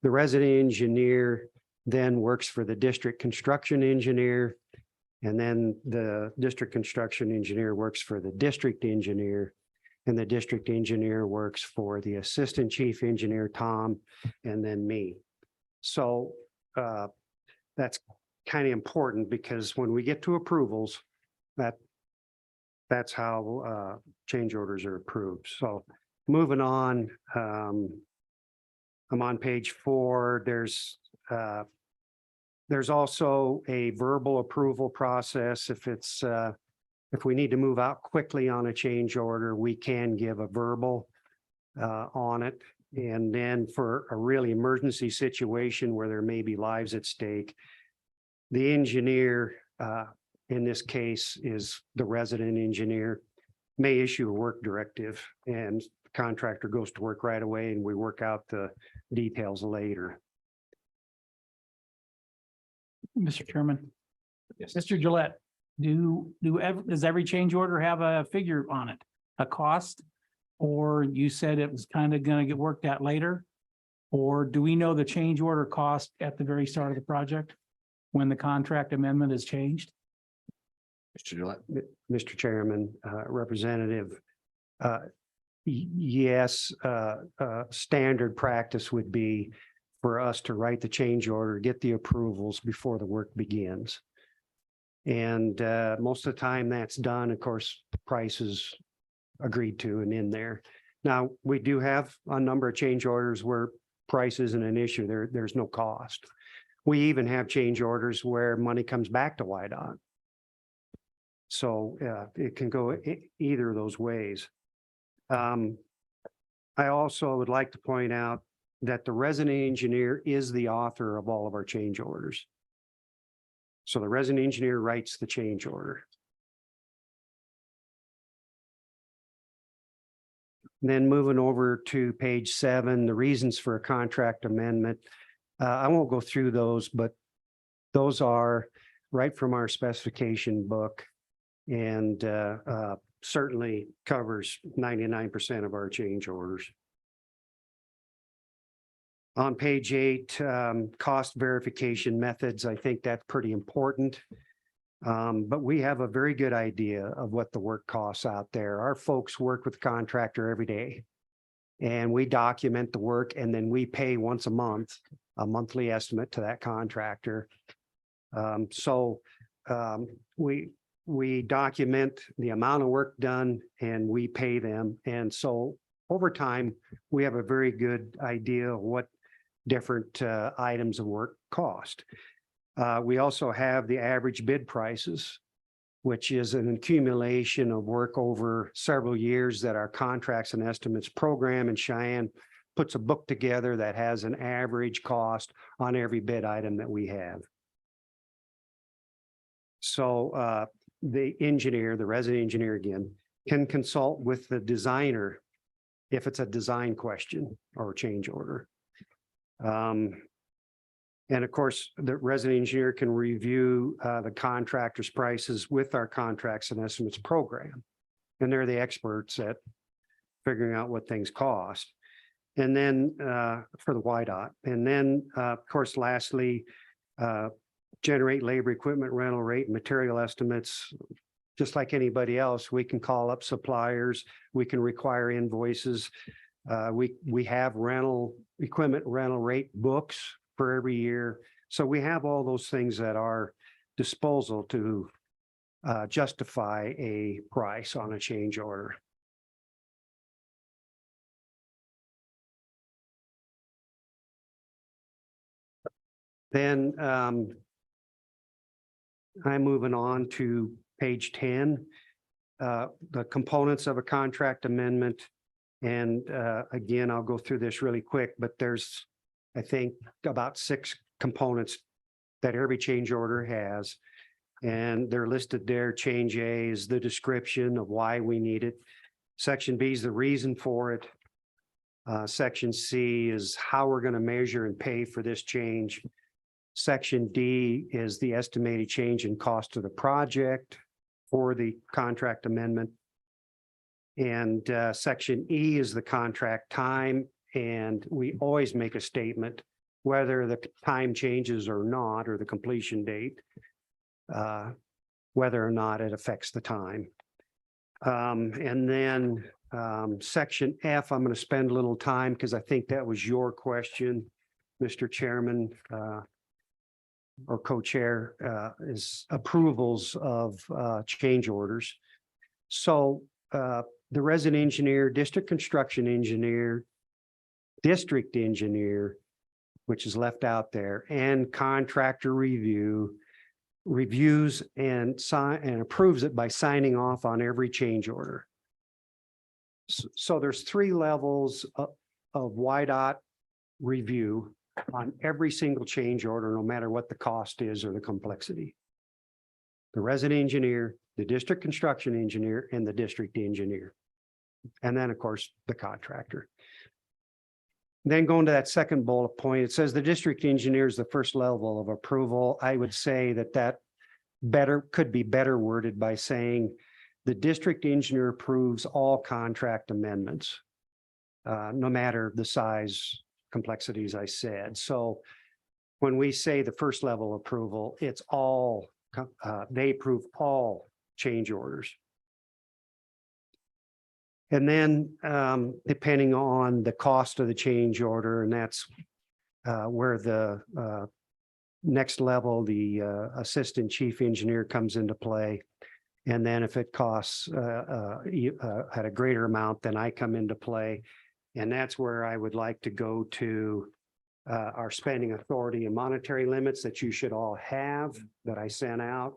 The resident engineer then works for the district construction engineer, and then the district construction engineer works for the district engineer. And the district engineer works for the assistant chief engineer, Tom, and then me. So that's kind of important because when we get to approvals, that's how change orders are approved. So moving on, I'm on page 4. There's also a verbal approval process. If we need to move out quickly on a change order, we can give a verbal on it. And then for a really emergency situation where there may be lives at stake, the engineer, in this case is the resident engineer, may issue a work directive, and the contractor goes to work right away and we work out the details later. Mr. Chairman. Yes. Mr. Gillette, does every change order have a figure on it, a cost? Or you said it was kind of going to get worked out later? Or do we know the change order cost at the very start of the project when the contract amendment is changed? Mr. Gillette. Mr. Chairman, Representative, Yes, standard practice would be for us to write the change order, get the approvals before the work begins. And most of the time that's done, of course, the price is agreed to and in there. Now, we do have a number of change orders where price isn't an issue. There's no cost. We even have change orders where money comes back to YDOT. So it can go either of those ways. I also would like to point out that the resident engineer is the author of all of our change orders. So the resident engineer writes the change order. Then moving over to page 7, the reasons for a contract amendment. I won't go through those, but those are right from our specification book and certainly covers 99% of our change orders. On page 8, cost verification methods, I think that's pretty important. But we have a very good idea of what the work costs out there. Our folks work with the contractor every day. And we document the work and then we pay once a month, a monthly estimate to that contractor. We document the amount of work done and we pay them. And so over time, we have a very good idea of what different items of work cost. We also have the average bid prices, which is an accumulation of work over several years that our contracts and estimates program in Cheyenne puts a book together that has an average cost on every bid item that we have. So the engineer, the resident engineer again, can consult with the designer if it's a design question or a change order. And of course, the resident engineer can review the contractor's prices with our contracts and estimates program. And they're the experts at figuring out what things cost. And then for the YDOT. And then, of course, lastly, generate labor, equipment, rental rate, and material estimates. Just like anybody else, we can call up suppliers. We can require invoices. We have equipment rental rate books for every year. So we have all those things at our disposal to justify a price on a change order. Then I'm moving on to page 10, the components of a contract amendment. And again, I'll go through this really quick, but there's, I think, about 6 components that every change order has. And they're listed there. Change A is the description of why we need it. Section B is the reason for it. Section C is how we're going to measure and pay for this change. Section D is the estimated change in cost of the project for the contract amendment. And section E is the contract time. And we always make a statement whether the time changes or not, or the completion date, whether or not it affects the time. And then section F, I'm going to spend a little time because I think that was your question, Mr. Chairman, or co-chair, is approvals of change orders. So the resident engineer, district construction engineer, district engineer, which is left out there, and contractor reviews and approves it by signing off on every change order. So there's 3 levels of YDOT review on every single change order, no matter what the cost is or the complexity. The resident engineer, the district construction engineer, and the district engineer. And then, of course, the contractor. Then going to that second bullet point, it says the district engineer is the first level of approval. I would say that could be better worded by saying the district engineer approves all contract amendments, no matter the size, complexities I said. So when we say the first level approval, it's all, they approve all change orders. And then depending on the cost of the change order, and that's where the next level, the assistant chief engineer comes into play. And then if it costs at a greater amount, then I come into play. And that's where I would like to go to our spending authority and monetary limits that you should all have that I sent out.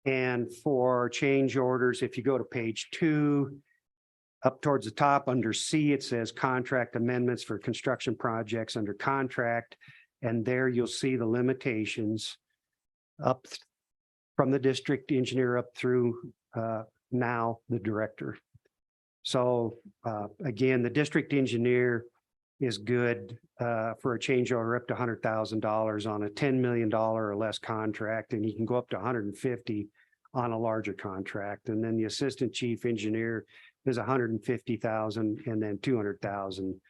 And for change orders, if you go to page 2, up towards the top under C, it says contract amendments for construction projects under contract. And there you'll see the limitations up from the district engineer up through now the director. So again, the district engineer is good for a change order up to $100,000 on a $10 million or less contract, and you can go up to 150 on a larger contract. And then the assistant chief engineer is 150,000 and then 200,000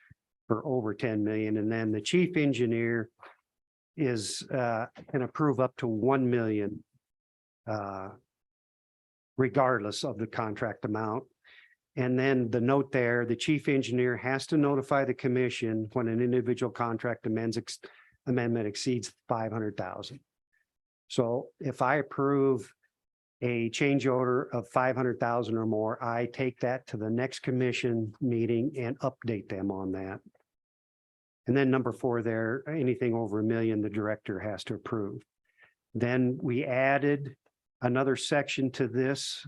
for over 10 million. And then the chief engineer is can approve up to 1 million regardless of the contract amount. And then the note there, the chief engineer has to notify the commission when an individual contract amendment exceeds 500,000. So if I approve a change order of 500,000 or more, I take that to the next commission meeting and update them on that. And then number 4 there, anything over $1 million, the director has to approve. Then we added another section to this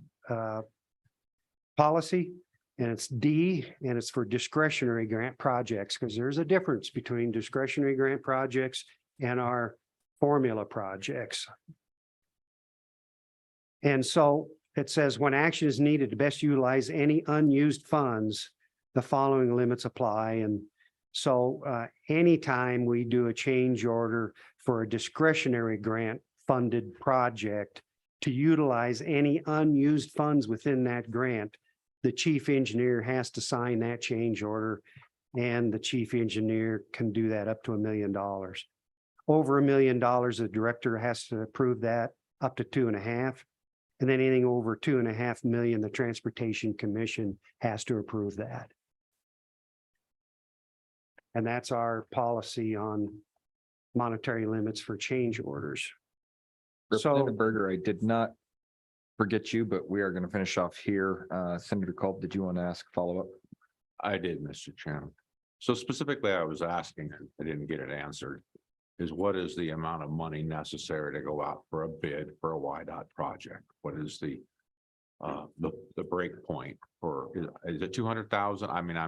policy, and it's D, and it's for discretionary grant projects, because there's a difference between discretionary grant projects and our formula projects. And so it says when action is needed to best utilize any unused funds, the following limits apply. And so anytime we do a change order for a discretionary grant funded project to utilize any unused funds within that grant, the chief engineer has to sign that change order, and the chief engineer can do that up to $1 million. Over $1 million, the director has to approve that up to 2.5. And then anything over 2.5 million, the Transportation Commission has to approve that. And that's our policy on monetary limits for change orders. Representative Berger, I did not forget you, but we are going to finish off here. Senator Culp, did you want to ask a follow-up? I did, Mr. Chairman. So specifically, I was asking, I didn't get it answered, is what is the amount of money necessary to go out for a bid for a YDOT project? What is the break point for, is it 200,000? I mean, I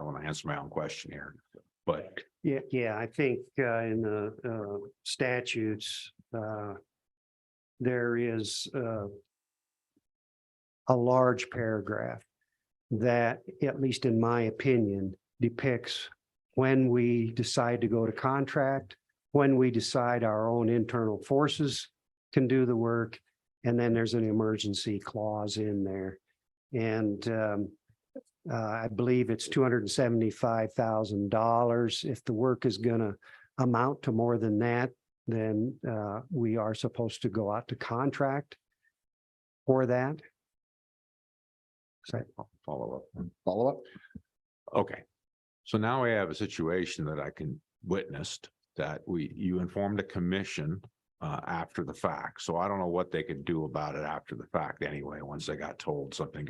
want to answer my own question here, but. Yeah, I think in the statutes, there is a large paragraph that, at least in my opinion, depicts when we decide to go to contract, when we decide our own internal forces can do the work, and then there's an emergency clause in there. And I believe it's $275,000. If the work is going to amount to more than that, then we are supposed to go out to contract for that. Follow up. Okay. So now we have a situation that I can witnessed that you informed the commission after the fact. So I don't know what they could do about it after the fact anyway, once they got told something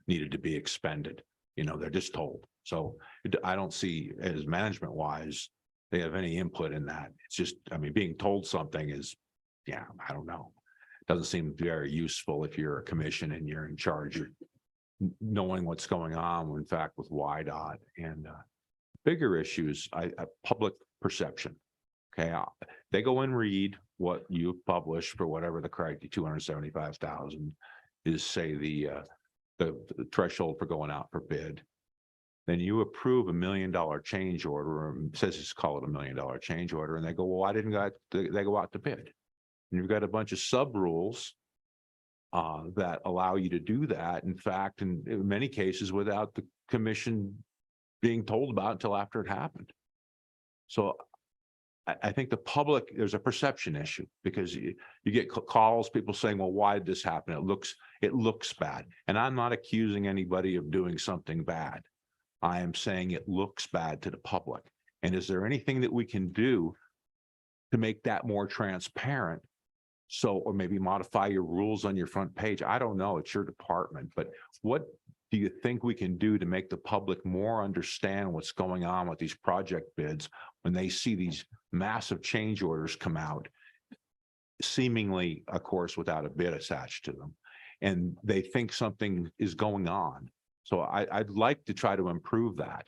needed to be expended. You know, they're just told. So I don't see, as management wise, they have any input in that. It's just, I mean, being told something is, yeah, I don't know. Doesn't seem very useful if you're a commission and you're in charge of knowing what's going on, in fact, with YDOT and bigger issues, public perception. Okay, they go and read what you publish for whatever the correct 275,000 is, say the threshold for going out for bid. Then you approve $1 million change order, or says it's call it $1 million change order, and they go, well, why didn't they go out to bid? And you've got a bunch of sub rules that allow you to do that. In fact, in many cases, without the commission being told about it until after it happened. So I think the public, there's a perception issue because you get calls, people saying, well, why did this happen? It looks bad. And I'm not accusing anybody of doing something bad. I am saying it looks bad to the public. And is there anything that we can do to make that more transparent? So, or maybe modify your rules on your front page. I don't know. It's your department, but what do you think we can do to make the public more understand what's going on with these project bids when they see these massive change orders come out, seemingly, of course, without a bid attached to them, and they think something is going on? So I'd like to try to improve that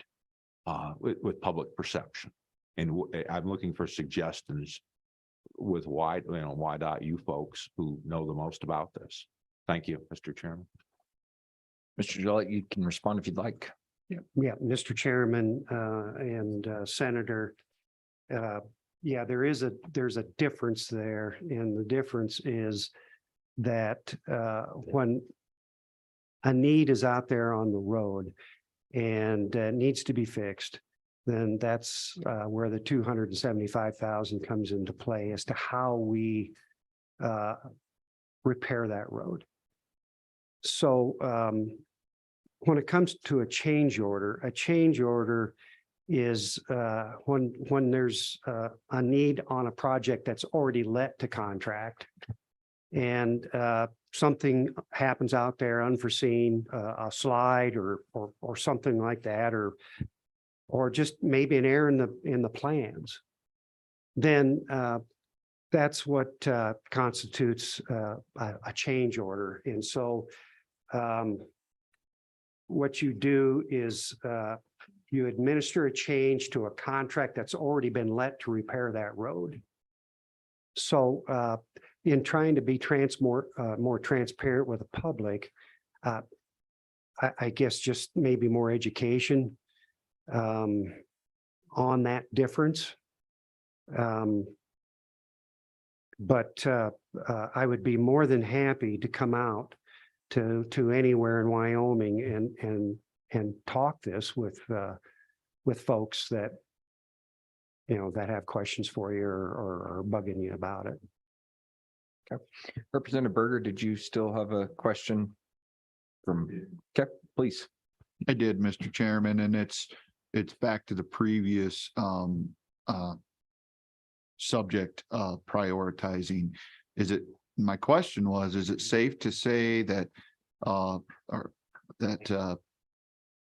with public perception. And I'm looking for suggestions with WYDOT, you folks who know the most about this. Thank you, Mr. Chairman. Mr. Gillette, you can respond if you'd like. Yeah, Mr. Chairman, and Senator. Yeah, there's a difference there. And the difference is that when a need is out there on the road and needs to be fixed, then that's where the 275,000 comes into play as to how we repair that road. So when it comes to a change order is when there's a need on a project that's already let to contract, and something happens out there unforeseen, a slide or something like that, or just maybe an error in the plans, then that's what constitutes a change order. And so what you do is you administer a change to a contract that's already been let to repair that road. So in trying to be more transparent with the public, I guess just maybe more education on that difference. But I would be more than happy to come out to anywhere in Wyoming and talk this with folks that, that have questions for you or are bugging you about it. Okay. Representative Berger, did you still have a question from, okay, please. I did, Mr. Chairman, and it's back to the previous subject of prioritizing. My question was, is it safe to say that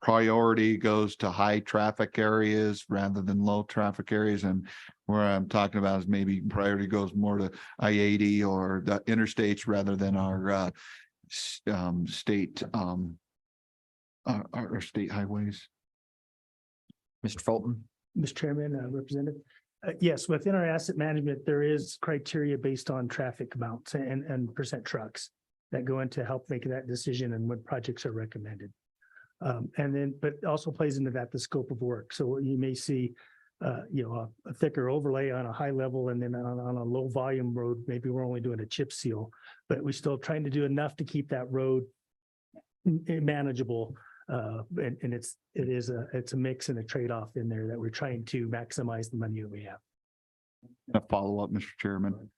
priority goes to high traffic areas rather than low traffic areas? And where I'm talking about is maybe priority goes more to I-80 or the interstates rather than our state our state highways. Mr. Fulton. Mr. Chairman, Representative. Yes, within our asset management, there is criteria based on traffic amounts and percent trucks that go in to help make that decision and what projects are recommended. And then, but also plays into that the scope of work. So you may see, a thicker overlay on a high level, and then on a low volume road, maybe we're only doing a chip seal, but we're still trying to do enough to keep that road manageable. And it's a mix and a trade-off in there that we're trying to maximize the money that we have. A follow-up, Mr. Chairman.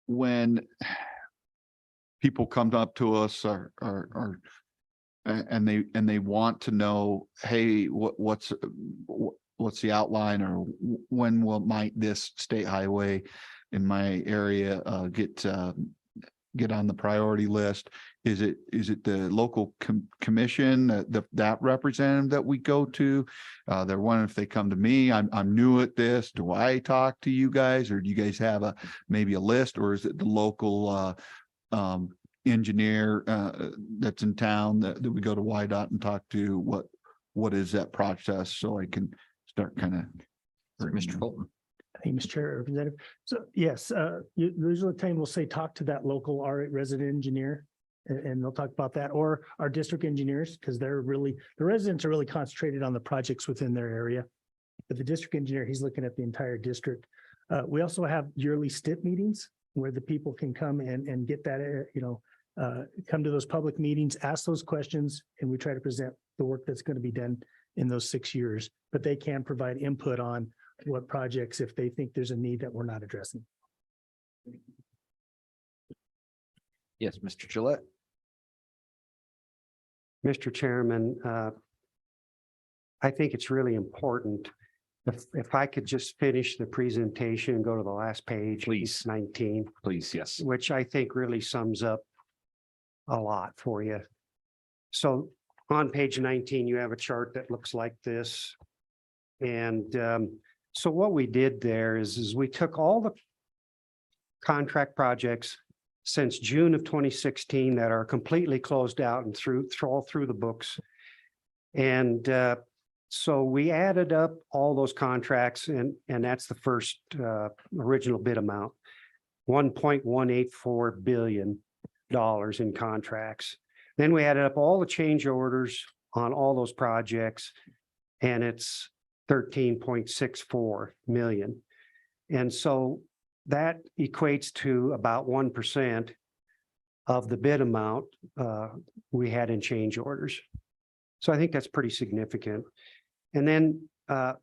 When people come up to us and they want to know, hey, what's the outline, or when might this state highway in my area get on the priority list? Is it the local commission, that representative that we go to? They're wondering if they come to me, I'm new at this. Do I talk to you guys, or do you guys have maybe a list, or is it the local engineer that's in town that we go to WYDOT and talk to? What is that process, so I can start kind of. Mr. Fulton. Thank you, Mr. Chair, Representative. So yes, usually the time we'll say, talk to that local resident engineer, and they'll talk about that, or our district engineers, because the residents are really concentrated on the projects within their area. But the district engineer, he's looking at the entire district. We also have yearly STIP meetings where the people can come and get that, come to those public meetings, ask those questions, and we try to present the work that's going to be done in those 6 years. But they can provide input on what projects, if they think there's a need that we're not addressing. Yes, Mr. Gillette. Mr. Chairman, I think it's really important. If I could just finish the presentation and go to the last page. Please. 19. Please, yes. Which I think really sums up a lot for you. So on page 19, you have a chart that looks like this. And so what we did there is we took all the contract projects since June of 2016 that are completely closed out and all through the books. And so we added up all those contracts and that's the first original bid amount, $1.184 billion in contracts. Then we added up all the change orders on all those projects and it's 13.64 million. And so that equates to about 1% of the bid amount we had in change orders. So I think that's pretty significant. And then the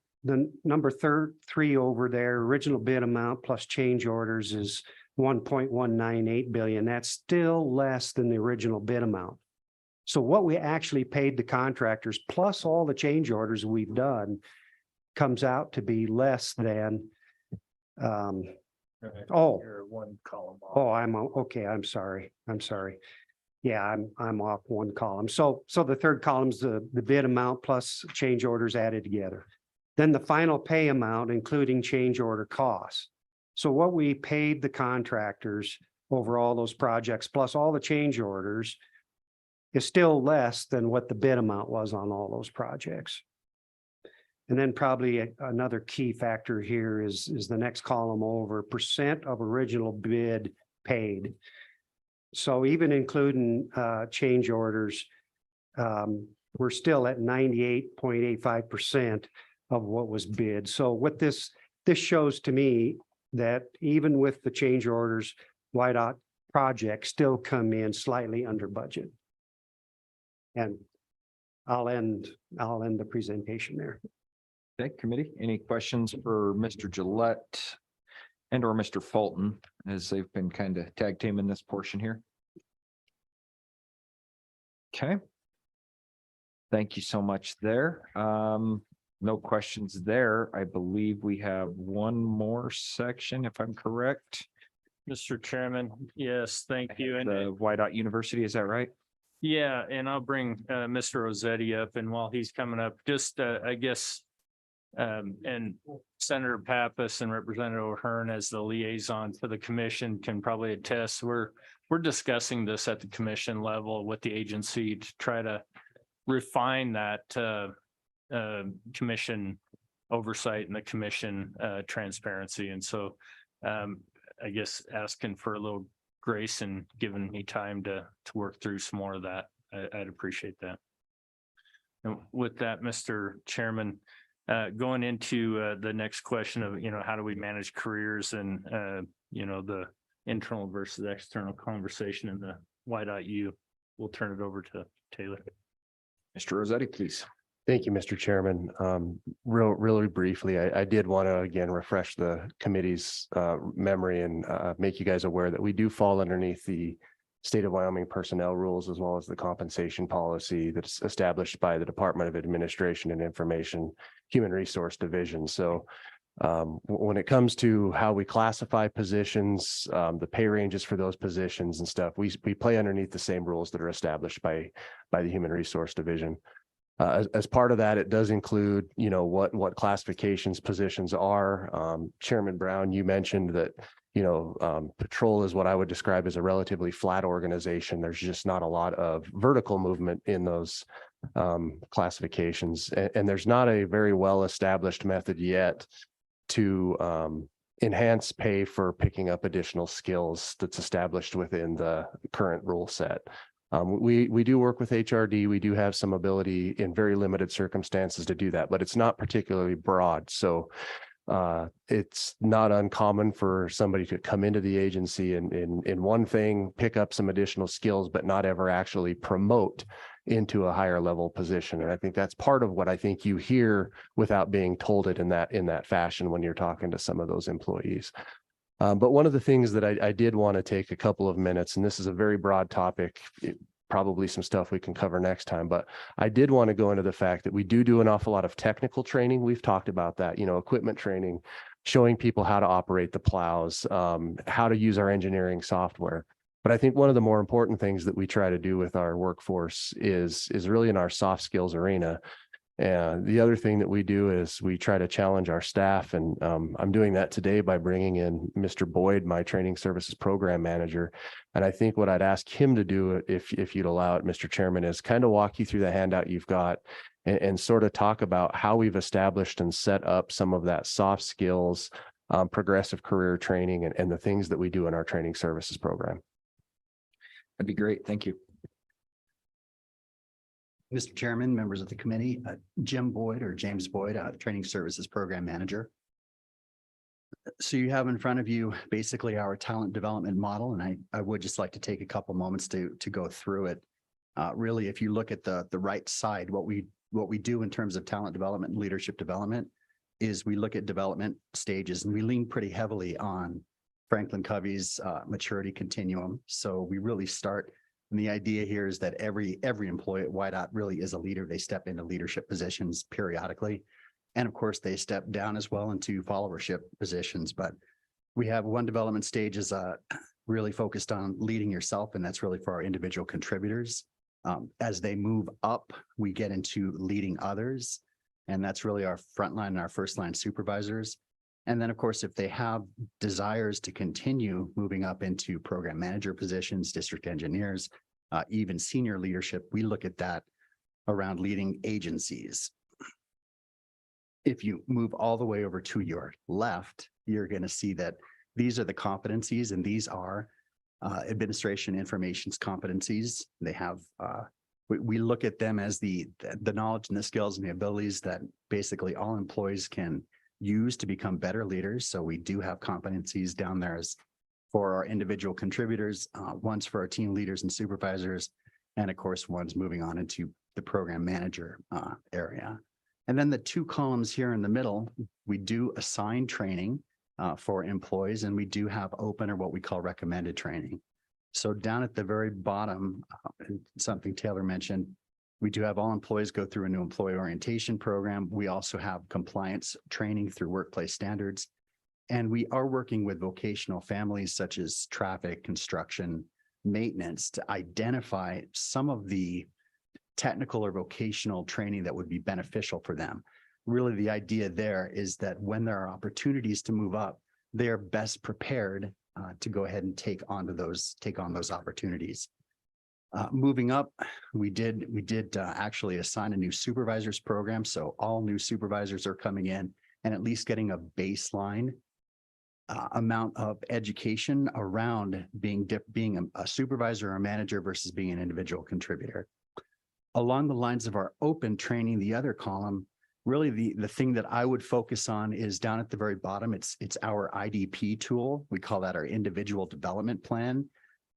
number 3 over there, original bid amount plus change orders is 1.198 billion. That's still less than the original bid amount. So what we actually paid the contractors plus all the change orders we've done comes out to be less than You're one column off. Oh, okay. I'm sorry. Yeah, I'm off one column. So the third column's the bid amount plus change orders added together. Then the final pay amount, including change order costs. So what we paid the contractors over all those projects, plus all the change orders, is still less than what the bid amount was on all those projects. And then probably another key factor here is the next column over, percent of original bid paid. So even including change orders, we're still at 98.85% of what was bid. So what this shows to me that even with the change orders, YDOT projects still come in slightly under budget. And I'll end the presentation there. Okay, committee, any questions for Mr. Gillette and or Mr. Fulton as they've been kind of tag teaming this portion here? Okay. Thank you so much there. No questions there. I believe we have one more section, if I'm correct. Mr. Chairman, yes, thank you. And The YDOT University, is that right? yeah, and I'll bring Mr. Rossetti up, and while he's coming up, just I guess and Senator Pappas and Representative O'Hearn as the liaison to the commission can probably attest. We're discussing this at the commission level with the agency to try to refine that commission oversight and the commission transparency. And so I guess asking for a little grace and giving me time to work through some more of that. I'd appreciate that. And with that, Mr. Chairman, going into the next question of, how do we manage careers and, the internal versus external conversation in the YDOT, we'll turn it over to Taylor. Mr. Rossetti, please. Thank you, Mr. Chairman. Really briefly, I did want to again refresh the committee's memory and make you guys aware that we do fall underneath the State of Wyoming personnel rules as well as the compensation policy that's established by the Department of Administration and Information Human Resource Division. So when it comes to how we classify positions, the pay ranges for those positions and stuff, we play underneath the same rules that are established by the Human Resource Division. As part of that, it does include, what classifications positions are. Chairman Brown, you mentioned that, patrol is what I would describe as a relatively flat organization. There's just not a lot of vertical movement in those classifications. And there's not a very well-established method yet to enhance pay for picking up additional skills that's established within the current rule set. We do work with HRD. We do have some ability in very limited circumstances to do that, but it's not particularly broad. So it's not uncommon for somebody to come into the agency and in one thing, pick up some additional skills, but not ever actually promote into a higher level position. And I think that's part of what I think you hear without being told it in that fashion when you're talking to some of those employees. But one of the things that I did want to take a couple of minutes, and this is a very broad topic, probably some stuff we can cover next time, but I did want to go into the fact that we do an awful lot of technical training. We've talked about that, equipment training, showing people how to operate the plows, how to use our engineering software. But I think one of the more important things that we try to do with our workforce is really in our soft skills arena. And the other thing that we do is we try to challenge our staff. And I'm doing that today by bringing in Mr. Boyd, my training services program manager. And I think what I'd ask him to do, if you'd allow it, Mr. Chairman, is kind of walk you through the handout you've got and sort of talk about how we've established and set up some of that soft skills, progressive career training and the things that we do in our training services program. That'd be great. Thank you. Mr. Chairman, members of the committee, Jim Boyd or James Boyd, Training Services Program Manager. So you have in front of you basically our talent development model, and I would just like to take a couple moments to go through it. Really, if you look at the right side, what we do in terms of talent development and leadership development is we look at development stages, and we lean pretty heavily on Franklin Covey's maturity continuum. So we really start. And the idea here is that every employee at WYDOT really is a leader. They step into leadership positions periodically. And of course, they step down as well into followership positions. But we have one development stage is really focused on leading yourself, and that's really for our individual contributors. As they move up, we get into leading others, and that's really our frontline and our first line supervisors. And then, of course, if they have desires to continue moving up into program manager positions, district engineers, even senior leadership, we look at that around leading agencies. If you move all the way over to your left, you're going to see that these are the competencies, and these are administration information's competencies. They have, we look at them as the knowledge and the skills and the abilities that basically all employees can use to become better leaders. So we do have competencies down there as for our individual contributors, one's for our team leaders and supervisors, and of course, one's moving on into the program manager area. And then the two columns here in the middle, we do assign training for employees, and we do have open or what we call recommended training. So down at the very bottom, something Taylor mentioned, we do have all employees go through a new employee orientation program. We also have compliance training through workplace standards. And we are working with vocational families such as traffic, construction, maintenance to identify some of the technical or vocational training that would be beneficial for them. Really, the idea there is that when there are opportunities to move up, they are best prepared to go ahead and take on those opportunities. Moving up, we did actually assign a new supervisors program. So all new supervisors are coming in and at least getting a baseline amount of education around being a supervisor or a manager versus being an individual contributor. Along the lines of our open training, the other column, really the thing that I would focus on is down at the very bottom. It's our IDP tool. We call that our individual development plan.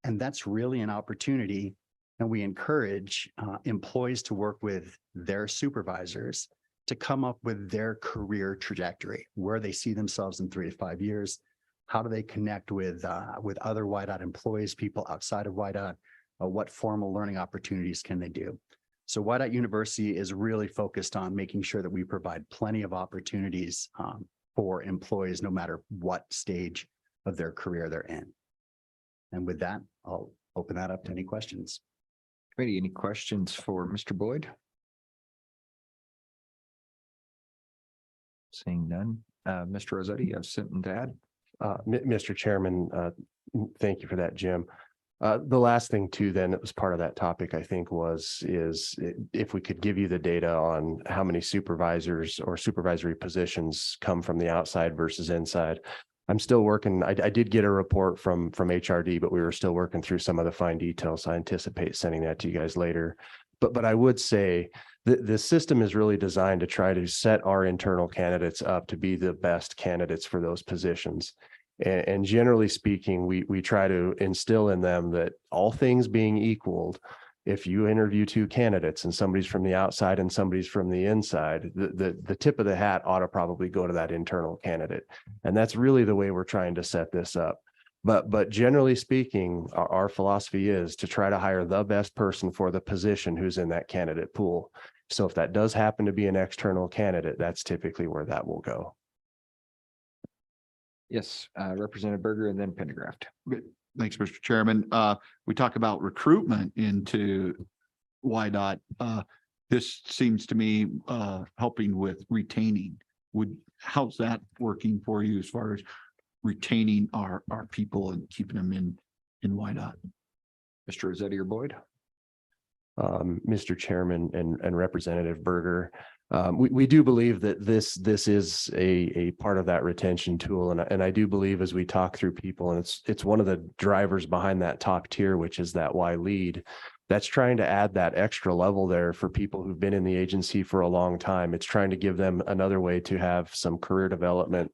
And that's really an opportunity. And we encourage employees to work with their supervisors to come up with their career trajectory, where they see themselves in 3 to 5 years. How do they connect with other WYDOT employees, people outside of WYDOT? What formal learning opportunities can they do? So WYDOT University is really focused on making sure that we provide plenty of opportunities for employees, no matter what stage of their career they're in. And with that, I'll open that up to any questions. Committee, any questions for Mr. Boyd? Seeing none. Mr. Rossetti, you have something to add? Mr. Chairman, thank you for that, Jim. The last thing too, then, that was part of that topic, I think, is if we could give you the data on how many supervisors or supervisory positions come from the outside versus inside. I'm still working. I did get a report from HRD, but we were still working through some of the fine details. So I anticipate sending that to you guys later. But I would say the system is really designed to try to set our internal candidates up to be the best candidates for those positions. And generally speaking, we try to instill in them that all things being equaled, if you interview two candidates and somebody's from the outside and somebody's from the inside, the tip of the hat ought to probably go to that internal candidate. And that's really the way we're trying to set this up. But generally speaking, our philosophy is to try to hire the best person for the position who's in that candidate pool. So if that does happen to be an external candidate, that's typically where that will go. Yes, Representative Berger and then Pendergraft. Good. Thanks, Mr. Chairman. We talk about recruitment into YDOT. This seems to me helping with retaining. How's that working for you as far as retaining our people and keeping them in YDOT? Mr. Rossetti or Boyd? Mr. Chairman and Representative Berger, we do believe that this is a part of that retention tool. And I do believe as we talk through people, and it's one of the drivers behind that top tier, which is that Y lead, that's trying to add that extra level there for people who've been in the agency for a long time. It's trying to give them another way to have some career development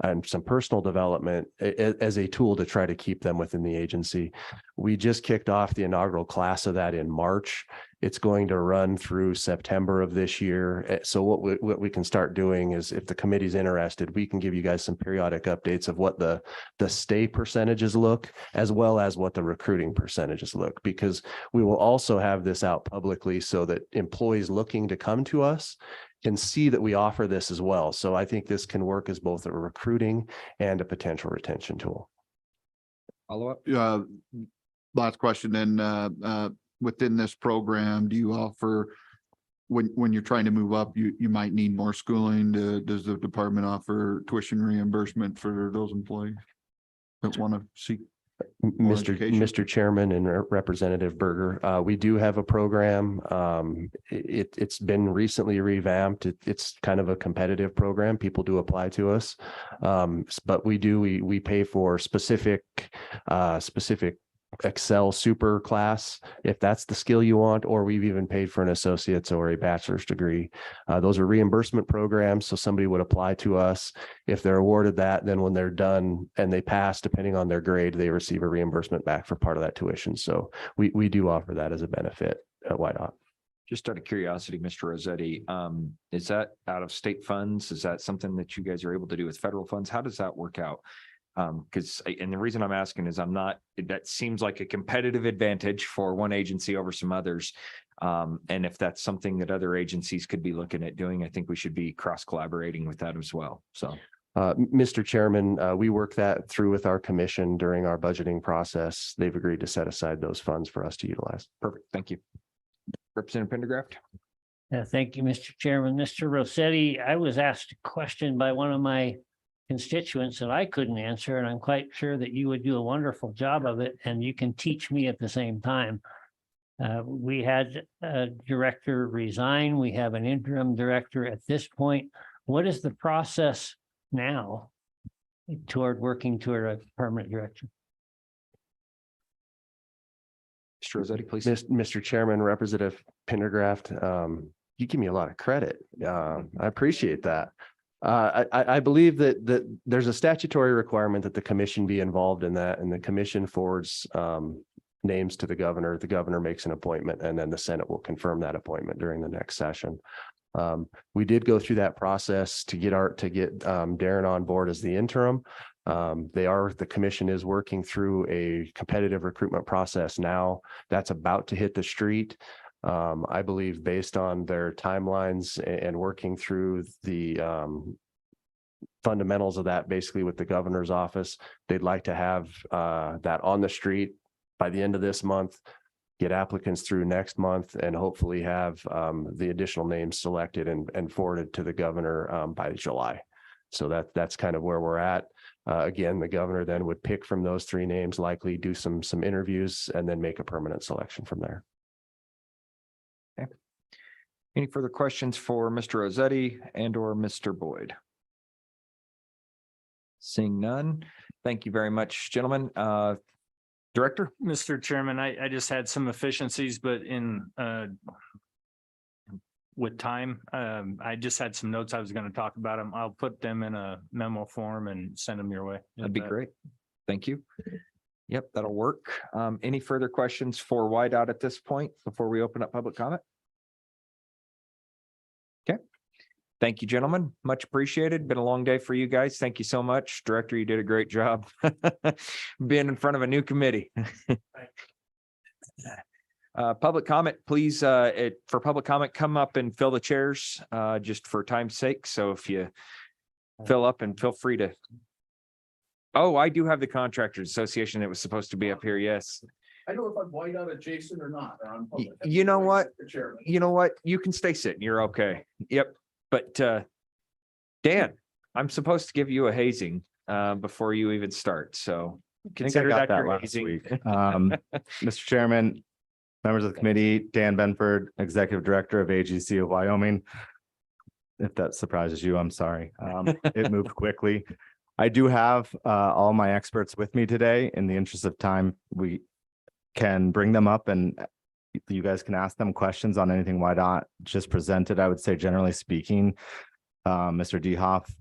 and some personal development as a tool to try to keep them within the agency. We just kicked off the inaugural class of that in March. It's going to run through September of this year. So what we can start doing is, if the committee's interested, we can give you guys some periodic updates of what the stay percentages look, as well as what the recruiting percentages look, because we will also have this out publicly so that employees looking to come to us can see that we offer this as well. So I think this can work as both a recruiting and a potential retention tool. Follow up? Last question then, within this program, do you offer, when you're trying to move up, you might need more schooling? Does the department offer tuition reimbursement for those employees that want to seek? Mr. Chairman and Representative Berger, we do have a program. It's been recently revamped. It's kind of a competitive program. People do apply to us. But we pay for specific Excel super class, if that's the skill you want, or we've even paid for an associate's or a bachelor's degree. Those are reimbursement programs. So somebody would apply to us. If they're awarded that, then when they're done and they pass, depending on their grade, they receive a reimbursement back for part of that tuition. So we do offer that as a benefit at YDOT. Just out of curiosity, Mr. Rossetti, is that out of state funds? Is that something that you guys are able to do with federal funds? How does that work out? And the reason I'm asking is that seems like a competitive advantage for one agency over some others. And if that's something that other agencies could be looking at doing, I think we should be cross collaborating with that as well. So. Mr. Chairman, we work that through with our commission during our budgeting process. They've agreed to set aside those funds for us to utilize. Perfect. Thank you. Representative Pendergraft. Thank you, Mr. Chairman. Mr. Rossetti, I was asked a question by one of my constituents that I couldn't answer, and I'm quite sure that you would do a wonderful job of it, and you can teach me at the same time. We had a director resign. We have an interim director at this point. What is the process now working toward a permanent director? Mr. Rossetti, please. Mr. Chairman, Representative Pendergraft, you give me a lot of credit. I appreciate that. I believe that there's a statutory requirement that the commission be involved in that, and the commission forwards names to the governor. The governor makes an appointment, and then the Senate will confirm that appointment during the next session. We did go through that process to get Darren on board as the interim. The commission is working through a competitive recruitment process now that's about to hit the street. I believe based on their timelines and working through the fundamentals of that, basically with the governor's office, they'd like to have that on the street by the end of this month, get applicants through next month, and hopefully have the additional names selected and forwarded to the governor by July. So that's kind of where we're at. Again, the governor then would pick from those three names, likely do some interviews, and then make a permanent selection from there. Okay. Any further questions for Mr. Rossetti and or Mr. Boyd? Seeing none. Thank you very much, gentlemen. Director? Mr. Chairman, I just had some efficiencies, but with time, I just had some notes I was going to talk about them. I'll put them in a memo form and send them your way. That'd be great. Thank you. Yep, that'll work. Any further questions for YDOT at this point before we open up public comment? Okay. Thank you, gentlemen. Much appreciated. Been a long day for you guys. Thank you so much. Director, you did a great job being in front of a new committee. Public comment, please, for public comment, come up and fill the chairs, just for time's sake. So if you fill up and feel free to. Oh, I do have the Contractors Association that was supposed to be up here. Yes. I don't know if I'm white out adjacent or not. You know what? You know what? You can stay sitting. You're okay. Yep. But, Dan, I'm supposed to give you a hazing, before you even start. So consider that your hazing. Mr. Chairman, members of the committee, Dan Benford, Executive Director of AGC of Wyoming. If that surprises you, I'm sorry. It moved quickly. I do have all my experts with me today. In the interest of time, we can bring them up and you guys can ask them questions on anything YDOT just presented. I would say generally speaking, Mr. Dehoff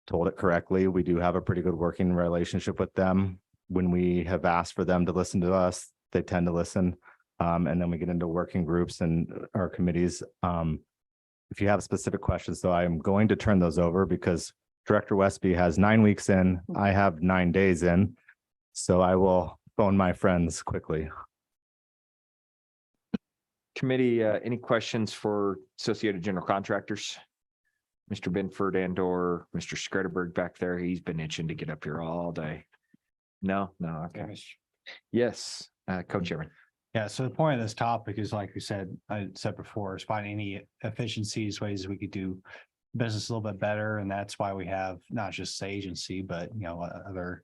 told it correctly. We do have a pretty good working relationship with them. When we have asked for them to listen to us, they tend to listen. And then we get into working groups and our committees. If you have specific questions, though, I am going to turn those over because Director Westby has 9 weeks in. I have 9 days in. So I will phone my friends quickly. Committee, any questions for Associated General Contractors? Mr. Benford and or Mr. Skretterberg back there, he's been itching to get up here all day. No, okay. Yes, co-chairman. Yeah, so the point of this topic is, like we said, I said before, is finding any efficiencies, ways we could do business a little bit better. And that's why we have not just the agency, but other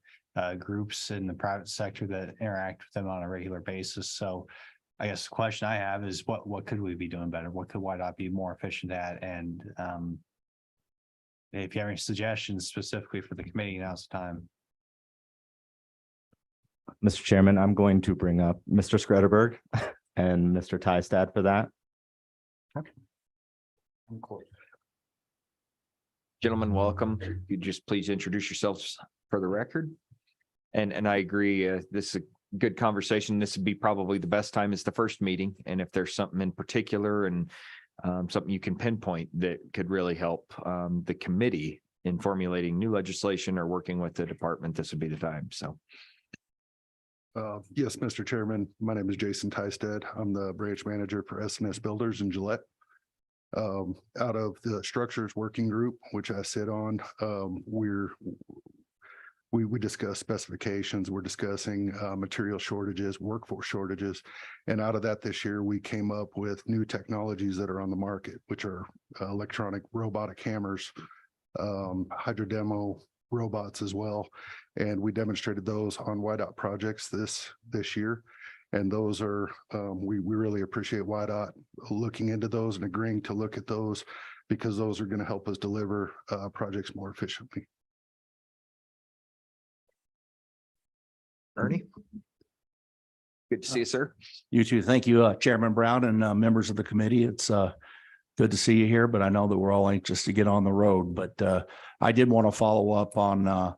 groups in the private sector that interact with them on a regular basis. So I guess the question I have is what could we be doing better? What could YDOT be more efficient at? And if you have any suggestions specifically for the committee, now's the time. Mr. Chairman, I'm going to bring up Mr. Skretterberg and Mr. Tystad for that. Okay. Gentlemen, welcome. You just please introduce yourselves for the record. And I agree, this is a good conversation. This would be probably the best time is the first meeting. And if there's something in particular and something you can pinpoint that could really help the committee in formulating new legislation or working with the department, this would be the time. So. Yes, Mr. Chairman, my name is Jason Tystad. I'm the branch manager for SNS Builders in Gillette. Out of the structures working group, which I sit on, we discuss specifications. We're discussing material shortages, workforce shortages. And out of that this year, we came up with new technologies that are on the market, which are electronic robotic hammers, hydrodemo robots as well. And we demonstrated those on YDOT projects this year. And those are, we really appreciate YDOT looking into those and agreeing to look at those because those are going to help us deliver projects more efficiently. Ernie? Good to see you, sir. You too. Thank you, Chairman Brown and members of the committee. It's good to see you here, but I know that we're all anxious to get on the road. But I did want to follow up on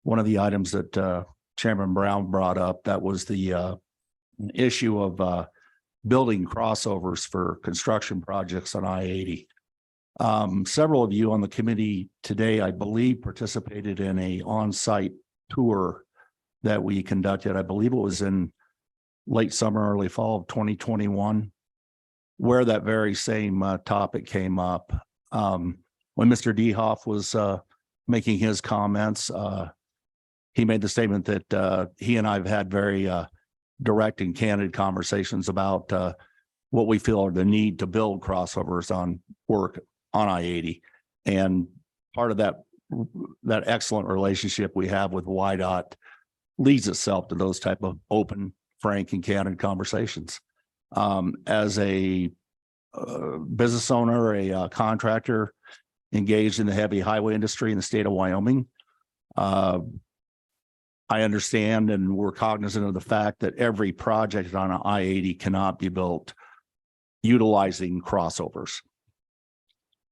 one of the items that Chairman Brown brought up. That was the issue of building crossovers for construction projects on I-80. Several of you on the committee today, I believe, participated in a on-site tour that we conducted. I believe it was in late summer, early fall of 2021, where that very same topic came up. When Mr. Dehoff was making his comments, he made the statement that he and I have had very direct and candid conversations about what we feel are the need to build crossovers on work on I-80. And part of that excellent relationship we have with YDOT leads itself to those type of open, frank, and candid conversations. As a business owner, a contractor engaged in the heavy highway industry in the state of Wyoming, I understand and we're cognizant of the fact that every project on an I-80 cannot be built utilizing crossovers.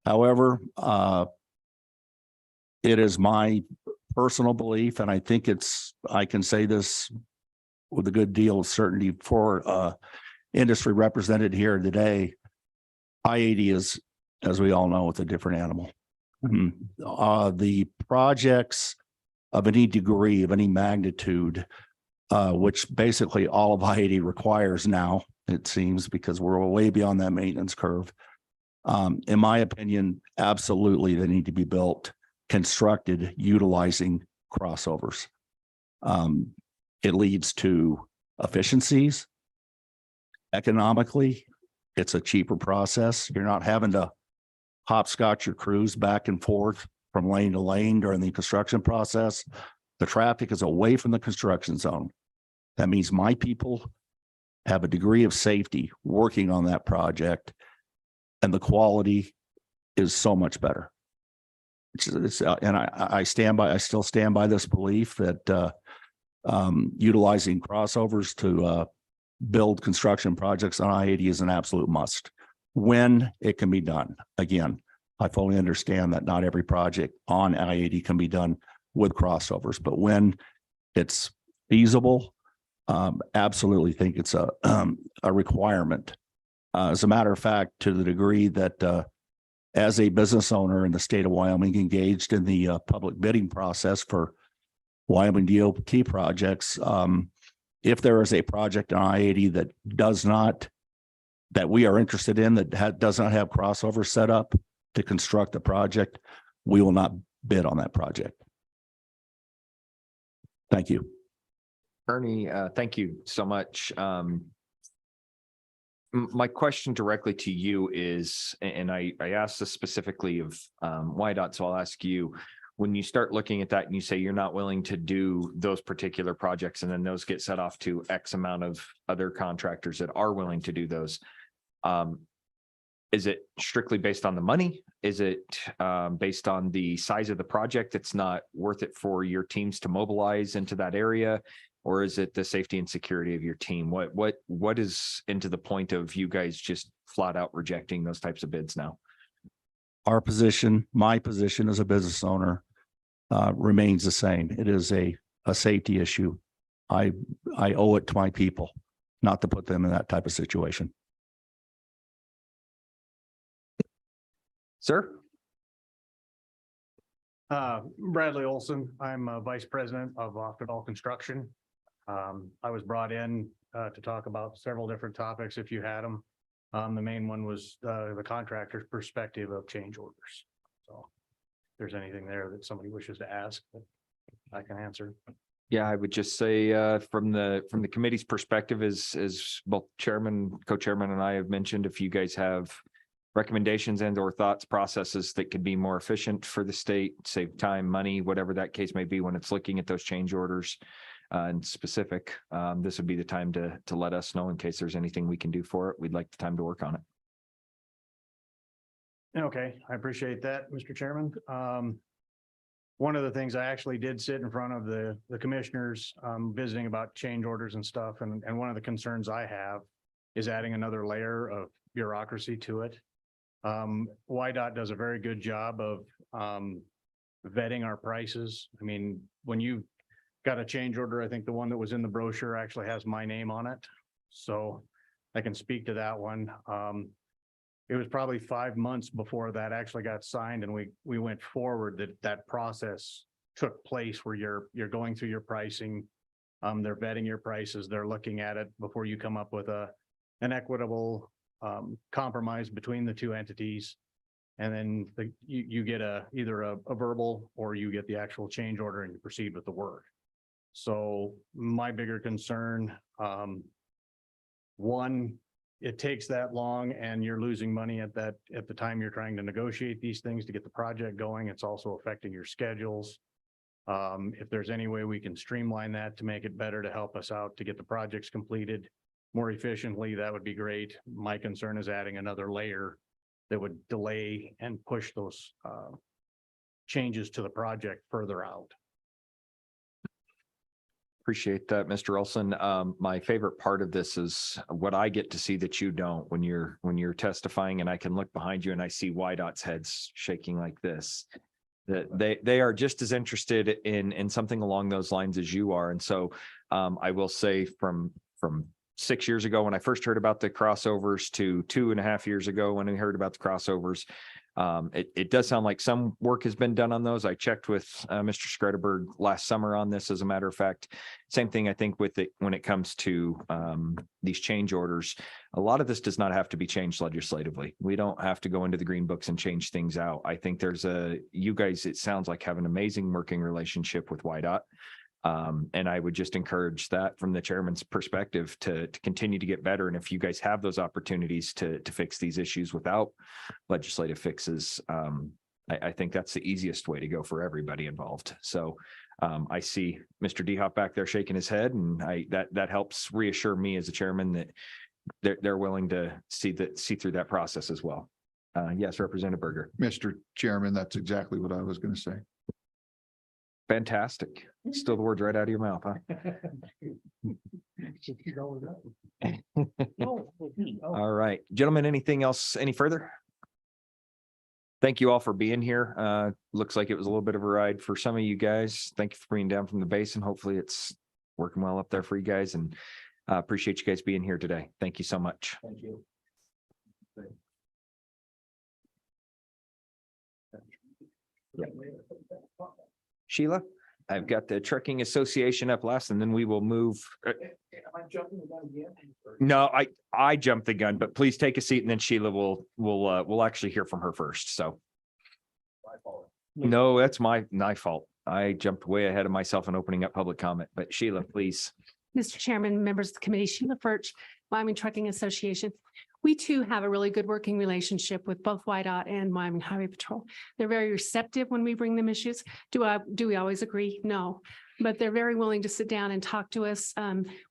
However, it is my personal belief, and I think I can say this with a good deal of certainty for industry represented here today. I-80 is, as we all know, it's a different animal. The projects of any degree, of any magnitude, which basically all of I-80 requires now, it seems, because we're way beyond that maintenance curve. In my opinion, absolutely, they need to be built, constructed, utilizing crossovers. It leads to efficiencies. Economically, it's a cheaper process. You're not having to hopscotch your crews back and forth from lane to lane during the construction process. The traffic is away from the construction zone. That means my people have a degree of safety working on that project, and the quality is so much better. And I still stand by this belief that utilizing crossovers to build construction projects on I-80 is an absolute must when it can be done. Again, I fully understand that not every project on I-80 can be done with crossovers, but when it's feasible, absolutely think it's a requirement. As a matter of fact, to the degree that as a business owner in the state of Wyoming engaged in the public bidding process for Wyoming DOT projects, if there is a project on I-80 that we are interested in that does not have crossover set up to construct the project, we will not bid on that project. Thank you. Ernie, thank you so much. My question directly to you is, and I asked this specifically of YDOT, so I'll ask you, when you start looking at that and you say you're not willing to do those particular projects, and then those get set off to X amount of other contractors that are willing to do those, is it strictly based on the money? Is it based on the size of the project? It's not worth it for your teams to mobilize into that area? Or is it the safety and security of your team? What is into the point of you guys just flat out rejecting those types of bids now? Our position, my position as a business owner, remains the same. It is a safety issue. I owe it to my people not to put them in that type of situation. Sir? Bradley Olson. I'm Vice President of Octodal Construction. I was brought in to talk about several different topics if you had them. The main one was the contractor's perspective of change orders. So if there's anything there that somebody wishes to ask, I can answer. Yeah, I would just say from the committee's perspective, as both chairman, co-chairman and I have mentioned, if you guys have recommendations and or thoughts, processes that could be more efficient for the state, save time, money, whatever that case may be when it's looking at those change orders and specific, this would be the time to let us know in case there's anything we can do for it. We'd like the time to work on it. Okay, I appreciate that, Mr. Chairman. One of the things I actually did sit in front of the commissioners visiting about change orders and stuff. And one of the concerns I have is adding another layer of bureaucracy to it. YDOT does a very good job of vetting our prices. I mean, when you got a change order, I think the one that was in the brochure actually has my name on it. So I can speak to that one. It was probably 5 months before that actually got signed and we went forward that process took place where you're going through your pricing. They're vetting your prices. They're looking at it before you come up with an equitable compromise between the two entities. And then you get either a verbal or you get the actual change order and you proceed with the work. So my bigger concern, one, it takes that long and you're losing money at the time you're trying to negotiate these things to get the project going. It's also affecting your schedules. If there's any way we can streamline that to make it better to help us out to get the projects completed more efficiently, that would be great. My concern is adding another layer that would delay and push those changes to the project further out. Appreciate that, Mr. Olson. My favorite part of this is what I get to see that you don't when you're testifying, and I can look behind you and I see YDOT's heads shaking like this. That they are just as interested in something along those lines as you are. And so I will say from 6 years ago, when I first heard about the crossovers to 2.5 years ago, when I heard about the crossovers, it does sound like some work has been done on those. I checked with Mr. Skredeberg last summer on this, as a matter of fact. Same thing, I think, with it when it comes to these change orders. A lot of this does not have to be changed legislatively. We don't have to go into the green books and change things out. I think you guys, it sounds like, have an amazing working relationship with YDOT. And I would just encourage that from the chairman's perspective to continue to get better. And if you guys have those opportunities to fix these issues without legislative fixes, I think that's the easiest way to go for everybody involved. So I see Mr. DeHop back there shaking his head, and that helps reassure me as a chairman that they're willing to see through that process as well. Yes, Representative Berger. Mr. Chairman, that's exactly what I was going to say. Fantastic. Still the words right out of your mouth, huh? All right, gentlemen, anything else, any further? Thank you all for being here. Looks like it was a little bit of a ride for some of you guys. Thank you for bringing down from the basin. Hopefully it's working well up there for you guys, and appreciate you guys being here today. Thank you so much. Thank you. Sheila, I've got the Trucking Association up last, and then we will move. No, I jumped the gun, but please take a seat, and then Sheila we'll actually hear from her first. So. No, that's my fault. I jumped way ahead of myself in opening up public comment, but Sheila, please. Mr. Chairman, members of the committee, Sheila Furch, Wyoming Trucking Association. We too have a really good working relationship with both YDOT and Wyoming Highway Patrol. They're very receptive when we bring them issues. Do we always agree? No, but they're very willing to sit down and talk to us.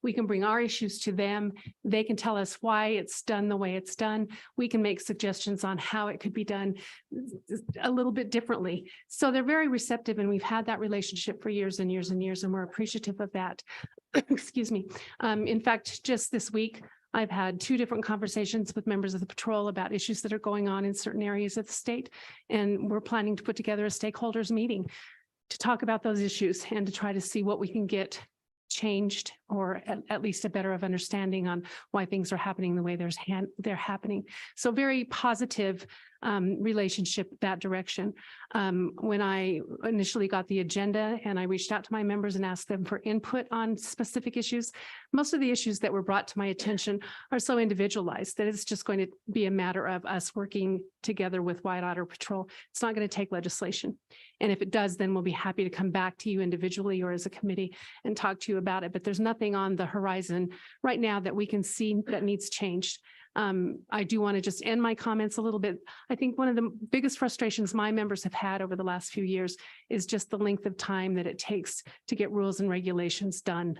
We can bring our issues to them. They can tell us why it's done the way it's done. We can make suggestions on how it could be done a little bit differently. So they're very receptive, and we've had that relationship for years and years and years, and we're appreciative of that. Excuse me. In fact, just this week, I've had 2 different conversations with members of the patrol about issues that are going on in certain areas of the state. And we're planning to put together a stakeholders meeting to talk about those issues and to try to see what we can get changed, or at least a better of understanding on why things are happening the way they're happening. So very positive relationship that direction. When I initially got the agenda and I reached out to my members and asked them for input on specific issues, most of the issues that were brought to my attention are so individualized that it's just going to be a matter of us working together with YDOT or Patrol. It's not going to take legislation. And if it does, then we'll be happy to come back to you individually or as a committee and talk to you about it. But there's nothing on the horizon right now that we can see that needs changed. I do want to just end my comments a little bit. I think one of the biggest frustrations my members have had over the last few years is just the length of time that it takes to get rules and regulations done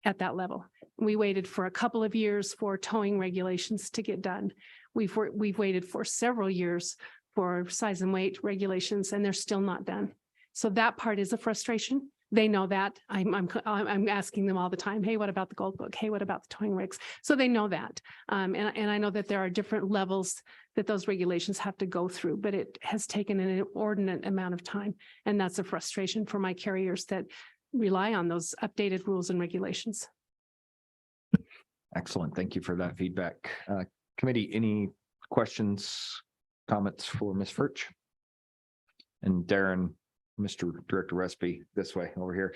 at that level. We waited for a couple of years for towing regulations to get done. We've waited for several years for size and weight regulations, and they're still not done. So that part is a frustration. They know that. I'm asking them all the time, hey, what about the Gold Book? Hey, what about the towing regs? So they know that. And I know that there are different levels that those regulations have to go through, but it has taken an inordinate amount of time. And that's a frustration for my carriers that rely on those updated rules and regulations. Excellent. Thank you for that feedback. Committee, any questions, comments for Ms. Furch? And Darren, Mr. Director Respi, this way over here.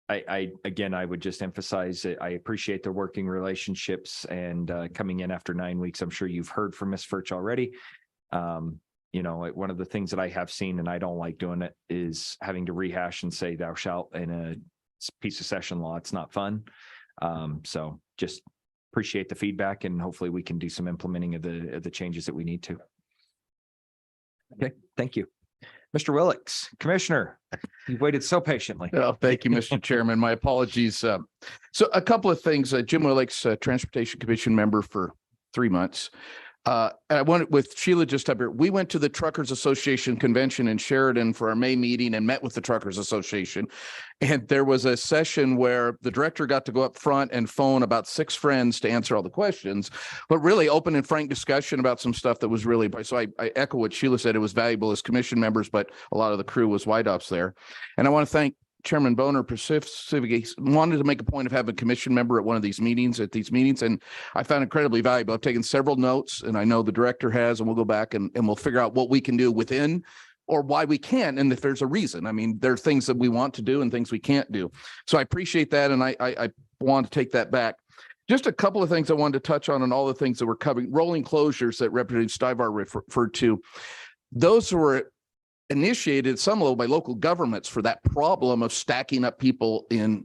I would just emphasize that I appreciate the working relationships and coming in after 9 weeks. I'm sure you've heard from Ms. Furch already. You know, one of the things that I have seen, and I don't like doing it, is having to rehash and say thou shalt in a piece of session law. It's not fun. So just appreciate the feedback, and hopefully we can do some implementing of the changes that we need to. Okay, thank you. Mr. Willix, Commissioner, you've waited so patiently. Oh, thank you, Mr. Chairman. My apologies. So a couple of things. Jim Willix, Transportation Commission member for 3 months. And I wanted, with Sheila just up here, we went to the Truckers Association convention in Sheridan for our May meeting and met with the Truckers Association. And there was a session where the director got to go up front and phone about 6 friends to answer all the questions, but really open and frank discussion about some stuff that was really, so I echo what Sheila said. It was valuable as commission members, but a lot of the crew was YDOTs there. And I want to thank Chairman Boner specifically wanted to make a point of having a commission member at one of these meetings, and I found incredibly valuable. I've taken several notes, and I know the director has, and we'll go back and we'll figure out what we can do within or why we can't, and if there's a reason. I mean, there are things that we want to do and things we can't do. So I appreciate that, and I want to take that back. Just a couple of things I wanted to touch on and all the things that we're covering. Rolling closures that Representative Stivar referred to. Those were initiated at some level by local governments for that problem of stacking up people in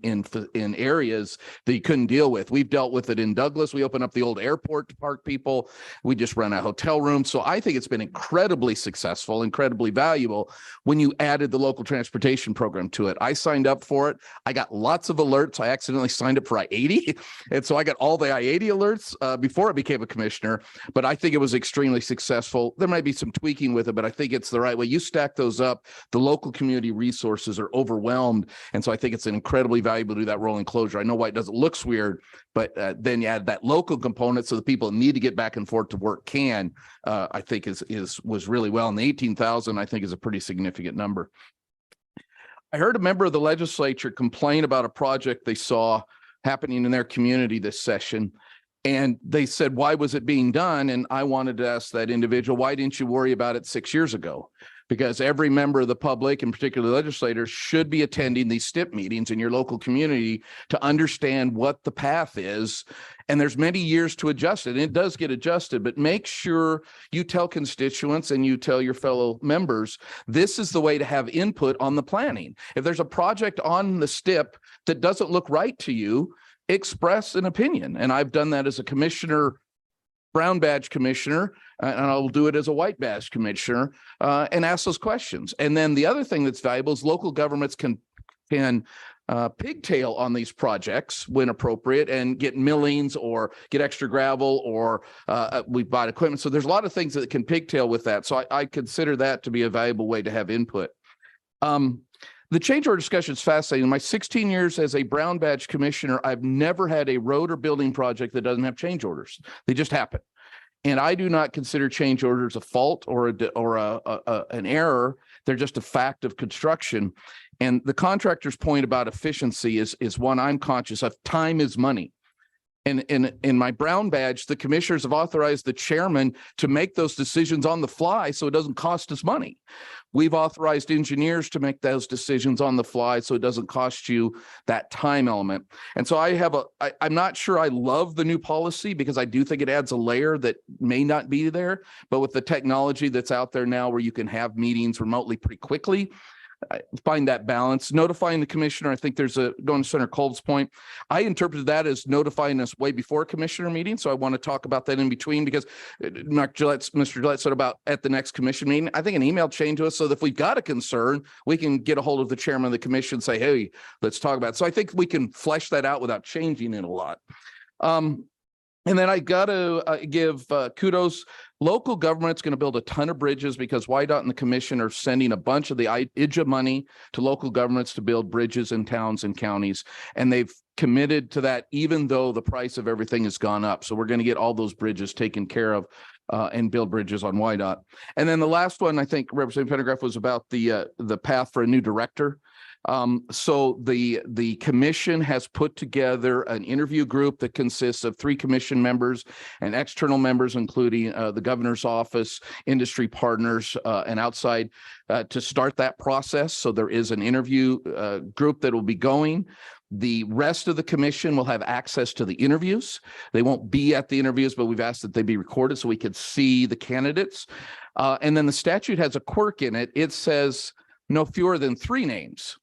areas that you couldn't deal with. We've dealt with it in Douglas. We opened up the old airport to park people. We just run a hotel room. So I think it's been incredibly successful, incredibly valuable when you added the local transportation program to it. I signed up for it. I got lots of alerts. I accidentally signed up for I-80. And so I got all the I-80 alerts before I became a commissioner, but I think it was extremely successful. There might be some tweaking with it, but I think it's the right way. You stack those up, the local community resources are overwhelmed. And so I think it's incredibly valuable to do that rolling closure. I know why it doesn't look weird, but then you add that local component so the people that need to get back and forth to work can, I think was really well. And the 18,000, I think, is a pretty significant number. I heard a member of the legislature complain about a project they saw happening in their community this session. And they said, why was it being done? And I wanted to ask that individual, why didn't you worry about it 6 years ago? Because every member of the public, and particularly legislators, should be attending these STIP meetings in your local community to understand what the path is. And there's many years to adjust it. And it does get adjusted, but make sure you tell constituents and you tell your fellow members, this is the way to have input on the planning. If there's a project on the STIP that doesn't look right to you, express an opinion. And I've done that as a commissioner, brown badge commissioner, and I'll do it as a white badge commissioner, and ask those questions. And then the other thing that's valuable is local governments can pigtail on these projects when appropriate and get millings or get extra gravel, or we bought equipment. So there's a lot of things that can pigtail with that. So I consider that to be a valuable way to have input. The change order discussion is fascinating. In my 16 years as a brown badge commissioner, I've never had a road or building project that doesn't have change orders. They just happen. And I do not consider change orders a fault or an error. They're just a fact of construction. And the contractor's point about efficiency is one I'm conscious of. Time is money. And in my brown badge, the commissioners have authorized the chairman to make those decisions on the fly so it doesn't cost us money. We've authorized engineers to make those decisions on the fly so it doesn't cost you that time element. And so I'm not sure I love the new policy because I do think it adds a layer that may not be there, but with the technology that's out there now where you can have meetings remotely pretty quickly, I find that balance. Notifying the commissioner, I think there's going to Senator Kolb's point. I interpreted that as notifying us way before a commissioner meeting. So I want to talk about that in between because Mr. Gillette said about at the next commission meeting. I think an email chain to us so that if we've got a concern, we can get a hold of the chairman of the commission and say, hey, let's talk about it. So I think we can flesh that out without changing it a lot. And then I got to give kudos. Local government's going to build a ton of bridges because WYDOT and the commission are sending a bunch of the IDGA money to local governments to build bridges in towns and counties. And they've committed to that even though the price of everything has gone up. So we're going to get all those bridges taken care of and build bridges on WYDOT. And then the last one, I think Representative Pendergraft, was about the path for a new director. So the commission has put together an interview group that consists of 3 commission members and external members, including the governor's office, industry partners, and outside to start that process. So there is an interview group that will be going. The rest of the commission will have access to the interviews. They won't be at the interviews, but we've asked that they be recorded so we could see the candidates. And then the statute has a quirk in it. It says no fewer than 3 names.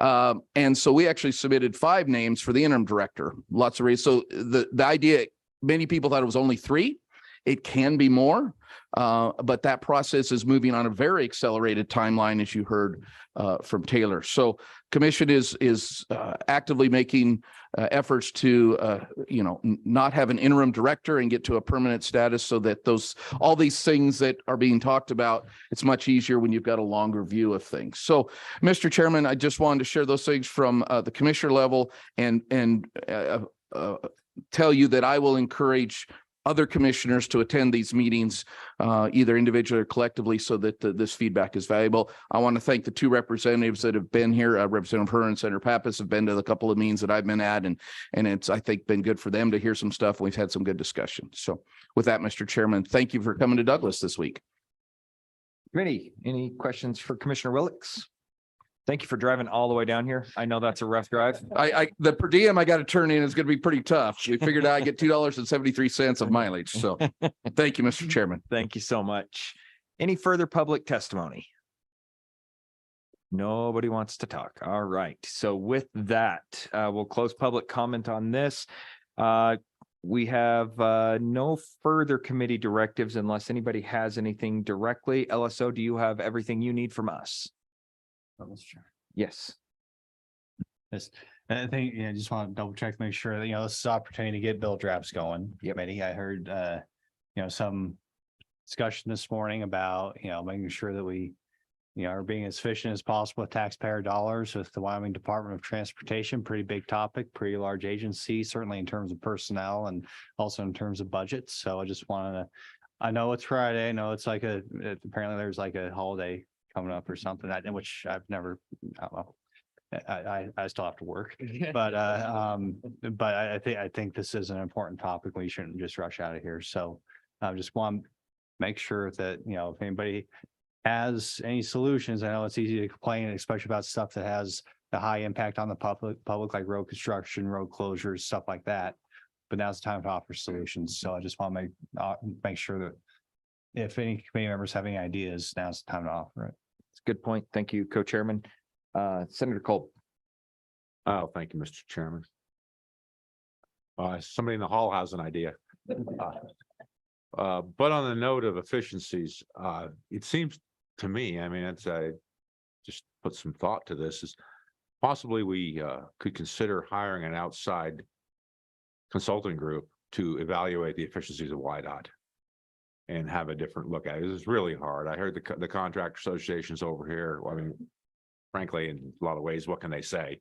And so we actually submitted 5 names for the interim director. Lots of reasons. So the idea, many people thought it was only 3. It can be more, but that process is moving on a very accelerated timeline, as you heard from Taylor. So commission is actively making efforts to not have an interim director and get to a permanent status so that all these things that are being talked about, it's much easier when you've got a longer view of things. So, Mr. Chairman, I just wanted to share those things from the commissioner level and tell you that I will encourage other commissioners to attend these meetings, either individually or collectively, so that this feedback is valuable. I want to thank the two representatives that have been here. Representative Her and Senator Pappas have been to the couple of meetings that I've been at, and it's, I think, been good for them to hear some stuff. We've had some good discussion. So with that, Mr. Chairman, thank you for coming to Douglas this week. Committee, any questions for Commissioner Willicks? Thank you for driving all the way down here. I know that's a rough drive. The per diem I got to turn in is going to be pretty tough. We figured I get $2.73 of mileage. So thank you, Mr. Chairman. Thank you so much. Any further public testimony? Nobody wants to talk. All right. So with that, we'll close public comment on this. We have no further committee directives unless anybody has anything directly. LSO, do you have everything you need from us? Yes. Yes, and I think, just want to double check, make sure that, this is opportunity to get bill drafts going. Committee, I heard, some discussion this morning about, making sure that we, are being as efficient as possible with taxpayer dollars with the Wyoming Department of Transportation. Pretty big topic, pretty large agency, certainly in terms of personnel and also in terms of budgets. So I just wanted to, I know it's Friday. I know it's like apparently there's like a holiday coming up or something, which I've never, I still have to work, but I think this is an important topic. We shouldn't just rush out of here. So I just want to make sure that, if anybody has any solutions, I know it's easy to complain, especially about stuff that has a high impact on the public like road construction, road closures, stuff like that. But now's the time to offer solutions. So I just want to make sure that if any committee members have any ideas, now's the time to offer it. It's a good point. Thank you, Co-Chairman. Senator Culp. Oh, thank you, Mr. Chairman. Somebody in the hall has an idea. But on the note of efficiencies, it seems to me, I mean, I just put some thought to this, is possibly we could consider hiring an outside consulting group to evaluate the efficiencies of WYDOT and have a different look at it. This is really hard. I heard the contractor associations over here. I mean, frankly, in a lot of ways, what can they say?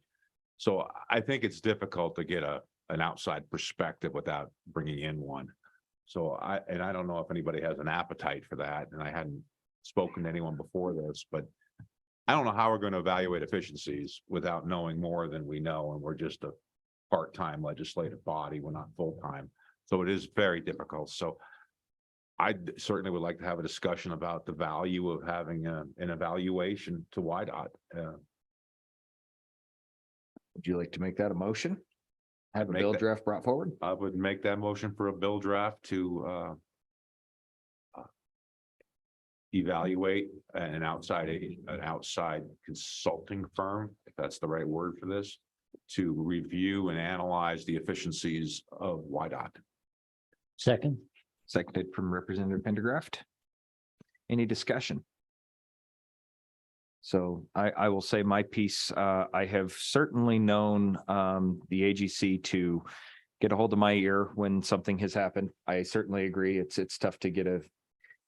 So I think it's difficult to get an outside perspective without bringing in one. So I don't know if anybody has an appetite for that. And I hadn't spoken to anyone before this, but I don't know how we're going to evaluate efficiencies without knowing more than we know. And we're just a part-time legislative body. We're not full-time. So it is very difficult. So I certainly would like to have a discussion about the value of having an evaluation to WYDOT. Would you like to make that a motion? Have a bill draft brought forward? I would make that motion for a bill draft to evaluate an outside consulting firm, if that's the right word for this, to review and analyze the efficiencies of WYDOT. Second. Seconded from Representative Pendergraft. Any discussion? So I will say my piece, I have certainly known the AGC to get a hold of my ear when something has happened. I certainly agree. It's tough to get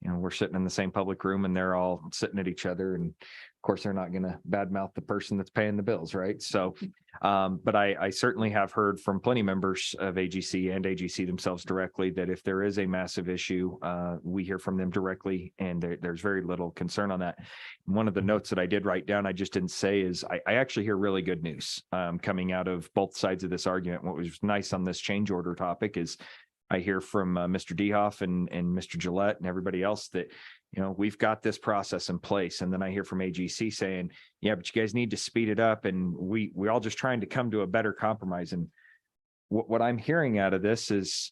we're sitting in the same public room and they're all sitting at each other. And of course, they're not going to badmouth the person that's paying the bills, right? So, but I certainly have heard from plenty of members of AGC and AGC themselves directly that if there is a massive issue, we hear from them directly, and there's very little concern on that. One of the notes that I did write down, I just didn't say, is I actually hear really good news coming out of both sides of this argument. What was nice on this change order topic is I hear from Mr. Dehoff and Mr. Gillette and everybody else that, we've got this process in place. And then I hear from AGC saying, yeah, but you guys need to speed it up. And we're all just trying to come to a better compromise. And what I'm hearing out of this is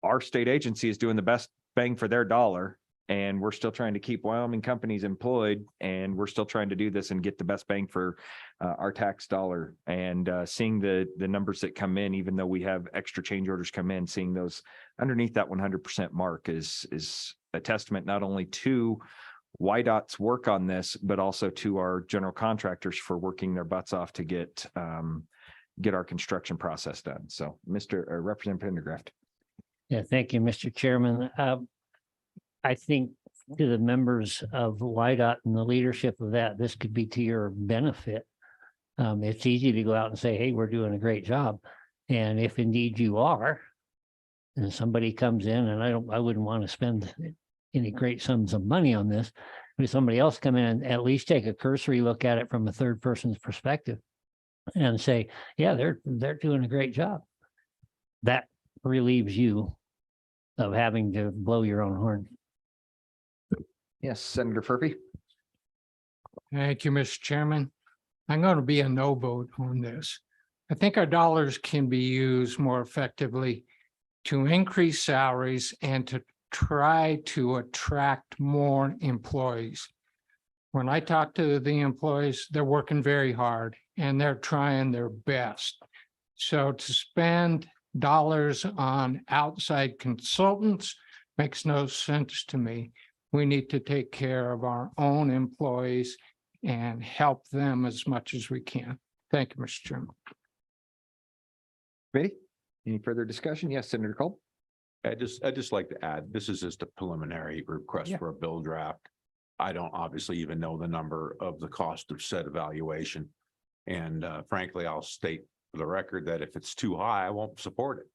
our state agency is doing the best bang for their dollar. And we're still trying to keep Wyoming companies employed, and we're still trying to do this and get the best bang for our tax dollar. And seeing the numbers that come in, even though we have extra change orders come in, seeing those underneath that 100% mark is a testament not only to WYDOT's work on this, but also to our general contractors for working their butts off to get our construction process done. So, Representative Pendergraft. Yeah, thank you, Mr. Chairman. I think to the members of WYDOT and the leadership of that, this could be to your benefit. It's easy to go out and say, hey, we're doing a great job. And if indeed you are, and somebody comes in, and I wouldn't want to spend any great sums of money on this. If somebody else come in and at least take a cursory look at it from a third person's perspective and say, yeah, they're doing a great job. That relieves you of having to blow your own horn. Yes, Senator Furphy. Thank you, Mr. Chairman. I'm going to be a no vote on this. I think our dollars can be used more effectively to increase salaries and to try to attract more employees. When I talk to the employees, they're working very hard and they're trying their best. So to spend dollars on outside consultants makes no sense to me. We need to take care of our own employees and help them as much as we can. Thank you, Mr. Chairman. Committee, any further discussion? Yes, Senator Cole. I'd just like to add, this is just a preliminary request Yeah. for a bill draft. I don't obviously even know the number of the cost of said evaluation. And frankly, I'll state for the record that if it's too high, I won't support it.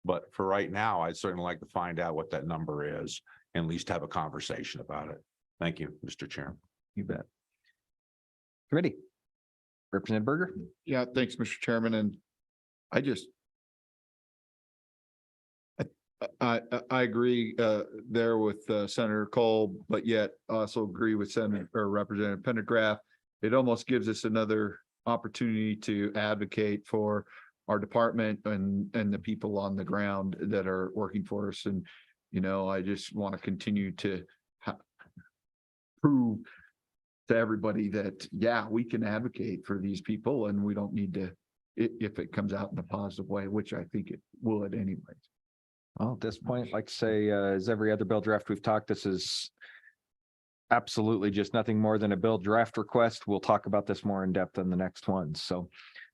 But for right now, I'd certainly like to find out what that number is and at least have a conversation about it. Thank you, Mr. Chairman. You bet. Committee. Representative Berger. Yeah, thanks, Mr. Chairman. And I just I agree there with Senator Cole, but yet also agree with Senator or Representative Pendergraft. It almost gives us another opportunity to advocate for our department and the people on the ground that are working for us. And, you know, I just want to continue to prove to everybody that, yeah, we can advocate for these people and we don't need to, if it comes out in a positive way, which I think it would anyways. Well, at this point, like to say, as every other bill draft we've talked, this is absolutely just nothing more than a bill draft request. We'll talk about this more in depth on the next one. So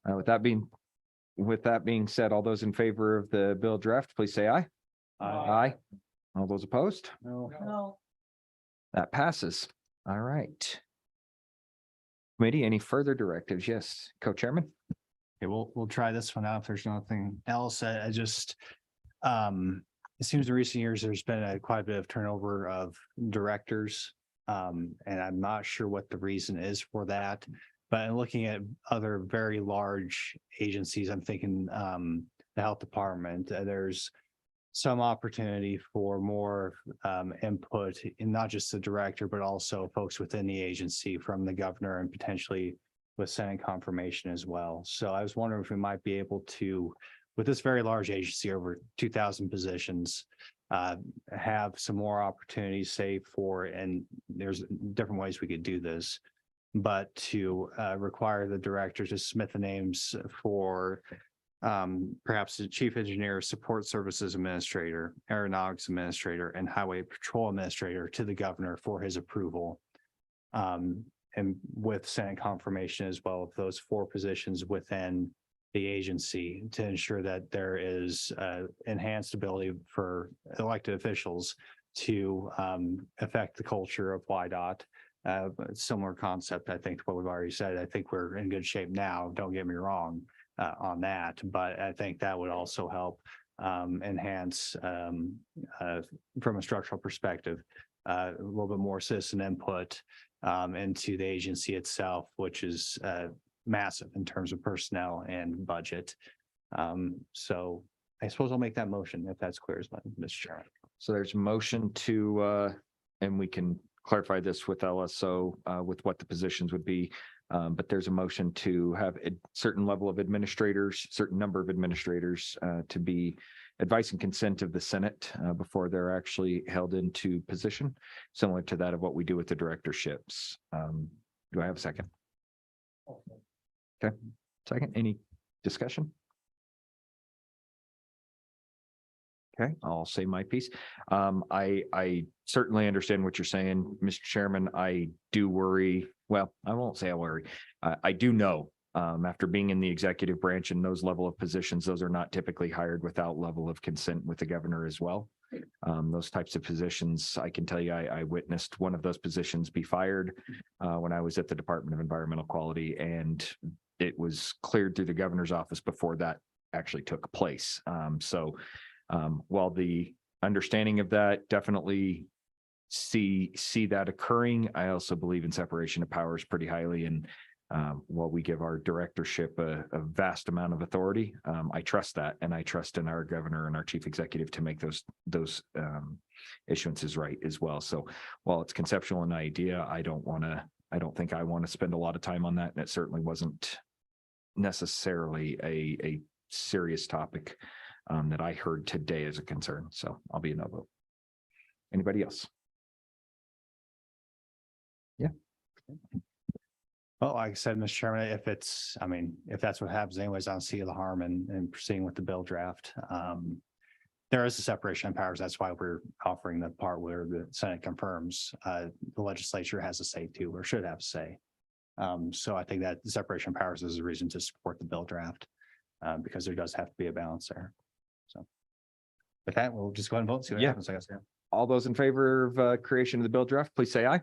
with that being said, all those in favor of the bill draft, please say aye. Aye. All those opposed? No. That passes. All right. Committee, any further directives? Yes, co-chairman. Okay, we'll try this one out. If there's nothing else, I just, it seems in recent years, there's been quite a bit of turnover of directors. And I'm not sure what the reason is for that, but in looking at other very large agencies, I'm thinking, the health department, there's some opportunity for more, input in not just the director, but also folks within the agency from the governor and potentially with Senate confirmation as well. So I was wondering if we might be able to, with this very large agency, over 2,000 positions, have some more opportunities, say for, and there's different ways we could do this, but to require the director to submit the names for perhaps the chief engineer, support services administrator, aeronautics administrator, and highway patrol administrator to the governor for his approval. And with Senate confirmation as well of those 4 positions within the agency to ensure that there is enhanced ability for elected officials to affect the culture of YDOT. Similar concept, I think, to what we've already said. I think we're in good shape now. Don't get me wrong on that, but I think that would also help enhance from a structural perspective, a little bit more citizen input into the agency itself, which is massive in terms of personnel and budget. So I suppose I'll make that motion if that's clear as well, Mr. Chairman. So there's a motion to, and we can clarify this with LSO with what the positions would be. But there's a motion to have a certain level of administrators, certain number of administrators to be advice and consent of the Senate before they're actually held into position, similar to that of what we do with the directorships. Do I have a second? Okay, second, any discussion? Okay, I'll say my piece. I certainly understand what you're saying, Mr. Chairman. I do worry. Well, I won't say I worry. I do know after being in the executive branch and those level of positions, those are not typically hired without level of consent with the governor as well. Those types of positions, I can tell you, I witnessed one of those positions be fired when I was at the Department of Environmental Quality, and it was cleared through the governor's office before that actually took place. So While the understanding of that definitely see that occurring, I also believe in separation of powers pretty highly. And while we give our directorship a vast amount of authority, I trust that, and I trust in our governor and our chief executive to make those issuances right as well. So while it's conceptual an idea, I don't think I want to spend a lot of time on that. And it certainly wasn't necessarily a serious topic that I heard today as a concern. So I'll be a no vote. Anybody else? Yeah. Well, like I said, Mr. Chairman, if that's what happens anyways, I don't see the harm in proceeding with the bill draft. There is a separation of powers. That's why we're offering the part where the Senate confirms the legislature has a say too, or should have a say. So I think that the separation of powers is a reason to support the bill draft because there does have to be a balance there. So with that, we'll just go ahead and vote. See what happens, I guess. Yeah. All those in favor of creation of the bill draft, please say aye.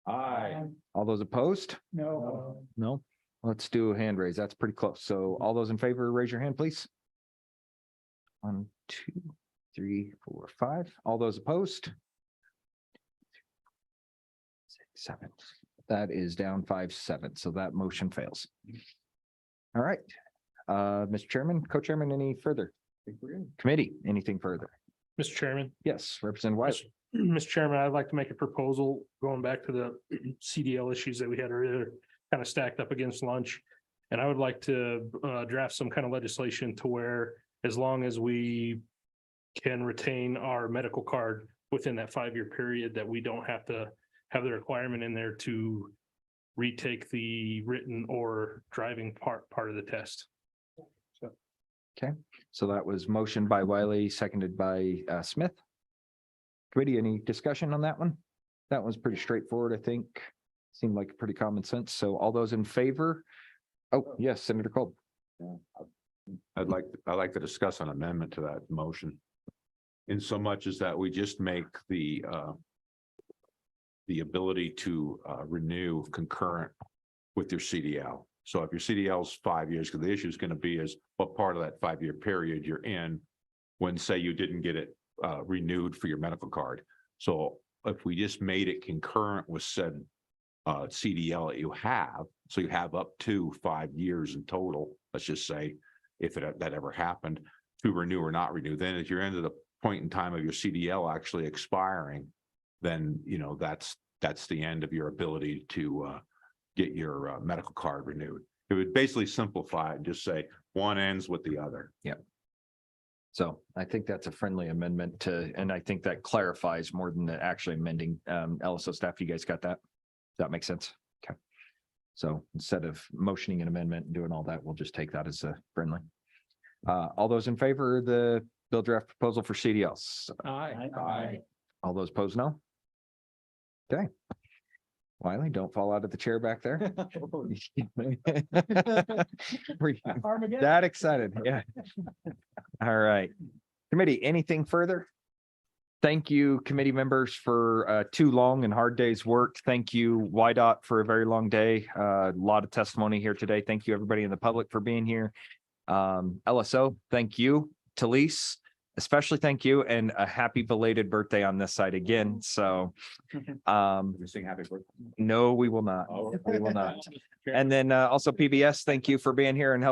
Aye. All those opposed? No. No. Let's do a hand raise. That's pretty close. So all those in favor, raise your hand, please. 1, 2, 3, 4, 5. All those opposed? 6, 7. That is down 5-7. So that motion fails. All right. Mr. Chairman, co-chairman, any further? Committee, anything further? Mr. Chairman. Yes, Representative Wiley. Mr. Chairman, I'd like to make a proposal going back to the CDL issues that we had earlier, kind of stacked up against lunch. And I would like to draft some kind of legislation to where as long as we can retain our medical card within that 5-year period, that we don't have to have the requirement in there to retake the written or driving part of the test. Okay, so that was motion by Wiley, seconded by Smith. Committee, any discussion on that one? That one's pretty straightforward, I think. Seemed like pretty common sense. So all those in favor? Oh, yes, Senator Kolb. I'd like to discuss an amendment to that motion. In so much as that we just make the ability to renew concurrent with your CDL. So if your CDL is 5 years, because the issue is going to be is what part of that 5-year period you're in when, say, you didn't get it renewed for your medical card. So if we just made it concurrent with said CDL that you have, so you have up to 5 years in total, let's just say, if that ever happened, to renew or not renew, then at your end of the point in time of your CDL actually expiring, then, you know, that's the end of your ability to get your medical card renewed. It would basically simplify it and just say one ends with the other. Yeah. So I think that's a friendly amendment to, and I think that clarifies more than the actually amending. LSO staff, you guys got that? Does that make sense? Okay. So instead of motioning an amendment and doing all that, we'll just take that as a friendly. All those in favor of the bill draft proposal for CDLs? Aye. Aye. All those opposed, no? Okay. Wiley, don't fall out of the chair back there. Were you that excited? Yeah. All right. Committee, anything further? Thank you, committee members, for 2 long and hard days worked. Thank you, YDOT, for a very long day. A lot of testimony here today. Thank you, everybody in the public, for being here. LSO, thank you. Talise, especially thank you, and a happy belated birthday on this side again. So Sing happy birthday. no, we will not. We will not. And then also PBS, thank you for being here and helping